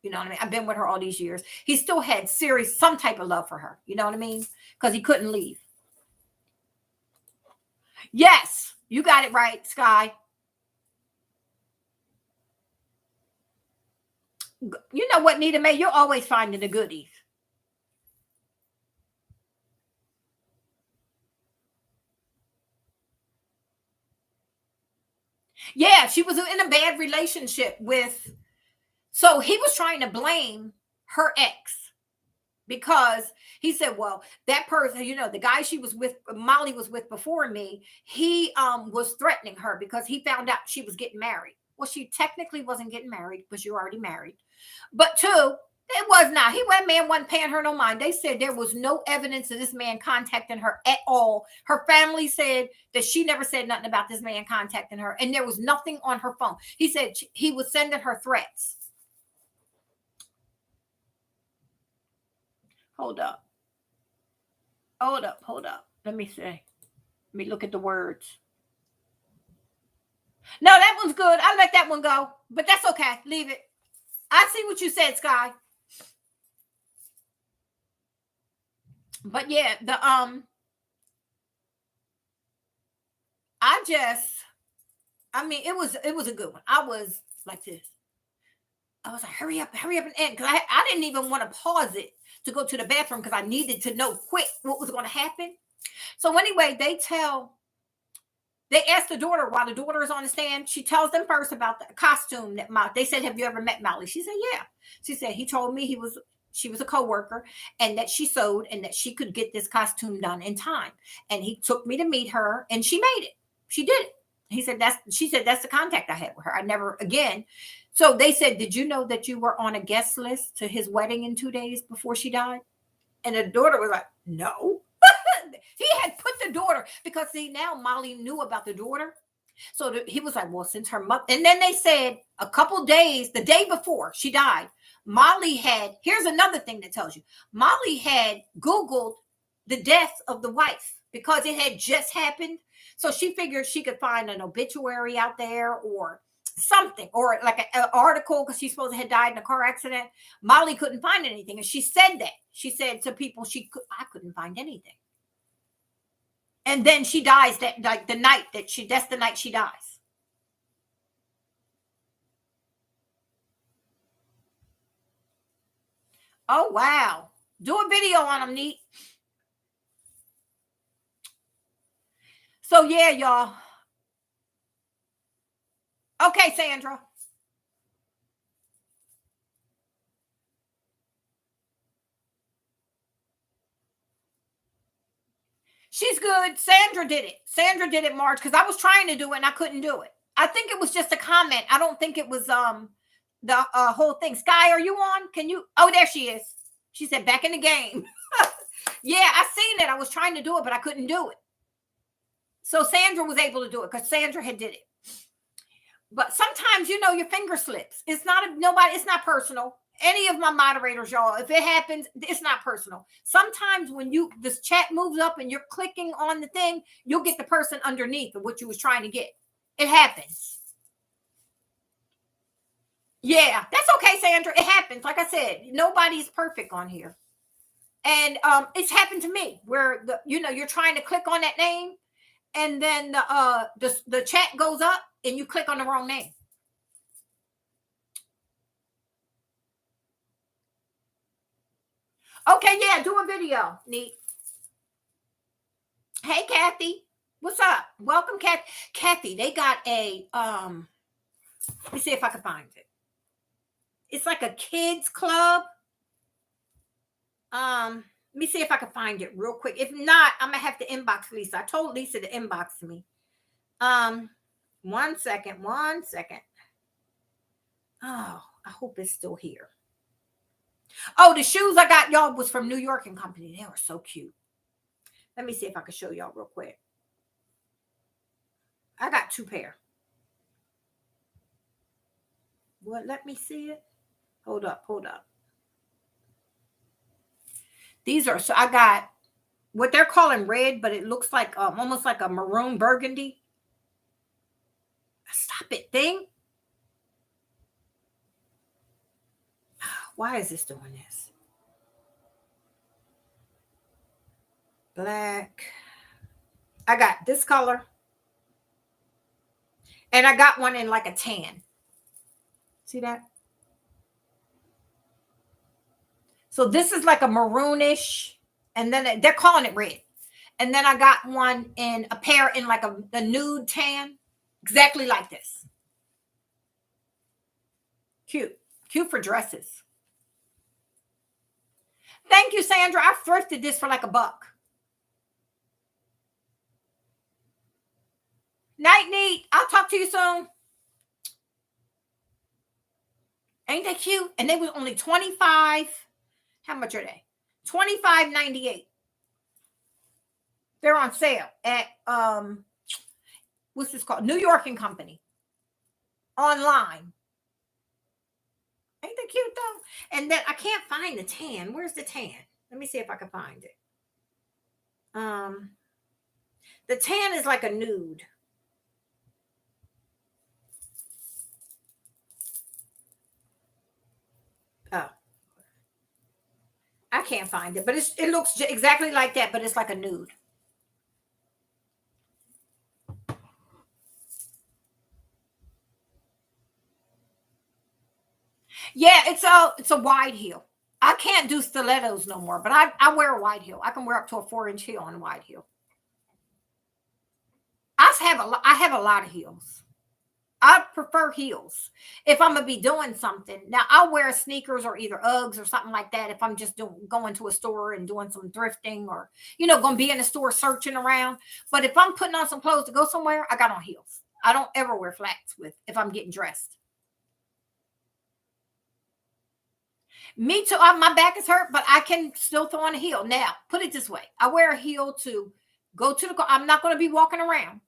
You know what I mean? I've been with her all these years. He still had some type of love for her. You know what I mean? Because he couldn't leave. Yes, you got it right, Sky. You know what, Nita Mae? You're always finding the goodies. Yeah, she was in a bad relationship with. So he was trying to blame her ex because he said, well, that person, the guy she was with, Molly was with before me, he was threatening her because he found out she was getting married. Well, she technically wasn't getting married because you're already married. But two, It was not. That man wasn't paying her no mind. They said there was no evidence of this man contacting her at all. Her family said that she never said nothing about this man contacting her, and there was nothing on her phone. He said he was sending her threats. Hold up. Hold up. Hold up. Let me see. Let me look at the words. No, that one's good. I let that one go, but that's okay. Leave it. I see what you said, Sky. But yeah, I mean, it was a good one. I was like this. I was like, hurry up and end. Because I didn't even want to pause it to go to the bathroom because I needed to know quick what was going to happen. So anyway, they asked the daughter while the daughter is on the stand. She tells them first about the costume that they said, have you ever met Molly? She said, yeah. She said, he told me she was a co-worker and that she sewed and that she could get this costume done in time. And he took me to meet her and she made it. She did it. She said, that's the contact I had with her. I never again. So they said, did you know that you were on a guest list to his wedding in 2 days before she died? And the daughter was like, no. He had put the daughter, because see, now Molly knew about the daughter. So he was like, well, since her mother, and then they said a couple days, the day before she died, Molly had, here's another thing that tells you, Molly had Googled the death of the wife because it had just happened. So she figured she could find an obituary out there or something, or like an article, because she's supposed to have died in a car accident. Molly couldn't find anything. And she said that. She said to people, I couldn't find anything. And then she dies that's the night she dies. Oh, wow. Do a video on them, neat. So yeah, y'all. Okay, Sandra. She's good. Sandra did it. Sandra did it, March, because I was trying to do it and I couldn't do it. I think it was just a comment. I don't think it was the whole thing. Sky, are you on? Can you? Oh, there she is. She said back in the game. Yeah, I seen it. I was trying to do it, but I couldn't do it. So Sandra was able to do it because Sandra had did it. But sometimes, your finger slips. It's not personal. Any of my moderators, y'all, if it happens, it's not personal. Sometimes when this chat moves up and you're clicking on the thing, you'll get the person underneath of what you was trying to get. It happens. Yeah, that's okay, Sandra. It happens. Like I said, nobody's perfect on here. And it's happened to me where you're trying to click on that name and then the chat goes up and you click on the wrong name. Okay, yeah, do a video. Neat. Hey, Kathy. What's up? Welcome, Kathy. Kathy, they got a let me see if I can find it. It's like a kids club. Let me see if I can find it real quick. If not, I'm gonna have to inbox Lisa. I told Lisa to inbox me. 1 second. Oh, I hope it's still here. Oh, the shoes I got y'all was from New York and Company. They were so cute. Let me see if I can show y'all real quick. I got 2 pair. What? Let me see it. Hold up. These are, so I got what they're calling red, but it looks like almost like a maroon burgundy. Stop it, thing. Why is this doing this? Black. I got this color. And I got one in like a tan. See that? So this is like a maroonish. And then they're calling it red. And then I got one in a pair in like a nude tan. Exactly like this. Cute. Cute for dresses. Thank you, Sandra. I thrifted this for like $1. Night, neat. I'll talk to you soon. Ain't they cute? And they were only 25. How much are they? 25.98. They're on sale at what's this called? New York and Company online. Ain't that cute though? And then I can't find the tan. Where's the tan? Let me see if I can find it. Um, the tan is like a nude. Oh, I can't find it, but it looks exactly like that, but it's like a nude. Yeah, it's a wide heel. I can't do stilettos no more, but I wear a wide heel. I can wear up to a 4-inch heel on a wide heel. I have a lot of heels. I prefer heels if I'm gonna be doing something. Now I'll wear sneakers or either Uggs or something like that if I'm just going to a store and doing some thrifting or going to be in the store searching around. But if I'm putting on some clothes to go somewhere, I got on heels. I don't ever wear flats with if I'm getting dressed. Me too. My back is hurt, but I can still throw on a heel. Now, put it this way: I wear a heel to go to the car. I'm not going to be walking around.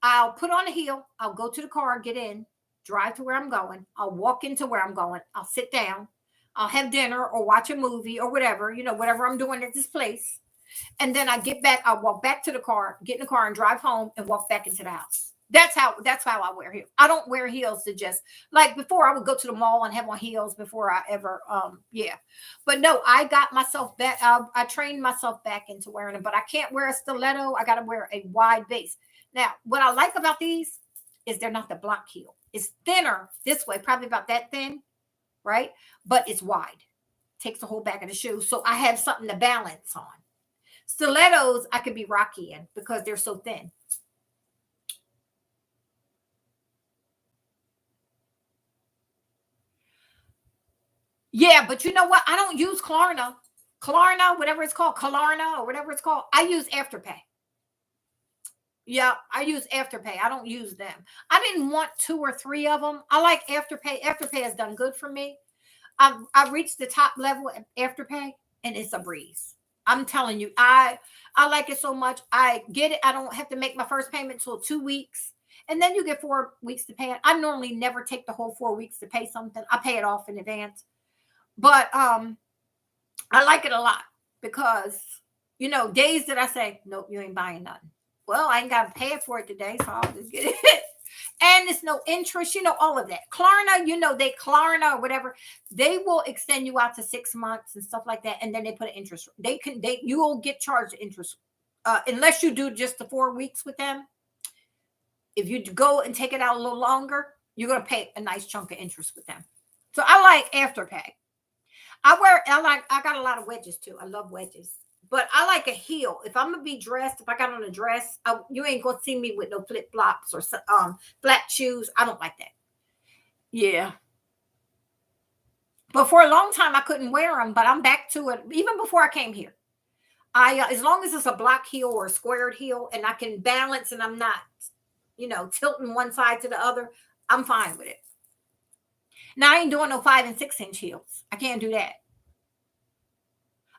I'll put on a heel. I'll go to the car, get in, drive to where I'm going. I'll walk into where I'm going. I'll sit down. I'll have dinner or watch a movie or whatever, whatever I'm doing at this place. And then I get back. I'll walk back to the car, get in the car and drive home and walk back into the house. That's how I wear heels. I don't wear heels to just like before I would go to the mall and have on heels before I ever yeah. But no, I got myself back. I trained myself back into wearing them, but I can't wear a stiletto. I got to wear a wide base. Now, what I like about these is they're not the block heel. It's thinner this way, probably about that thin, right? But it's wide. Takes the whole back of the shoe. So I have something to balance on. Stilettos, I could be rocky in because they're so thin. Yeah, but you know what? I don't use Klarna, whatever it's called, Klarna or whatever it's called. I use Afterpay. Yeah, I use Afterpay. I don't use them. I didn't want two or three of them. I like Afterpay. Afterpay has done good for me. I've reached the top level at Afterpay, and it's a breeze. I'm telling you, I like it so much. I get it. I don't have to make my first payment till 2 weeks, and then you get 4 weeks to pay it. I normally never take the whole 4 weeks to pay something. I pay it off in advance, but I like it a lot because days that I say nope, you ain't buying nothing. Well, I ain't got to pay for it today, so I'll just get it. And it's no interest, all of that. Klarna, they Klarna or whatever, they will extend you out to 6 months and stuff like that, and then they put an interest. You will get charged interest unless you do just the 4 weeks with them. If you go and take it out a little longer, you're gonna pay a nice chunk of interest with them. So I like Afterpay. I got a lot of wedges too. I love wedges. But I like a heel. If I'm gonna be dressed, if I got on a dress, you ain't gonna see me with no flip flops or flat shoes. I don't like that. Yeah. But for a long time, I couldn't wear them. But I'm back to it. Even before I came here, as long as it's a block heel or a squared heel, and I can balance, and I'm not, tilting one side to the other, I'm fine with it. Now I ain't doing no 5 and 6 inch heels. I can't do that.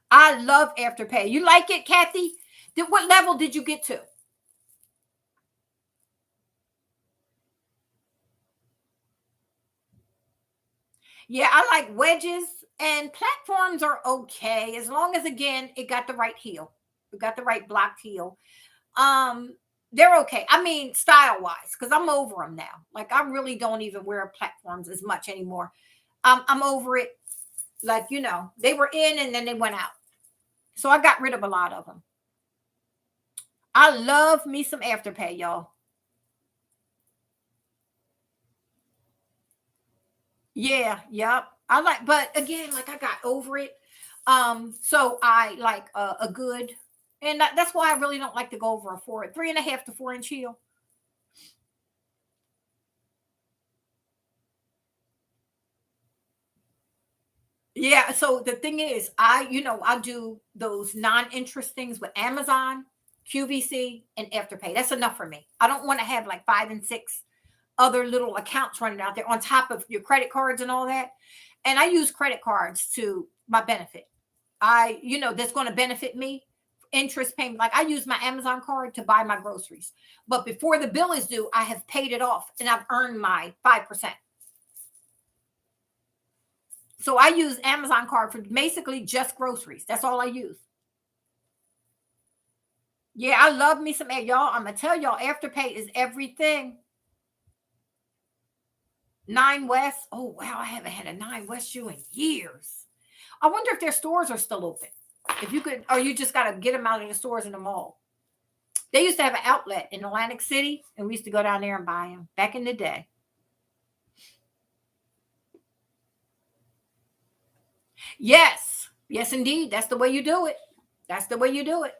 I love Afterpay. You like it, Kathy? What level did you get to? Yeah, I like wedges and platforms are okay as long as again it got the right heel. It got the right blocked heel. Um, they're okay. I mean, style wise, because I'm over them now. Like I really don't even wear platforms as much anymore. I'm over it. Like they were in and then they went out. So I got rid of a lot of them. I love me some Afterpay, y'all. Yeah, yep. I like, but again, like I got over it. So I like a good, and that's why I really don't like to go over a 3.5 to 4 inch heel. Yeah. So the thing is, I do those non-interest things with Amazon, QVC, and Afterpay. That's enough for me. I don't want to have like 5 and 6 other little accounts running out there on top of your credit cards and all that. And I use credit cards to my benefit. That's going to benefit me. Interest payment. Like I use my Amazon card to buy my groceries. But before the bill is due, I have paid it off and I've earned my 5%. So I use Amazon card for basically just groceries. That's all I use. Yeah, I love me some, y'all. I'm going to tell y'all, Afterpay is everything. 9 West. Oh, wow. I haven't had a 9 West shoe in years. I wonder if their stores are still open. If you could, or you just got to get them out of the stores in the mall. They used to have an outlet in Atlantic City, and we used to go down there and buy them back in the day. Yes. Yes, indeed. That's the way you do it. That's the way you do it.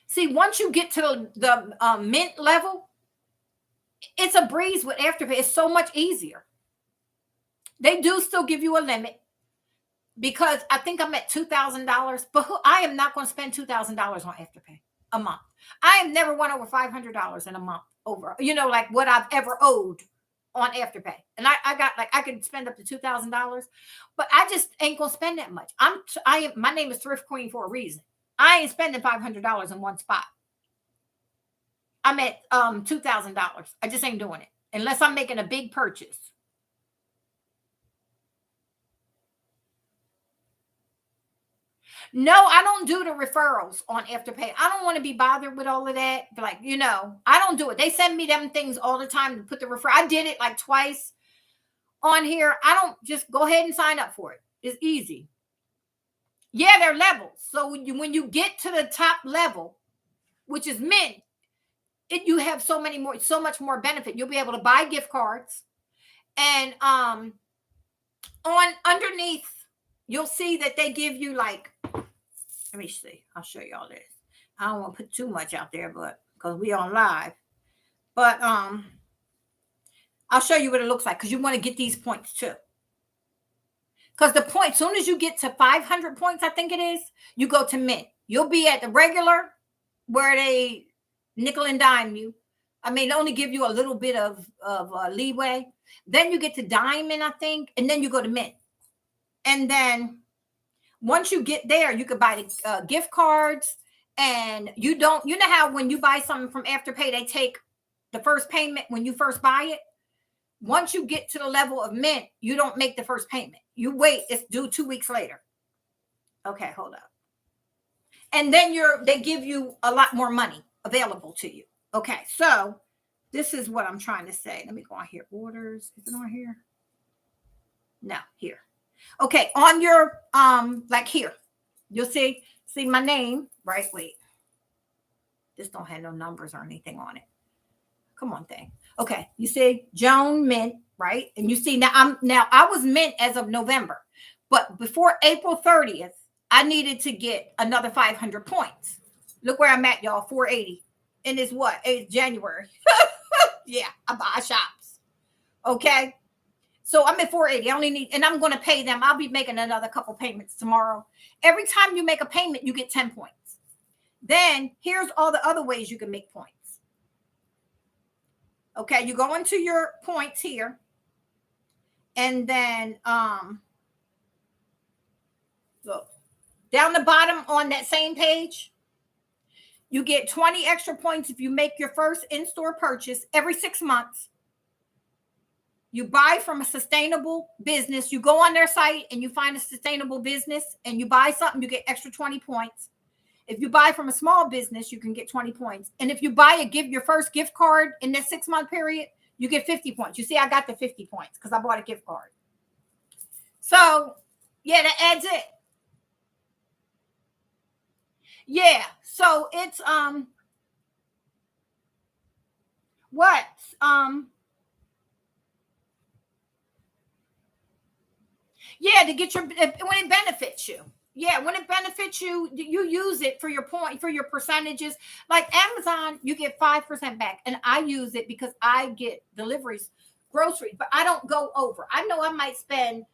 See, once you get to the mint level, it's a breeze with Afterpay. It's so much easier. They do still give you a limit because I think I'm at $2,000, but I am not going to spend $2,000 on Afterpay a month. I have never went over $500 in a month over, like what I've ever owed on Afterpay. And I could spend up to $2,000, but I just ain't going to spend that much. My name is Thrift Queen for a reason. I ain't spending $500 in one spot. I'm at $2,000. I just ain't doing it unless I'm making a big purchase. No, I don't do the referrals on Afterpay. I don't want to be bothered with all of that. Like, I don't do it. They send me them things all the time to put the referral. I did it like twice on here. I don't, just go ahead and sign up for it. It's easy. Yeah, they're levels. So when you get to the top level, which is mint, you have so much more benefit. You'll be able to buy gift cards, and on underneath, you'll see that they give you like, let me see. I'll show you all this. I don't want to put too much out there, but because we on live, but I'll show you what it looks like because you want to get these points too. Because the point, as soon as you get to 500 points, I think it is, you go to mint. You'll be at the regular where they nickel and dime you. I mean, only give you a little bit of leeway. Then you get to diamond, I think, and then you go to mint. And then once you get there, you could buy the gift cards. And you know how when you buy something from Afterpay, they take the first payment when you first buy it. Once you get to the level of mint, you don't make the first payment. You wait. It's due 2 weeks later. Okay, hold up. And then they give you a lot more money available to you. Okay, so this is what I'm trying to say. Let me go on here. Orders. Is it on here? No, here. Okay, on your like here, you'll see my name, right? Wait. This don't have no numbers or anything on it. Come on, thing. Okay, you see Joan Mint, right? And you see now I was mint as of November, but before April 30th, I needed to get another 500 points. Look where I'm at, y'all, 480. And it's what? It's January. Yeah, I buy shops. Okay. So I'm at 480. I only need, and I'm going to pay them. I'll be making another couple payments tomorrow. Every time you make a payment, you get 10 points. Then here's all the other ways you can make points. Okay, you go into your points here. And then look, down the bottom on that same page, you get 20 extra points if you make your first in-store purchase every 6 months. You buy from a sustainable business. You go on their site and you find a sustainable business and you buy something, you get extra 20 points. If you buy from a small business, you can get 20 points. And if you buy your first gift card in that 6 month period, you get 50 points. You see, I got the 50 points because I bought a gift card. So, yeah, that adds it. Yeah, so it's yeah, to get when it benefits you. Yeah, when it benefits you, you use it for your point, for your percentages. Like Amazon, you get 5% back. And I use it because I get deliveries, groceries, but I don't go over. I know I might spend,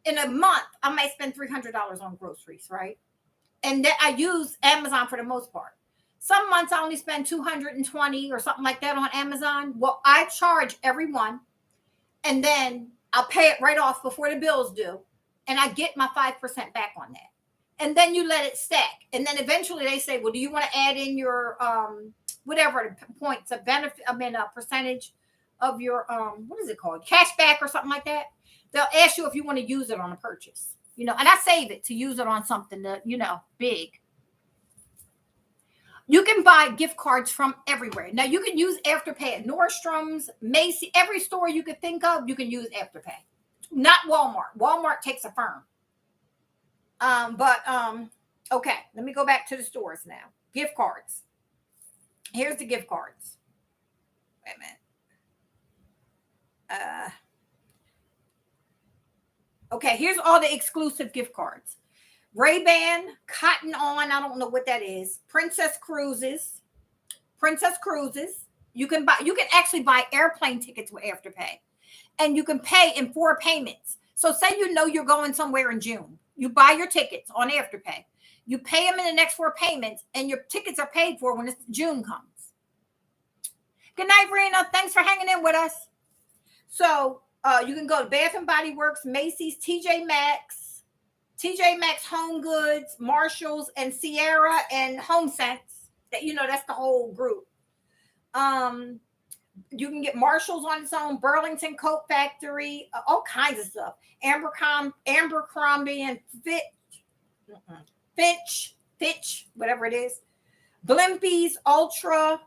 in a month, I might spend $300 on groceries, right? And that I use Amazon for the most part. Some months I only spend 220 or something like that on Amazon. Well, I charge everyone, and then I'll pay it right off before the bills due, and I get my 5% back on that. And then you let it stack, and then eventually they say, well, do you want to add in your whatever points of benefit? I mean, a percentage of your what is it called, cash back or something like that. They'll ask you if you want to use it on a purchase, and I save it to use it on something that big. You can buy gift cards from everywhere. Now you can use Afterpay at Nordstrom's, Macy's, every store you could think of. You can use Afterpay. Not Walmart. Walmart takes a firm. Okay, let me go back to the stores now. Gift cards. Here's the gift cards. Wait a minute. Okay, here's all the exclusive gift cards. Ray-Ban, Cotton On, I don't know what that is. Princess Cruises. You can actually buy airplane tickets with Afterpay. And you can pay in 4 payments. So say you're going somewhere in June. You buy your tickets on Afterpay. You pay them in the next 4 payments, and your tickets are paid for when June comes. Good night, Rena. Thanks for hanging in with us. So you can go to Bath and Body Works, Macy's, TJ Maxx, Home Goods, Marshalls, and Sierra and HomeSense. That's the whole group. You can get Marshalls on its own, Burlington Coat Factory, all kinds of stuff. Abercrombie and Fitch, whatever it is. Blimpies, Ulta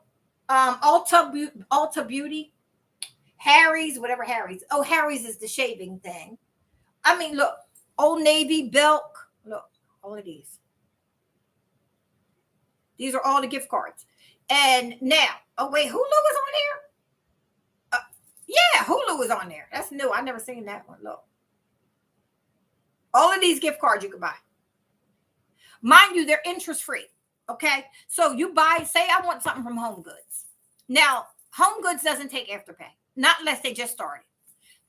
Beauty, Harry's, whatever Harry's. Oh, Harry's is the shaving thing. I mean, look, Old Navy, Belk. Look, all of these. These are all the gift cards. And now, oh wait, Hulu is on there? Yeah, Hulu is on there. That's new. I've never seen that one. Look. All of these gift cards you can buy. Mind you, they're interest free. Okay. So you buy, say I want something from Home Goods. Now, Home Goods doesn't take Afterpay, not unless they just started.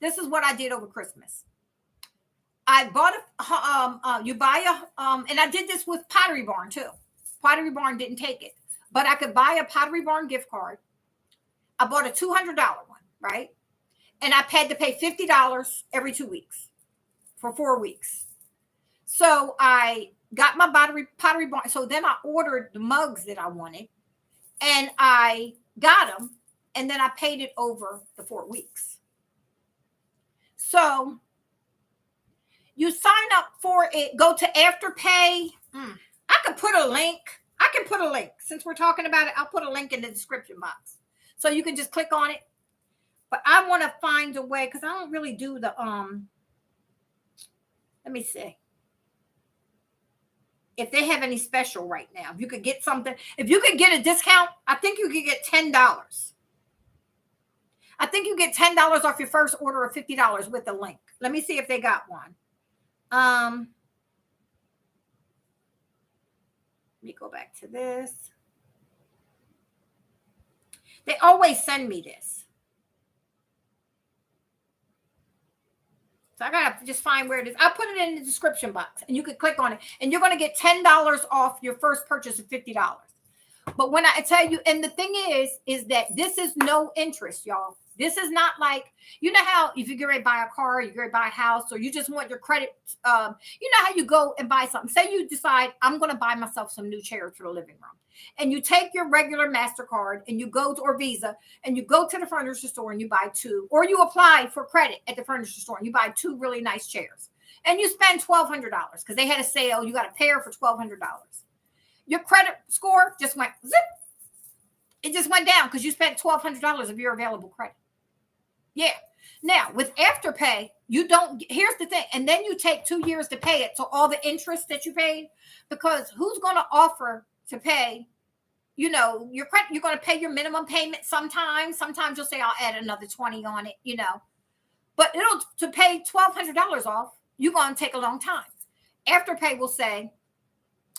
This is what I did over Christmas. I bought and I did this with Pottery Barn too. Pottery Barn didn't take it, but I could buy a Pottery Barn gift card. I bought a $200 one, right? And I had to pay $50 every 2 weeks for 4 weeks. So I got my Pottery Barn. So then I ordered the mugs that I wanted, and I got them, and then I paid it over the 4 weeks. So you sign up for it, go to Afterpay. I can put a link. Since we're talking about it, I'll put a link in the description box. So you can just click on it. But I want to find a way, because I don't really do the, let me see. If they have any special right now. If you could get something, if you could get a discount, I think you could get $10. I think you get $10 off your first order of $50 with the link. Let me see if they got one. Let me go back to this. They always send me this. So I got to just find where it is. I'll put it in the description box, and you can click on it, and you're going to get $10 off your first purchase of $50. But when I tell you, and the thing is that this is no interest, y'all. This is not like, how if you get ready to buy a car, you get ready to buy a house, or you just want your credit, how you go and buy something. Say you decide, I'm going to buy myself some new chairs for the living room. And you take your regular MasterCard and you go to, or Visa, and you go to the furniture store and you buy 2, or you apply for credit at the furniture store and you buy 2 really nice chairs. And you spend $1,200 because they had a sale. You got a pair for $1,200. Your credit score just went zip. It just went down because you spent $1,200 of your available credit. Yeah. Now, with Afterpay, you don't, here's the thing, and then you take 2 years to pay it. So all the interest that you paid, because who's going to offer to pay, your credit, you're going to pay your minimum payment sometimes. Sometimes you'll say, I'll add another 20 on it, But to pay $1,200 off, you're going to take a long time. Afterpay will say,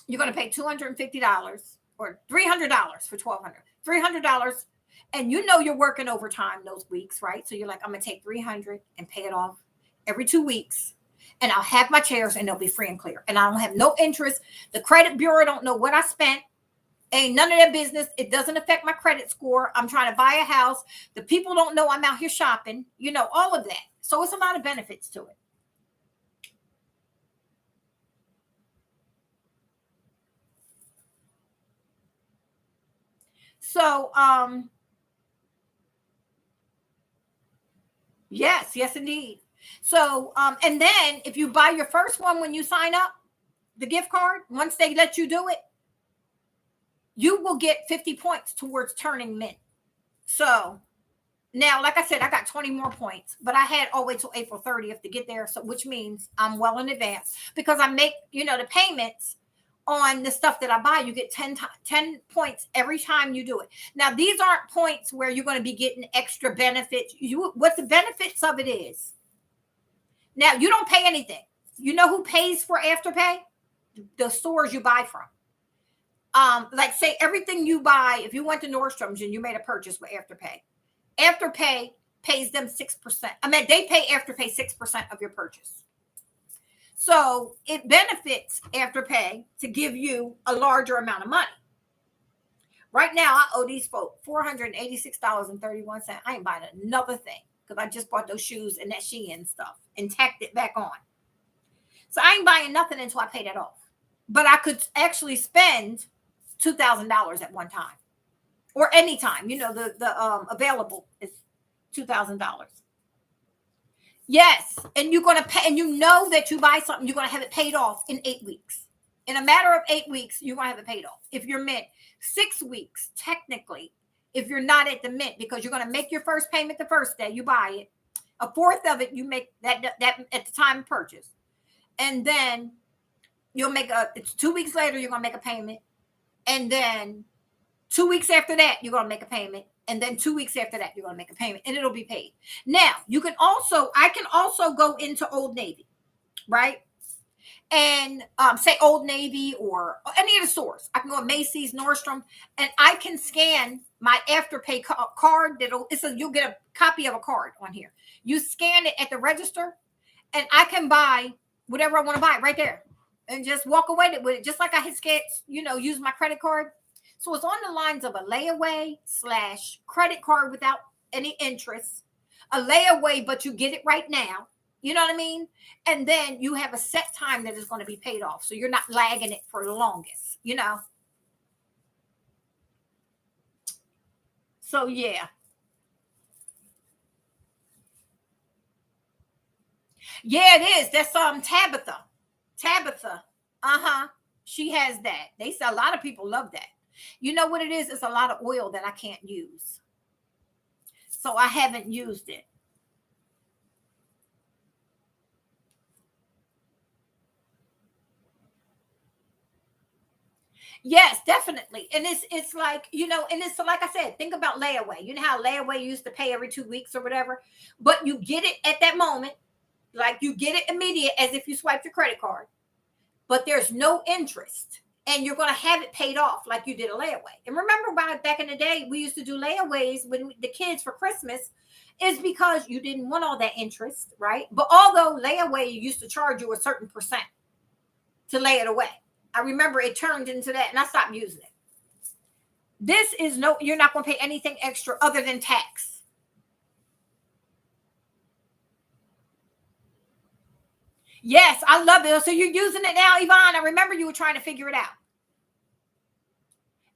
you're going to pay $250 or $300 for $1,200. $300. And you're working overtime those weeks, right? So you're like, I'm going to take $300 and pay it off every 2 weeks. And I'll have my chairs and they'll be free and clear. And I don't have no interest. The credit bureau don't know what I spent. Ain't none of their business. It doesn't affect my credit score. I'm trying to buy a house. The people don't know I'm out here shopping, all of that. So it's a lot of benefits to it. So, yes, indeed. So, and then if you buy your first one when you sign up, the gift card, once they let you do it, you will get 50 points towards turning mint. So now, like I said, I got 20 more points, but I had all the way till April 30th to get there. So, which means I'm well in advance because I make, the payments on the stuff that I buy. You get 10 points every time you do it. Now, these aren't points where you're going to be getting extra benefits. What the benefits of it is. Now, you don't pay anything. You know who pays for Afterpay? The stores you buy from. Like say everything you buy, if you went to Nordstrom's and you made a purchase with Afterpay pays them 6%. I mean, they pay Afterpay 6% of your purchase. So it benefits Afterpay to give you a larger amount of money. Right now, I owe these folks $486.31. I ain't buying another thing because I just bought those shoes and that Shein stuff and tacked it back on. So I ain't buying nothing until I pay that off. But I could actually spend $2,000 at one time. Or anytime, the available is $2,000. Yes, and you're gonna pay, and you know that you buy something, you're gonna have it paid off in 8 weeks. In a matter of 8 weeks, you're gonna have it paid off. If you're mint, 6 weeks technically, if you're not at the mint, because you're gonna make your first payment the first day you buy it. A fourth of it you make that at the time of purchase, and then you'll make it's 2 weeks later you're gonna make a payment, and then 2 weeks after that, you're going to make a payment. And then 2 weeks after that, you're going to make a payment and it'll be paid. Now, I can also go into Old Navy, right? And say Old Navy or any of the stores. I can go to Macy's, Nordstrom, and I can scan my Afterpay card. You'll get a copy of a card on here. You scan it at the register and I can buy whatever I want to buy right there and just walk away with it. Just like I had scanned, use my credit card. So it's on the lines of a layaway / credit card without any interest, a layaway, but you get it right now. You know what I mean? And then you have a set time that is going to be paid off. So you're not lagging it for the longest, So yeah. Yeah, it is. That's Tabitha. Tabitha. Uh-huh. She has that. They say a lot of people love that. You know what it is? It's a lot of oil that I can't use. So I haven't used it. Yes, definitely. And it's like, and it's like I said, think about layaway. You know how layaway used to pay every 2 weeks or whatever, but you get it at that moment. Like you get it immediate as if you swipe your credit card, but there's no interest. And you're going to have it paid off like you did a layaway. And remember back in the day, we used to do layaways when the kids for Christmas is because you didn't want all that interest, right? But although layaway used to charge you a certain percent to lay it away. I remember it turned into that and I stopped using it. This is you're not going to pay anything extra other than tax. Yes, I love it. So you're using it now, Yvonne. I remember you were trying to figure it out.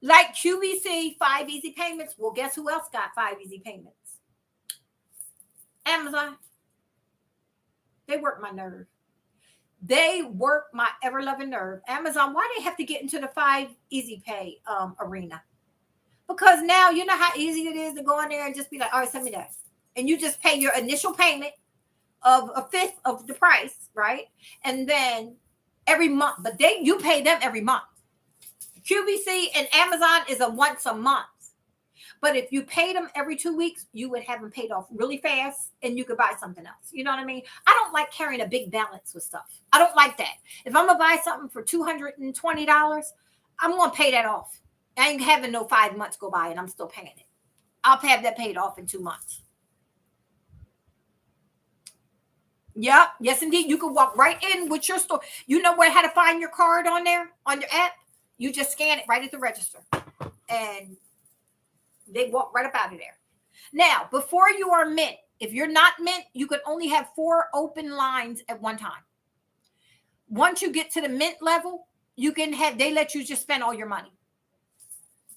Like QVC, 5 easy payments. Well, guess who else got 5 easy payments? Amazon. They work my nerve. They work my ever-loving nerve. Amazon, why do they have to get into the 5 easy pay arena? Because now you know how easy it is to go in there and just be like, all right, send me that. And you just pay your initial payment of a fifth of the price, right? And then every month, but you pay them every month. QVC and Amazon is a once a month. But if you paid them every 2 weeks, you would have them paid off really fast and you could buy something else. You know what I mean? I don't like carrying a big balance with stuff. I don't like that. If I'm going to buy something for $220, I'm going to pay that off. I ain't having no 5 months go by and I'm still paying it. I'll have that paid off in 2 months. Yeah, yes, indeed. You can walk right in with your store. You know how to find your card on there, on your app? You just scan it right at the register. and they walk right up out of there. Now, before you are mint, if you're not mint, you could only have 4 open lines at one time. Once you get to the mint level, you can have, they let you just spend all your money.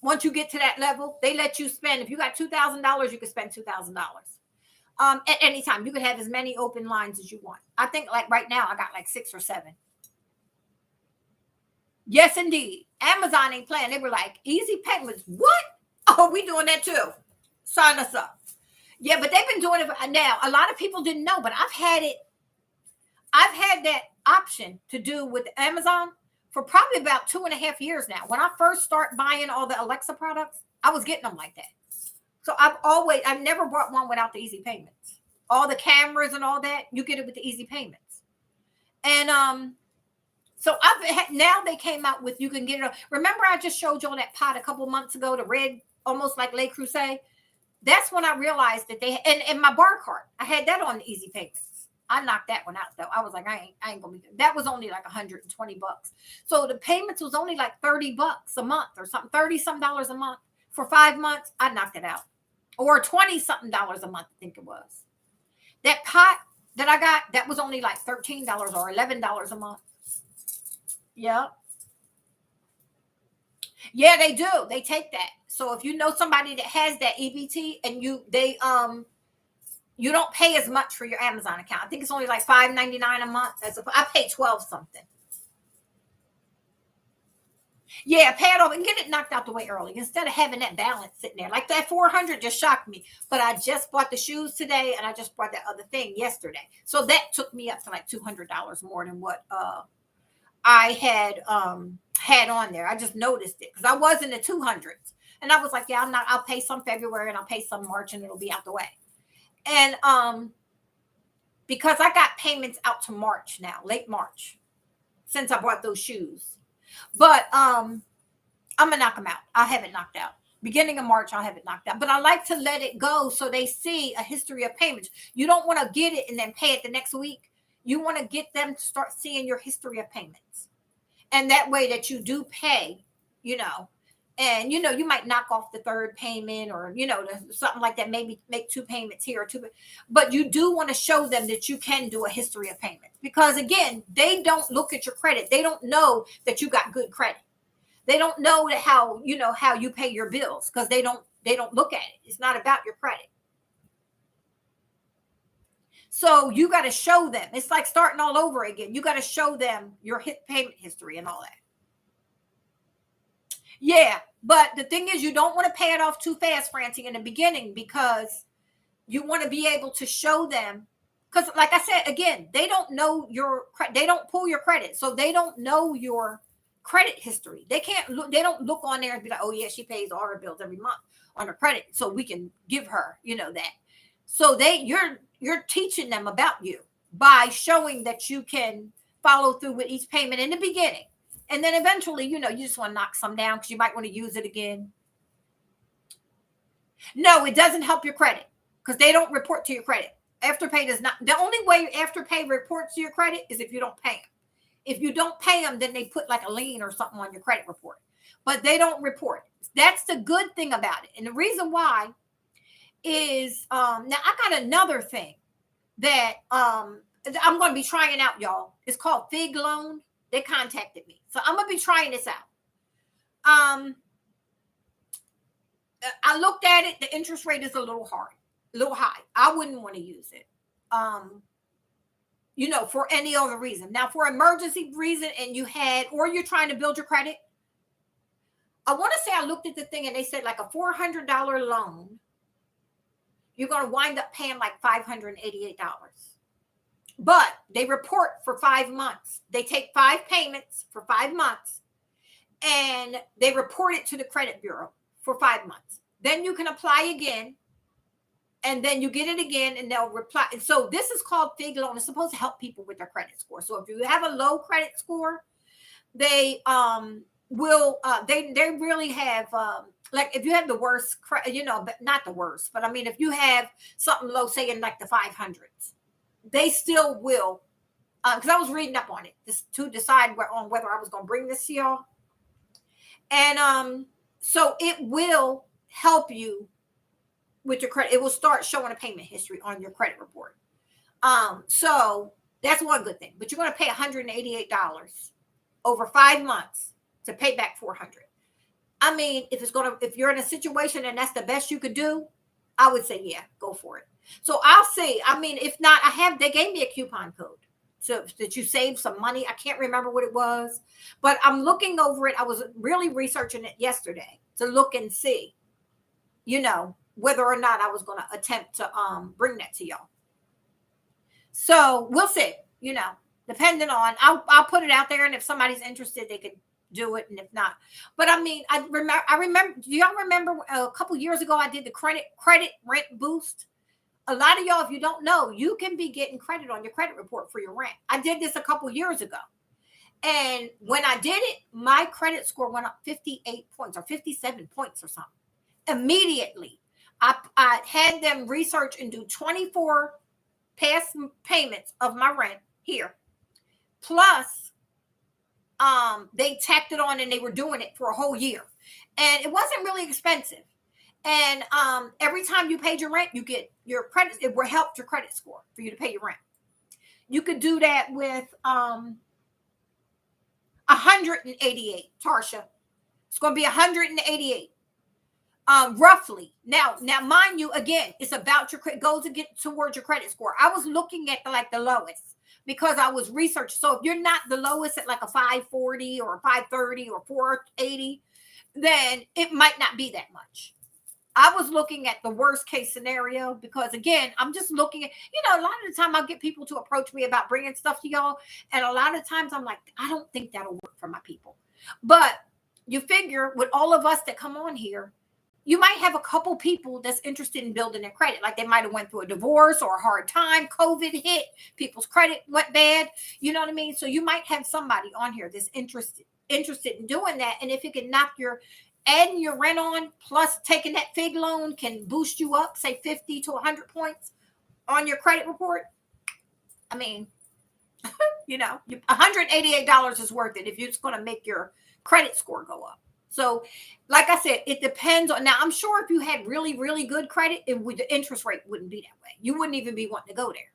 Once you get to that level, they let you spend, if you got $2,000, you can spend $2,000. At any time. You could have as many open lines as you want. I think like right now I got like 6 or 7. Yes, indeed. Amazon ain't playing. They were like, easy payments. What? Oh, we doing that too. Sign us up. Yeah, but they've been doing it now. A lot of people didn't know, but I've had that option to do with Amazon for probably about 2.5 years now. When I first start buying all the Alexa products, I was getting them like that. So I've never bought one without the easy payments. All the cameras and all that, you get it with the easy payments. And so now they came out with, you can get it. Remember I just showed you on that pot a couple months ago, the red, almost like Le Creuset. That's when I realized that they, and my bar cart, I had that on the easy payments. I knocked that one out though. I was like, I ain't gonna be, that was only like $120. So the payments was only like $30 a month or something, 30 some dollars a month for 5 months. I knocked it out. Or 20 something dollars a month, I think it was. That pot that I got, that was only like $13 or $11 a month. Yeah. Yeah, they do. They take that. So if you know somebody that has that EBT and you don't pay as much for your Amazon account. I think it's only like $5.99 a month. I pay 12 something. Yeah, pay it off and get it knocked out the way early instead of having that balance sitting there. Like that 400 just shocked me. But I just bought the shoes today and I just bought that other thing yesterday. So that took me up to like $200 more than what I had on there. I just noticed it because I was in the 200s. And I was like, yeah, I'll pay some February and I'll pay some March and it'll be out the way. And because I got payments out to March now, late March, since I bought those shoes. But I'm gonna knock them out. I have it knocked out. Beginning of March, I'll have it knocked out. But I like to let it go so they see a history of payments. You don't want to get it and then pay it the next week. You want to get them to start seeing your history of payments. And that way that you do pay, and you might knock off the third payment or something like that, maybe make 2 payments here or 2, but you do want to show them that you can do a history of payments, because again, they don't look at your credit. They don't know that you got good credit. They don't know that how you pay your bills, because they don't look at it. It's not about your credit. So you got to show them. It's like starting all over again. You got to show them your payment history and all that. Yeah, but the thing is, you don't want to pay it off too fast, Francie, in the beginning, because you want to be able to show them. Because, like I said, again, they don't know they don't pull your credit, so they don't know your credit history. They can't look. They don't look on there and be like, "Oh yeah, she pays all her bills every month on her credit, so we can give her, that." So you're teaching them about you by showing that you can follow through with each payment in the beginning. And then eventually, you just want to knock some down because you might want to use it again. No, it doesn't help your credit because they don't report to your credit. Afterpay does not. The only way Afterpay reports to your credit is if you don't pay them. If you don't pay them, then they put like a lien or something on your credit report. But they don't report. That's the good thing about it. And the reason why is, now I got another thing that I'm going to be trying out, y'all. It's called Fig Loan. They contacted me. So I'm going to be trying this out. I looked at it. The interest rate is a little high. I wouldn't want to use it. For any other reason. Now, for emergency reason, and or you're trying to build your credit. I want to say I looked at the thing and they said like a $400 loan, you're going to wind up paying like $588. But they report for 5 months. They take 5 payments for 5 months and they report it to the credit bureau for 5 months. Then you can apply again and then you get it again and they'll reply. And so this is called Fig Loan. It's supposed to help people with their credit score. So if you have a low credit score, they will, they really have, like if you have the worst, but not the worst, but I mean, if you have something low, say in like the 500s, they still will, because I was reading up on it to decide on whether I was going to bring this to y'all. And So it will help you with your credit. It will start showing a payment history on your credit report. So that's one good thing. But you're going to pay $188 over 5 months to pay back 400. I mean, if you're in a situation and that's the best you could do, I would say, yeah, go for it. So I'll see. I mean, if not, they gave me a coupon code so that you save some money. I can't remember what it was, but I'm looking over it. I was really researching it yesterday to look and see, whether or not I was going to attempt to bring that to y'all. So we'll see, depending on, I'll put it out there. And if somebody's interested, they could do it. And if not, but I mean, I remember, do y'all remember a couple years ago, I did the credit rent boost. A lot of y'all, if you don't know, you can be getting credit on your credit report for your rent. I did this a couple years ago. And when I did it, my credit score went up 58 points or 57 points or something. Immediately, I had them research and do 24 past payments of my rent here. Plus, they tacked it on and they were doing it for a whole year. And it wasn't really expensive. And every time you paid your rent, you get your credit. It will help your credit score for you to pay your rent. You could do that with 188, Tarsha. It's going to be 188, roughly. Now, mind you, again, it's about your credit. Goes to get towards your credit score. I was looking at the lowest because I was researching. So if you're not the lowest at like a 540 or a 530 or 480, then it might not be that much. I was looking at the worst case scenario because, again, I'm just looking at, a lot of the time I'll get people to approach me about bringing stuff to y'all. And a lot of times I'm like, I don't think that'll work for my people. But you figure with all of us that come on here, you might have a couple people that's interested in building their credit. Like they might have went through a divorce or a hard time. COVID hit. People's credit went bad. You know what I mean? So you might have somebody on here that's interested in doing that. And if it can knock adding your rent on plus taking that FIG loan can boost you up, say 50 to 100 points on your credit report. I mean, $188 is worth it if you're just going to make your credit score go up. So like I said, it depends on, now I'm sure if you had really, really good credit, the interest rate wouldn't be that way. You wouldn't even be wanting to go there.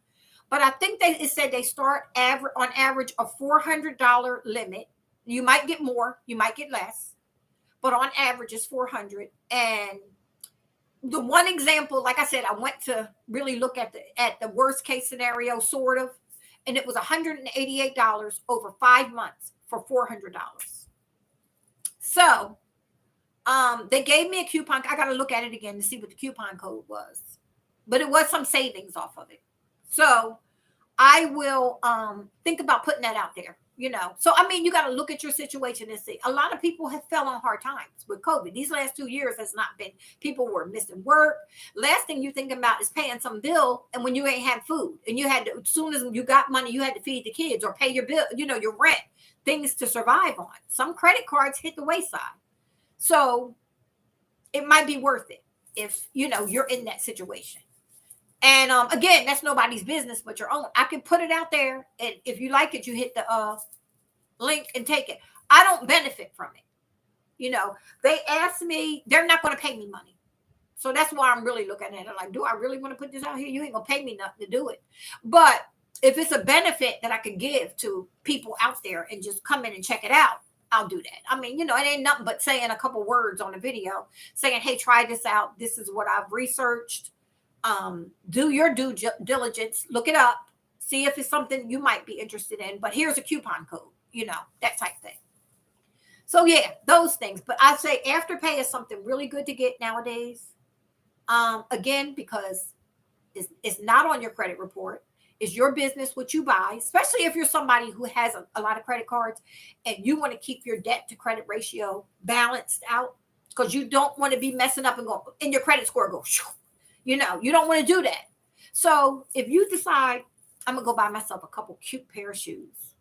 But I think it said they start on average a $400 limit. You might get more, you might get less. But on average, it's 400. And the one example, like I said, I went to really look at the worst case scenario, sort of, and it was $188 over 5 months for $400. So they gave me a coupon. I got to look at it again to see what the coupon code was, but it was some savings off of it. So I will think about putting that out there. So I mean, you got to look at your situation and see. A lot of people have fell on hard times with COVID. These last 2 years has not been, people were missing work. Last thing you're thinking about is paying some bill, and when you ain't had food, and you had to, as soon as you got money, you had to feed the kids or pay your bill, your rent, things to survive on. Some credit cards hit the wayside. So it might be worth it if you're in that situation. And again, that's nobody's business but your own. I can put it out there, and if you like it, you hit the link and take it. I don't benefit from it. They asked me, they're not going to pay me money. So that's why I'm really looking at it like, do I really want to put this out here? You ain't going to pay me nothing to do it. But if it's a benefit that I could give to people out there and just come in and check it out, I'll do that. I mean, it ain't nothing but saying a couple words on a video saying, hey, try this out. This is what I've researched. Do your due diligence, look it up, see if it's something you might be interested in, but here's a coupon code, that type thing. So yeah, those things. But I say Afterpay is something really good to get nowadays. Again, because it's not on your credit report. It's your business what you buy, especially if you're somebody who has a lot of credit cards and you want to keep your debt to credit ratio balanced out, because you don't want to be messing up and go in your credit score go shoo. You don't want to do that. So if you decide, I'm going to go buy myself a couple cute pair of shoes,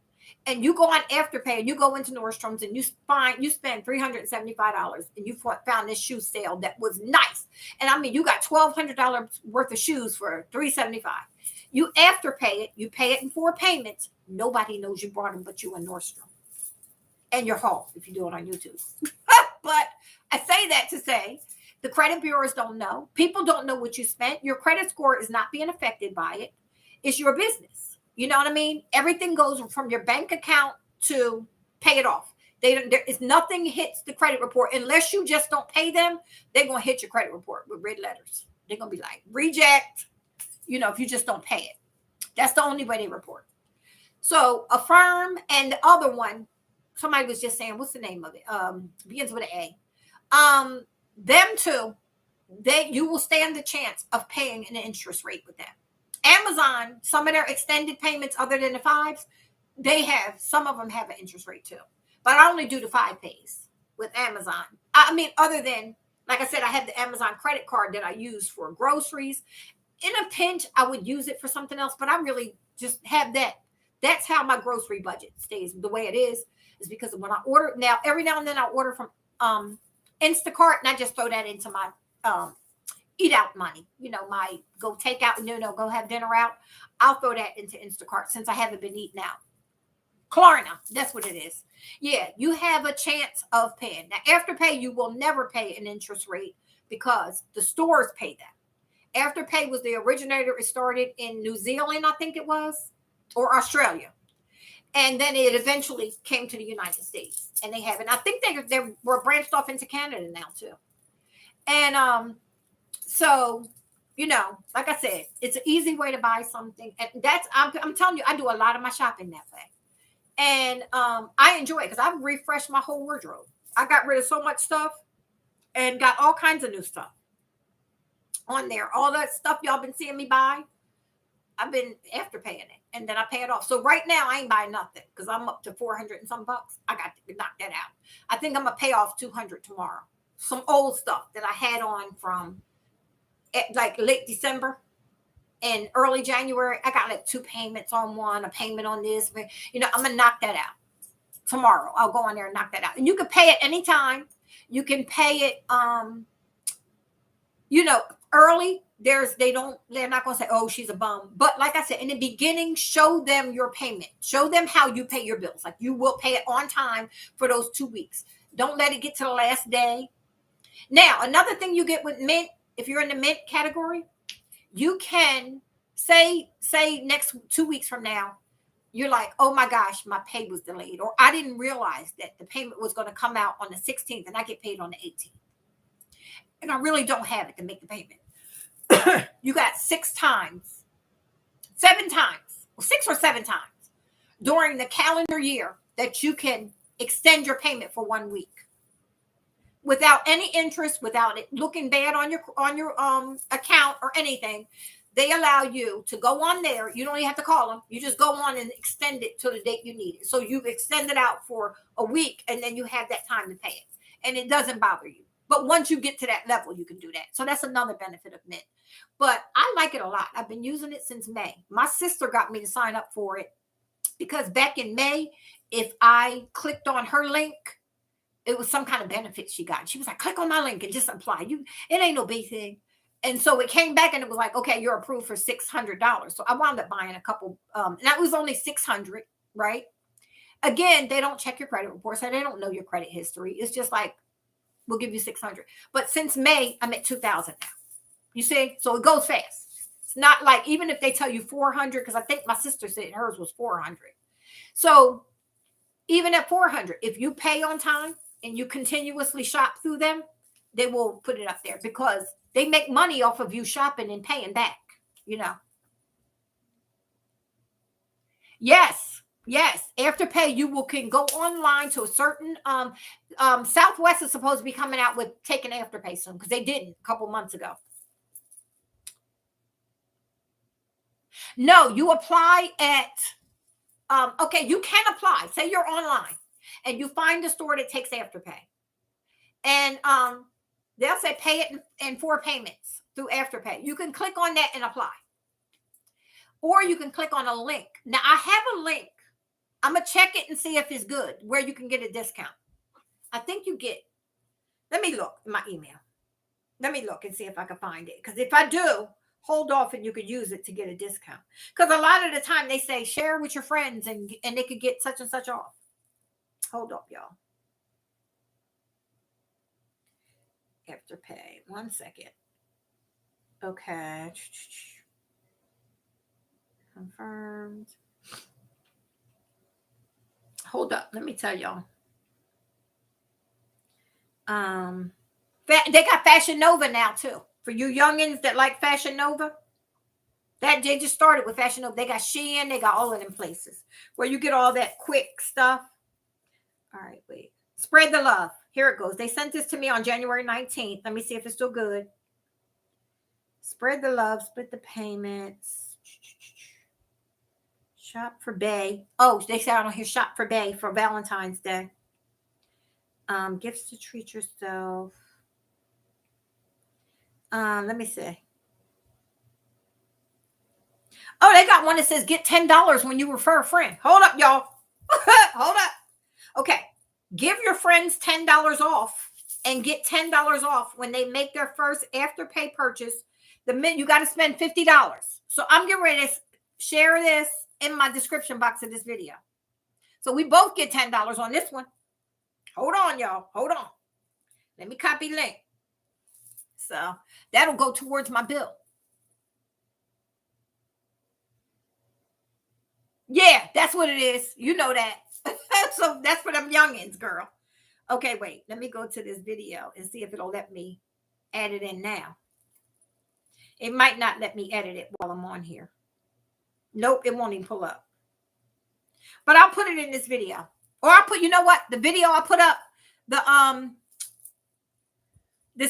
and you go on Afterpay and you go into Nordstrom's and you spend $375 and you found this shoe sale that was nice. And I mean, you got $1,200 worth of shoes for $375. You Afterpay it, you pay it in 4 payments. Nobody knows you brought them but you and Nordstrom and your haul if you do it on YouTube. But I say that to say the credit bureaus don't know. People don't know what you spent. Your credit score is not being affected by it. It's your business. You know what I mean? Everything goes from your bank account to pay it off. There is nothing hits the credit report unless you just don't pay them. They're gonna hit your credit report with red letters. They're gonna be like reject. If you just don't pay it, that's the only way they report. So Affirm and the other one, somebody was just saying, what's the name of it? Begins with an A. Them two, you will stand the chance of paying an interest rate with them. Amazon, some of their extended payments other than the fives, some of them have an interest rate too. But I only do the 5 pays with Amazon. I mean, other than, like I said, I have the Amazon credit card that I use for groceries. In a pinch, I would use it for something else, but I really just have that. That's how my grocery budget stays the way it is because when I order now, every now and then I order from Instacart, and I just throw that into my eat out money. My go take out, go have dinner out. I'll throw that into Instacart since I haven't been eating out. Klarna, that's what it is. Yeah, you have a chance of paying. Now, Afterpay, you will never pay an interest rate because the stores pay that. Afterpay was the originator. It started in New Zealand, I think it was, or Australia. And then it eventually came to the United States. And they have it. I think they were branched off into Canada now, too. And so, like I said, it's an easy way to buy something. And I'm telling you, I do a lot of my shopping that way. And I enjoy it because I've refreshed my whole wardrobe. I got rid of so much stuff and got all kinds of new stuff on there. All that stuff y'all been seeing me buy, I've been Afterpaying it, and then I pay it off. So right now I ain't buying nothing because I'm up to 400 and some bucks. I got to knock that out. I think I'm gonna pay off 200 tomorrow. Some old stuff that I had on from like late December and early January. I got like 2 payments on one, a payment on this. I'm gonna knock that out tomorrow. I'll go on there and knock that out. And you can pay it anytime. You can pay it early. They're not going to say, oh, she's a bum. But like I said, in the beginning, show them your payment. Show them how you pay your bills. Like you will pay it on time for those 2 weeks. Don't let it get to the last day. Now, another thing you get with Mint, if you're in the Mint category, you can say next 2 weeks from now, you're like, oh my gosh, my pay was delayed. Or I didn't realize that the payment was going to come out on the 16th and I get paid on the 18th. And I really don't have it to make the payment. You got 7 times, 6 or 7 times during the calendar year that you can extend your payment for 1 week without any interest, without it looking bad on your account or anything. They allow you to go on there. You don't even have to call them. You just go on and extend it to the date you need it. So you extend it out for a week, and then you have that time to pay it, and it doesn't bother you. But once you get to that level, you can do that. So that's another benefit of Mint. But I like it a lot. I've been using it since May. My sister got me to sign up for it because back in May, if I clicked on her link, it was some kind of benefit she got. She was like, click on my link and just apply. It ain't no big thing. And so it came back and it was like, okay, you're approved for $600. So I wound up buying a couple. And that was only $600, right? Again, they don't check your credit report, so they don't know your credit history. It's just like, we'll give you $600. But since May, I'm at $2,000 now. You see? So it goes fast. It's not like, even if they tell you $400, because I think my sister said hers was $400. So even at $400, if you pay on time and you continuously shop through them, they will put it up there because they make money off of you shopping and paying back, Yes. Afterpay, you can go online to a certain Southwest is supposed to be coming out with taking Afterpay soon because they didn't a couple months ago. No, you apply at okay, you can apply. Say you're online and you find a store that takes Afterpay. And they'll say pay it in 4 payments through Afterpay. You can click on that and apply. Or you can click on a link. Now, I have a link. I'm going to check it and see if it's good, where you can get a discount. I think you get, let me look in my email. Let me look and see if I can find it. Because if I do, hold off and you could use it to get a discount. Because a lot of the time they say share with your friends and they could get such and such off. Hold up, y'all. Afterpay. 1 second. Okay. Confirmed. Hold up. Let me tell y'all. They got Fashion Nova now too. For you youngins that like Fashion Nova, that they just started with Fashion Nova. They got Shein. They got all of them places where you get all that quick stuff. All right, wait. Spread the love. Here it goes. They sent this to me on January 19th. Let me see if it's still good. Spread the love. Split the payments. Shop for Bay. Oh, they said I don't hear Shop for Bay for Valentine's Day. Gifts to treat yourself. Let me see. Oh, they got one that says get $10 when you refer a friend. Hold up, y'all. Hold up. Okay. Give your friends $10 off and get $10 off when they make their first Afterpay purchase. You got to spend $50. So I'm getting ready to share this in my description box of this video. So we both get $10 on this one. Hold on, y'all. Hold on. Let me copy link. So that'll go towards my bill. Yeah, that's what it is. You know that. So that's for them youngins, girl. Okay, wait. Let me go to this video and see if it'll let me add it in now. It might not let me edit it while I'm on here. Nope, it won't even pull up. But I'll put it in this video. Or I'll put, you know what? The video I put up, that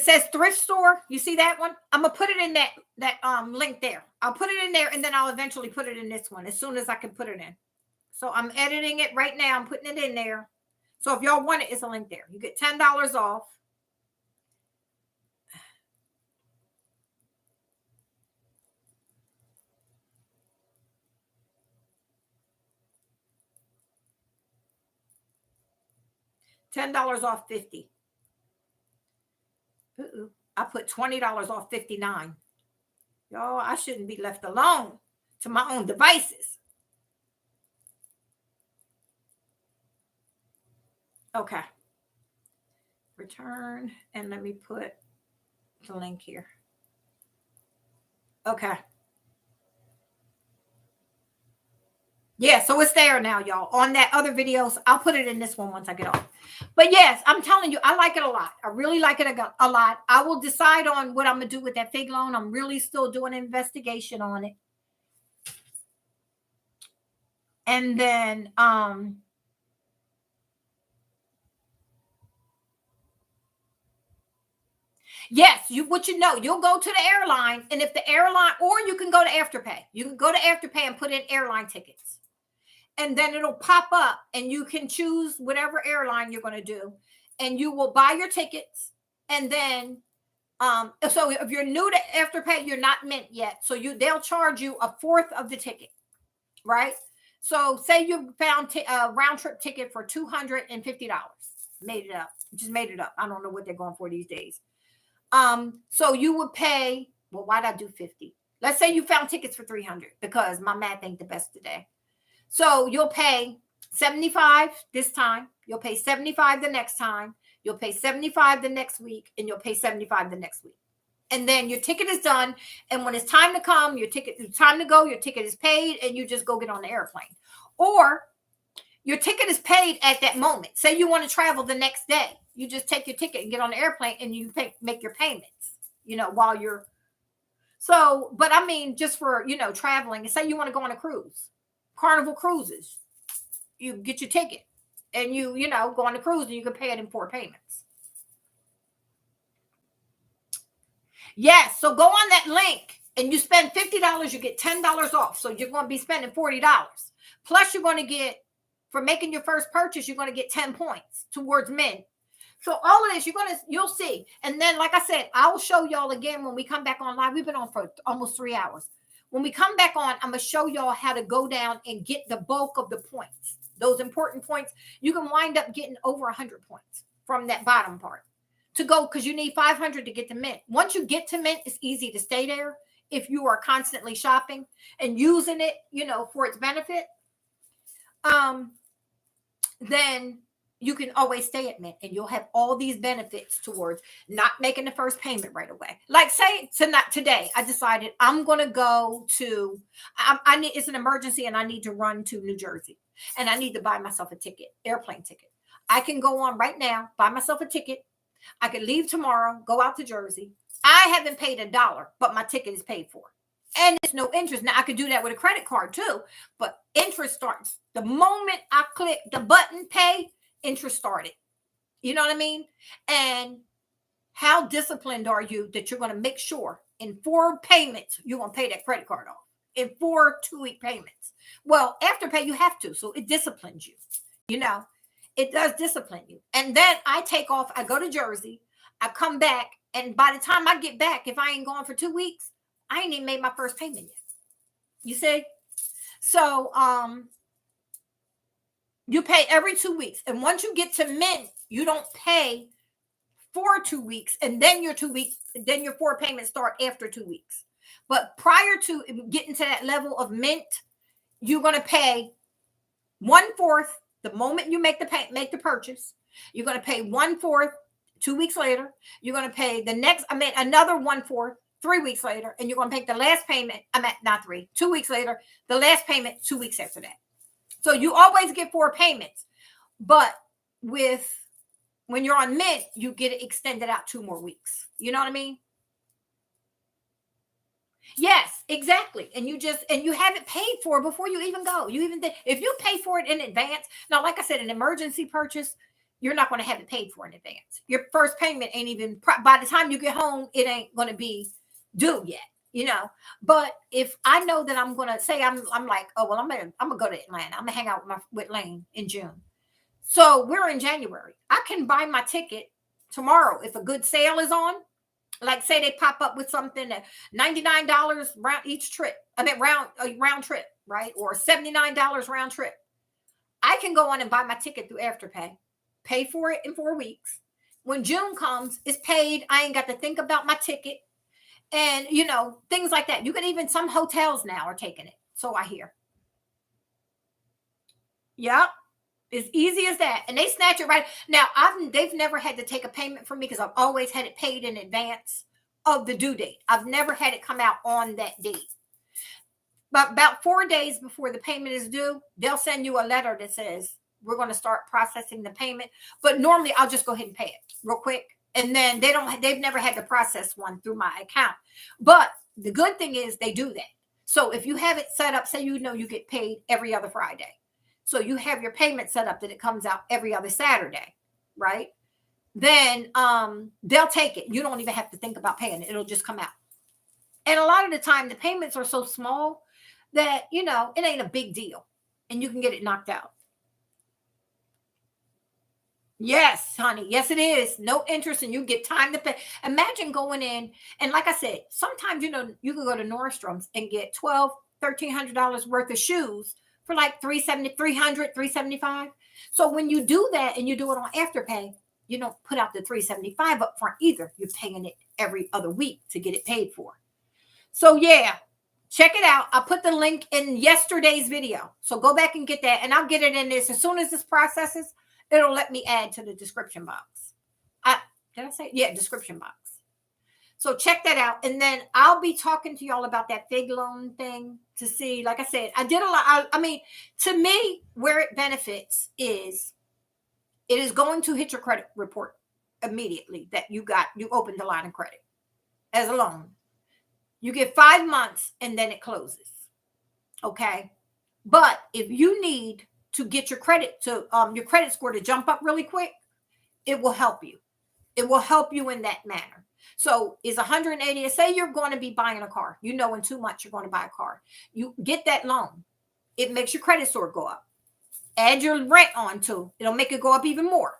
says thrift store. You see that one? I'm gonna put it in that link there. I'll put it in there and then I'll eventually put it in this one as soon as I can put it in. So I'm editing it right now. I'm putting it in there. So if y'all want it, it's a link there. You get $10 off. $10 off 50. I put $20 off 59. Y'all, I shouldn't be left alone to my own devices. Okay. Return, and let me put the link here. Okay. Yeah, so it's there now, y'all. On that other videos, I'll put it in this one once I get off. But yes, I'm telling you, I like it a lot. I really like it a lot. I will decide on what I'm going to do with that fig loan. I'm really still doing an investigation on it. And then, yes, you'll go to the airline, and if the airline, or you can go to Afterpay. You can go to Afterpay and put in airline tickets. And then it'll pop up and you can choose whatever airline you're going to do, and you will buy your tickets. And then, so if you're new to Afterpay, you're not mint yet. So they'll charge you a fourth of the ticket, right? So say you found a round trip ticket for $250. Just made it up. I don't know what they're going for these days. So you would pay, well, why'd I do 50? Let's say you found tickets for 300 because my math ain't the best today. So you'll pay 75 this time. You'll pay 75 the next time. You'll pay 75 the next week, and you'll pay 75 the next week. And then your ticket is done. And when it's time to come, time to go, your ticket is paid, and you just go get on the airplane. Or your ticket is paid at that moment. Say you want to travel the next day. You just take your ticket and get on the airplane, and you make your payments, while you're. So, but I mean, just for, traveling, and say you want to go on a cruise. Carnival Cruises, you get your ticket and you go on the cruise, and you can pay it in 4 payments. Yes, so go on that link and you spend $50, you get $10 off. So you're going to be spending $40. Plus you're going to get, for making your first purchase, you're going to get 10 points towards mint. So all of this, you'll see. And then, like I said, I will show y'all again when we come back on live. We've been on for almost 3 hours. When we come back on, I'm going to show y'all how to go down and get the bulk of the points. Those important points. You can wind up getting over 100 points from that bottom part to go, because you need 500 to get to mint. Once you get to mint, it's easy to stay there if you are constantly shopping and using it, for its benefit. Then, you can always stay at Mint and you'll have all these benefits towards not making the first payment right away. Like say tonight, today, I decided I'm going to go to, I need, it's an emergency and I need to run to New Jersey and I need to buy myself a ticket, airplane ticket. I can go on right now, buy myself a ticket. I could leave tomorrow, go out to Jersey. I haven't paid $1, but my ticket is paid for. And it's no interest. Now I could do that with a credit card too, but interest starts the moment I click the button pay, interest started. You know what I mean? And how disciplined are you that you're going to make sure in 4 payments you're going to pay that credit card off in 4 2-week payments? Well, Afterpay you have to, so it disciplines you. You know, it does discipline you. And then I take off. I go to Jersey. I come back, and by the time I get back, if I ain't gone for 2 weeks, I ain't even made my first payment yet. You see? So you pay every 2 weeks. And once you get to Mint, you don't pay for 2 weeks. And then your 2 weeks, then your 4 payments start after 2 weeks. But prior to getting to that level of Mint, you're going to pay 1/4 the moment you make the purchase. You're going to pay 1/4 2 weeks later. You're going to pay the next, another 1/4 3 weeks later, and you're going to make the last payment. Not 3, 2 weeks later, the last payment 2 weeks after that. So you always get 4 payments, but when you're on Mint, you get it extended out 2 more weeks. You know what I mean? Yes, exactly. And you have it paid for before you even go. If you pay for it in advance. Now, like I said, an emergency purchase, you're not going to have it paid for in advance. Your first payment ain't even, by the time you get home, it ain't going to be due yet, you know. But if I know that I'm going to say, I'm like, oh, well, I'm going to go to Atlanta. I'm going to hang out with Lane in June. So we're in January. I can buy my ticket tomorrow if a good sale is on. Like say they pop up with something at $99 round each trip. Round trip, right? Or $79 round trip. I can go on and buy my ticket through Afterpay, pay for it in 4 weeks. When June comes, it's paid. I ain't got to think about my ticket. And, you know, things like that. You can even, some hotels now are taking it. So I hear. Yep. As easy as that. And they snatch it right. Now, they've never had to take a payment from me because I've always had it paid in advance of the due date. I've never had it come out on that date. But about 4 days before the payment is due, they'll send you a letter that says, we're going to start processing the payment. But normally I'll just go ahead and pay it real quick. And then they've never had to process one through my account. But the good thing is they do that. So if you have it set up, say, you know, you get paid every other Friday. So you have your payment set up that it comes out every other Saturday, right? Then they'll take it. You don't even have to think about paying it. It'll just come out. And a lot of the time, the payments are so small that, you know, it ain't a big deal. And you can get it knocked out. Yes, honey. Yes, it is. No interest, and you get time to pay. Imagine going in, and like I said, sometimes, you know, you can go to Nordstrom's and get $1,200-$1,300 worth of shoes for like $370, $300, $375. So when you do that and you do it on Afterpay, you don't put out the $375 up front either. You're paying it every other week to get it paid for. So yeah, check it out. I'll put the link in yesterday's video. So go back and get that, and I'll get it in this. As soon as this processes, it'll let me add to the description box. Did I say? Yeah, description box. So check that out. And then I'll be talking to y'all about that fig loan thing to see, like I said, I did a lot. I mean, to me, where it benefits is it is going to hit your credit report immediately that you opened the line of credit as a loan. You get 5 months and then it closes. Okay. But if you need to get your credit score to jump up really quick, it will help you. It will help you in that manner. So is 180, say you're going to be buying a car, you know, in 2 months, you're going to buy a car. You get that loan. It makes your credit score go up. Add your rent on too. It'll make it go up even more.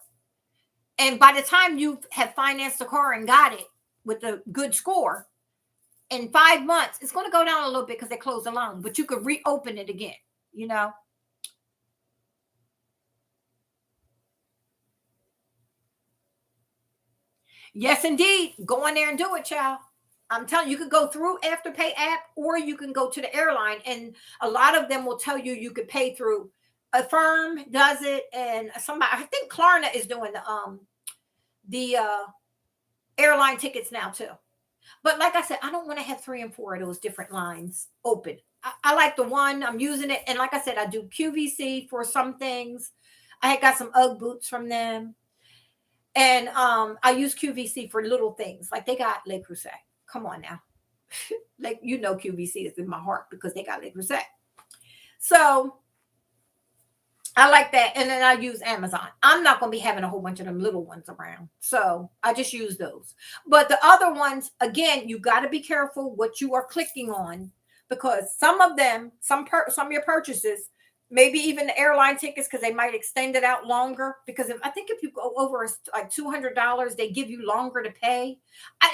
And by the time you have financed the car and got it with a good score, in 5 months, it's going to go down a little bit because they closed the loan, but you could reopen it again, you know. Yes, indeed. Go in there and do it, child. I'm telling you, you could go through Afterpay app or you can go to the airline, and a lot of them will tell you you could pay through A firm does it, and somebody, I think Klarna is doing the airline tickets now too. But like I said, I don't want to have three and four of those different lines open. I like the one, I'm using it. And like I said, I do QVC for some things. I had got some UGG boots from them. And I use QVC for little things. Like they got Le Creuset. Come on now. Like, you know, QVC is in my heart because they got Le Creuset. So I like that. And then I use Amazon. I'm not going to be having a whole bunch of them little ones around. So I just use those. But the other ones, again, you got to be careful what you are clicking on, because some of them, some of your purchases, maybe even the airline tickets, because they might extend it out longer. Because I think if you go over like $200, they give you longer to pay.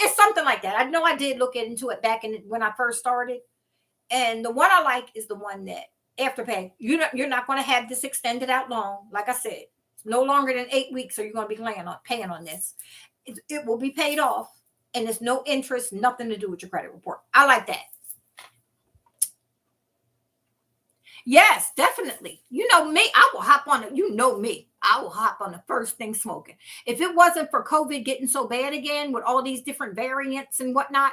It's something like that. I know I did look into it back when I first started. And the one I like is the one that Afterpay. You're not going to have this extended out long. Like I said, it's no longer than 8 weeks, so you're going to be paying on this. It will be paid off, and there's no interest, nothing to do with your credit report. I like that. Yes, definitely. You know me, I will hop on it. You know me, I will hop on the first thing smoking. If it wasn't for COVID getting so bad again with all these different variants and whatnot,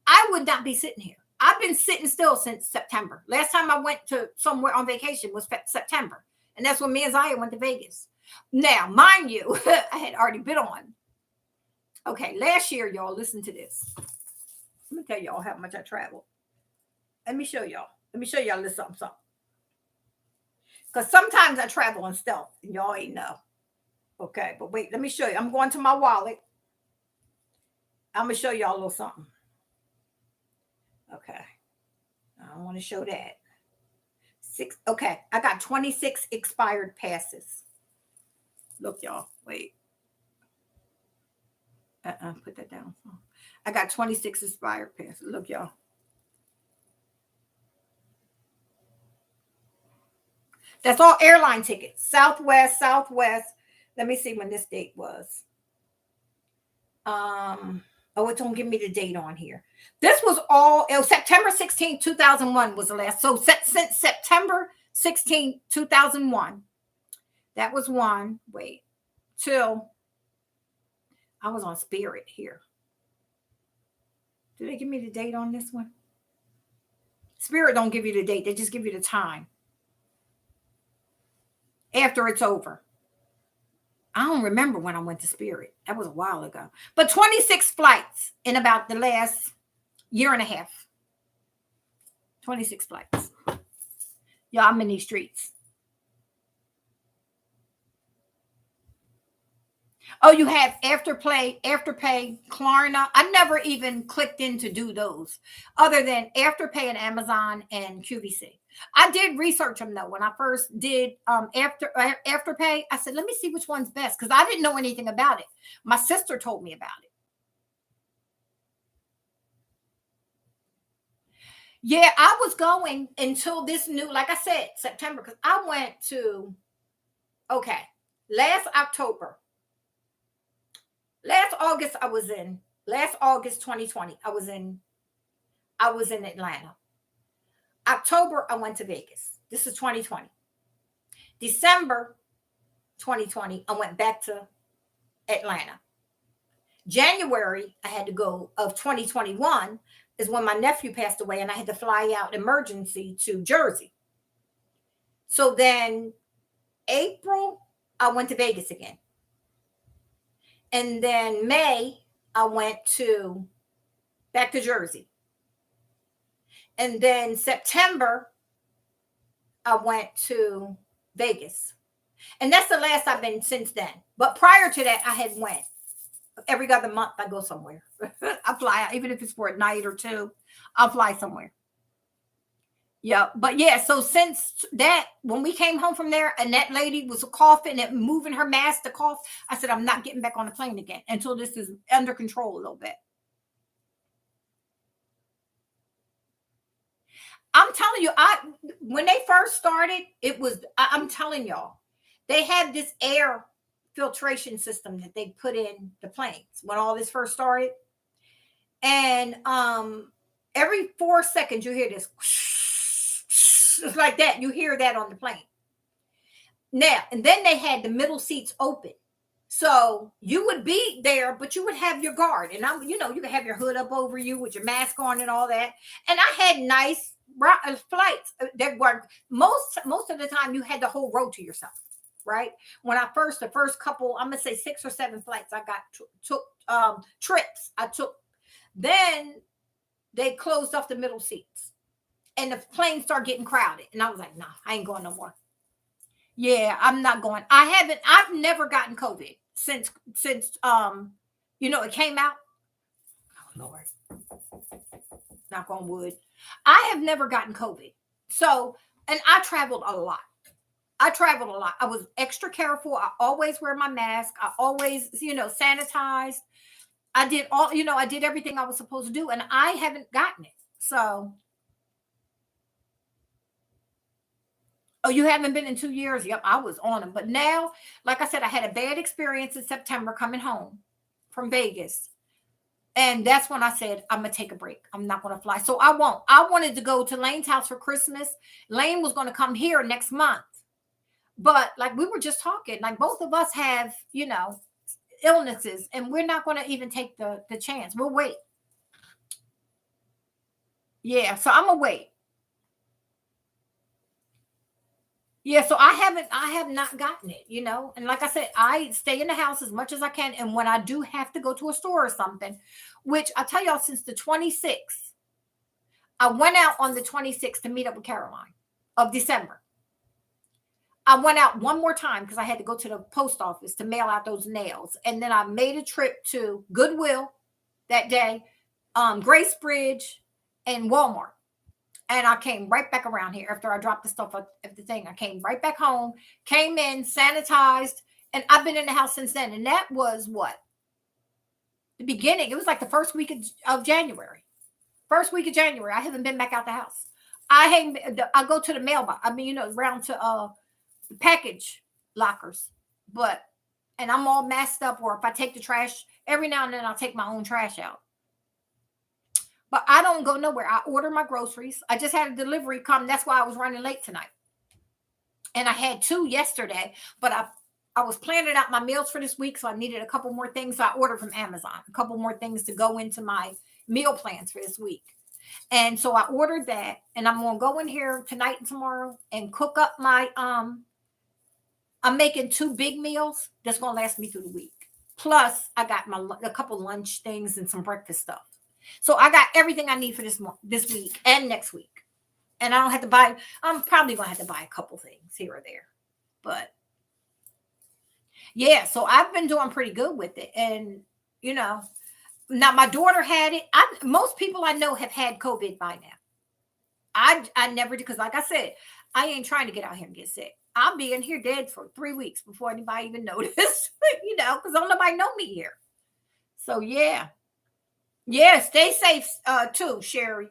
I would not be sitting here. I've been sitting still since September. Last time I went to somewhere on vacation was September. And that's when me and Zaya went to Vegas. Now, mind you, I had already been on. Okay, last year, y'all, listen to this. Let me tell y'all how much I traveled. Let me show y'all. Let me show y'all a little something. Because sometimes I travel on stealth, and y'all ain't know. Okay, but wait, let me show you. I'm going to my wallet. I'm going to show y'all a little something. Okay. I don't want to show that. Okay. I got 26 expired passes. Look, y'all. Wait. Put that down. I got 26 expired passes. Look, y'all. That's all airline tickets. Southwest. Let me see when this date was. Oh, it don't give me the date on here. This was all, it was September 16, 2001 was the last. So since September 16, 2001, that was one. Wait, till I was on Spirit here. Did they give me the date on this one? Spirit don't give you the date. They just give you the time after it's over. I don't remember when I went to Spirit. That was a while ago. But 26 flights in about the last year and a half. 26 flights. Y'all, I'm in these streets. Oh, you have Afterpay, Klarna. I never even clicked in to do those other than Afterpay and Amazon and QVC. I did research them though. When I first did Afterpay, I said, let me see which one's best, because I didn't know anything about it. My sister told me about it. Yeah, I was going until this new, like I said, September, because I went to, okay, last August 2020, I was in Atlanta. October, I went to Vegas. This is 2020. December 2020, I went back to Atlanta. January, I had to go, of 2021 is when my nephew passed away, and I had to fly out emergency to Jersey. So then April, I went to Vegas again. And then May, I went back to Jersey. And then September, I went to Vegas. And that's the last I've been since then. But prior to that, I had went. Every other month, I go somewhere. I fly out, even if it's for a night or two, I'll fly somewhere. Yeah, but yeah, so since that, when we came home from there and that lady was coughing and moving her mask to cough, I said, I'm not getting back on the plane again until this is under control a little bit. I'm telling you, when they first started, I'm telling y'all, they had this air filtration system that they put in the planes when all this first started. And every 4 seconds you hear this, it's like that. You hear that on the plane. Now, and then they had the middle seats open. So you would be there, but you would have your guard. And you could have your hood up over you with your mask on and all that. And I had nice flights that were most of the time you had the whole row to yourself, right? When the first couple, I'm gonna say 6 or 7 flights I got took trips I took. Then they closed off the middle seats and the plane started getting crowded. And I was like, nah, I ain't going no more. Yeah, I'm not going. I've never gotten COVID since it came out. Oh Lord, knock on wood. I have never gotten COVID. So, and I traveled a lot. I was extra careful. I always wear my mask. I always, sanitized. I did everything I was supposed to do, and I haven't gotten it. So, oh, you haven't been in 2 years? Yep, I was on them. But now, like I said, I had a bad experience in September coming home from Vegas. And that's when I said, I'm going to take a break. I'm not going to fly. So I won't. I wanted to go to Lane's house for Christmas. Lane was going to come here next month. But like we were just talking, like both of us have, illnesses, and we're not going to even take the chance. We'll wait. Yeah, so I'm going to wait. Yeah, so I have not gotten it. And like I said, I stay in the house as much as I can. And when I do have to go to a store or something, which I tell y'all, since the 26th, I went out on the 26th to meet up with Caroline of December. I went out one more time because I had to go to the post office to mail out those nails. And then I made a trip to Goodwill that day, Grace Bridge, and Walmart. And I came right back around here after I dropped the stuff at the thing. I came right back home, came in, sanitized, and I've been in the house since then. And that was what? The beginning. It was like the first week of January. First week of January. I haven't been back out the house. I go to the mailbox. Around to package lockers. And I'm all messed up. Or if I take the trash, every now and then I'll take my own trash out. But I don't go nowhere. I order my groceries. I just had a delivery come. That's why I was running late tonight. And I had 2 yesterday, but I was planning out my meals for this week, so I needed a couple more things. So I ordered from Amazon, a couple more things to go into my meal plans for this week. And so I ordered that, and I'm going to go in here tonight and tomorrow and cook up my, I'm making 2 big meals that's going to last me through the week. Plus, I got a couple lunch things and some breakfast stuff. So I got everything I need for this week and next week. And I don't have to buy, I'm probably going to have to buy a couple things here or there. But yeah, so I've been doing pretty good with it. And, now my daughter had it. Most people I know have had COVID by now. I never did, because like I said, I ain't trying to get out here and get sick. I'll be in here dead for 3 weeks before anybody even notice, because don't nobody know me here. So yeah. Yeah, stay safe too, Sherry.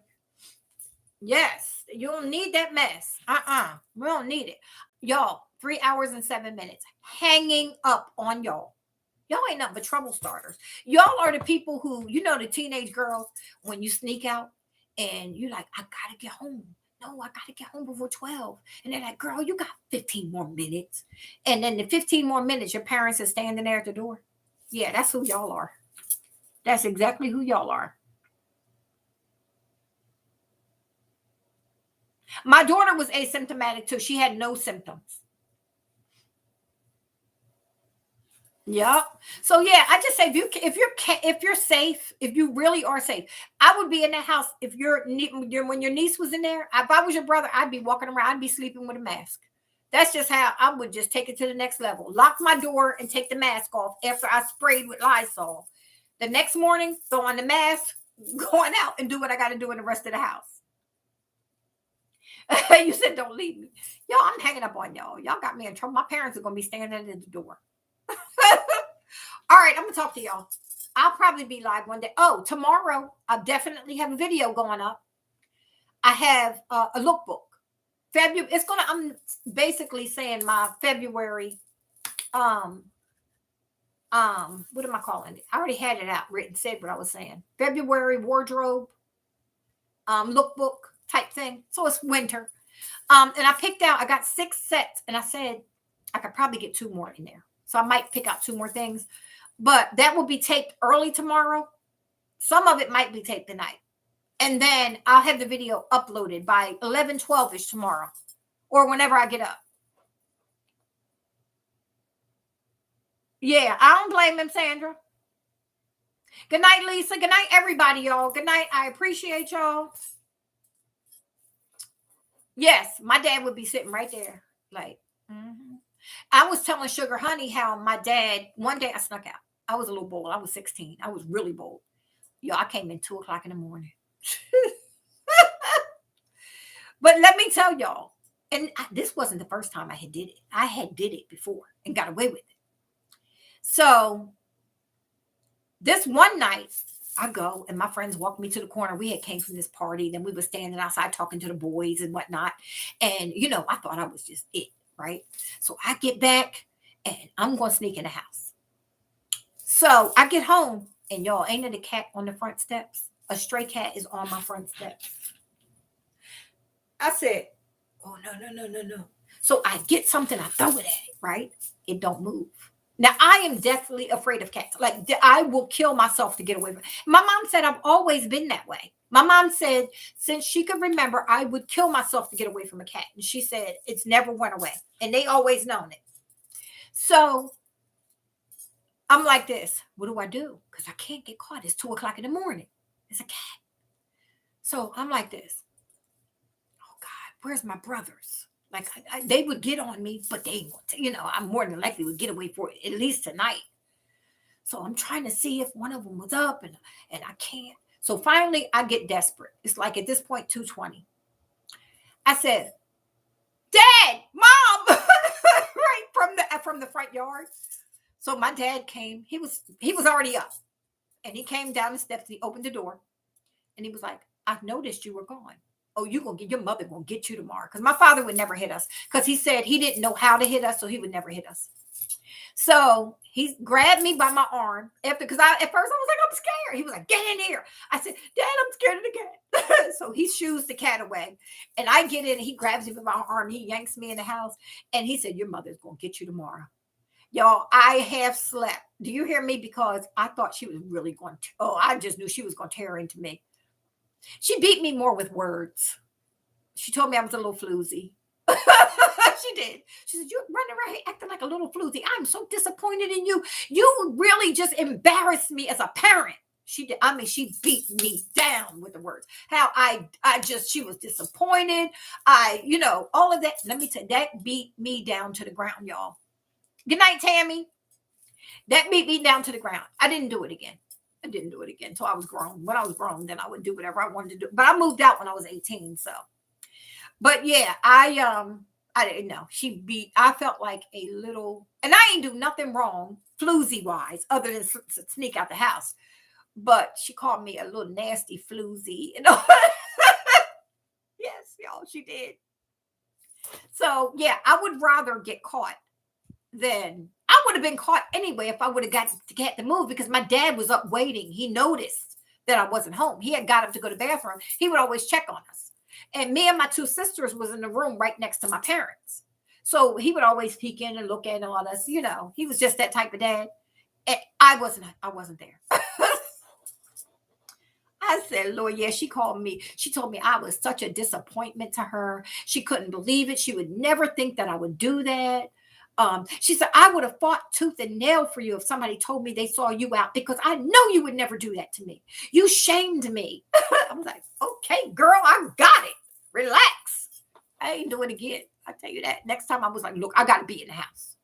Yes, you don't need that mess. We don't need it. Y'all, 3 hours and 7 minutes hanging up on y'all. Y'all ain't nothing but trouble starters. Y'all are the people who, the teenage girls, when you sneak out and you're like, I gotta get home. No, I gotta get home before 12. And they're like, girl, you got 15 more minutes. And then the 15 more minutes, your parents are standing there at the door. Yeah, that's who y'all are. That's exactly who y'all are. My daughter was asymptomatic too. She had no symptoms. Yep. So yeah, I just say if you're safe, if you really are safe, I would be in the house. If when your niece was in there, if I was your brother, I'd be walking around. I'd be sleeping with a mask. That's just how I would just take it to the next level. Lock my door and take the mask off after I sprayed with Lysol. The next morning, throw on the mask, going out and do what I got to do in the rest of the house. You said, don't leave me. Y'all, I'm hanging up on y'all. Y'all got me in trouble. My parents are going to be standing at the door. All right, I'm going to talk to y'all. I'll probably be live one day. Oh, tomorrow, I'll definitely have a video going up. I have a lookbook. I'm basically saying my February, what am I calling it? I already had it out written, said what I was saying. February wardrobe, lookbook type thing. So it's winter. And I got 6 sets, and I said, I could probably get 2 more in there. So I might pick out 2 more things, but that will be taped early tomorrow. Some of it might be taped tonight. And then I'll have the video uploaded by 11, 12-ish tomorrow or whenever I get up. Yeah, I don't blame him, Sandra. Good night, Lisa. Good night, everybody, y'all. Good night. I appreciate y'all. Yes, my dad would be sitting right there. Like, I was telling Sugar Honey how my dad, one day I snuck out. I was a little bold. I was 16. I was really bold. Yo, I came in 2 o'clock in the morning. But let me tell y'all, and this wasn't the first time I had did it. I had did it before and got away with it. So this one night, I go and my friends walked me to the corner. We had came from this party. Then we were standing outside talking to the boys and whatnot. And, I thought I was just it, right? So I get back and I'm going to sneak in the house. So I get home and y'all, ain't it a cat on the front steps? A stray cat is on my front steps. I said, oh, no. So I get something, I throw it at it, right? It don't move. Now, I am deathly afraid of cats. Like, I will kill myself to get away from it. My mom said I've always been that way. My mom said since she could remember, I would kill myself to get away from a cat. And she said it's never went away. And they always known it. So I'm like this. What do I do? Because I can't get caught. It's 2 o'clock in the morning. It's a cat. So I'm like this. Oh, God, where's my brothers? Like, they would get on me, but they ain't I'm more than likely would get away for it, at least tonight. So I'm trying to see if one of them was up, and I can't. So finally, I get desperate. It's like at this point, 2:20. I said, Dad, Mom, right from the front yard. So my dad came. He was already up, and he came down the steps. And he opened the door, and he was like, I noticed you were gone. Oh, your mother gonna get you tomorrow. Because my father would never hit us. Because he said he didn't know how to hit us, so he would never hit us. So he grabbed me by my arm because at first I was like, I'm scared. He was like, get in here. I said, Dad, I'm scared of the cat. So he shoos the cat away. And I get in and he grabs me by my arm. He yanks me in the house. And he said, your mother's gonna get you tomorrow. Y'all, I half slept. Do you hear me? Because I thought she was really going to, I just knew she was going to tear into me. She beat me more with words. She told me I was a little floozy. She did. She said, you're running around here acting like a little floozy. I'm so disappointed in you. You really just embarrassed me as a parent. She did. I mean, she beat me down with the words. How she was disappointed. All of that. Let me tell you, that beat me down to the ground, y'all. Good night, Tammy. That beat me down to the ground. I didn't do it again. Until I was grown. When I was grown, then I would do whatever I wanted to do. But I moved out when I was 18. So, but yeah, I didn't know. I felt like a little, and I ain't do nothing wrong, floozy wise, other than sneak out the house. But she called me a little nasty floozy. Yes, y'all, she did. So yeah, I would rather get caught than I would have been caught anyway if I would have got to move because my dad was up waiting. He noticed that I wasn't home. He had got up to go to the bathroom. He would always check on us. And me and my 2 sisters was in the room right next to my parents. So he would always peek in and look at all us. He was just that type of dad. And I wasn't there. I said, Lord, yeah, she called me. She told me I was such a disappointment to her. She couldn't believe it. She would never think that I would do that. She said, I would have fought tooth and nail for you if somebody told me they saw you out because I know you would never do that to me. You shamed me. I was like, okay, girl, I got it. Relax. I ain't doing it again. I tell you that. Next time I was like, look, I got to be in the house.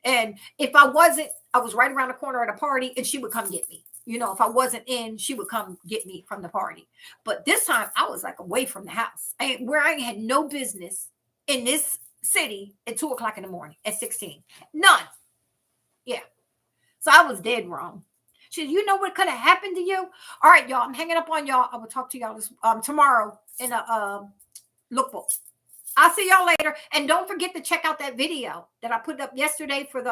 And if I wasn't, I was right around the corner at a party and she would come get me. If I wasn't in, she would come get me from the party. But this time I was like away from the house. Where I had no business in this city at 2 o'clock in the morning at 16. None. Yeah. So I was dead wrong. She said, you know what could have happened to you? All right, y'all. I'm hanging up on y'all. I will talk to y'all tomorrow in a lookbook. I'll see y'all later. And don't forget to check out that video that I put up yesterday for the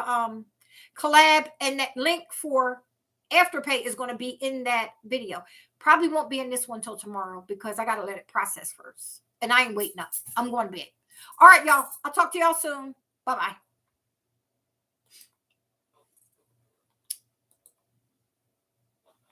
collab, and that link for Afterpay is going to be in that video. Probably won't be in this one till tomorrow because I got to let it process first. And I ain't waiting up. I'm going to bed. All right, y'all. I'll talk to y'all soon. Bye-bye.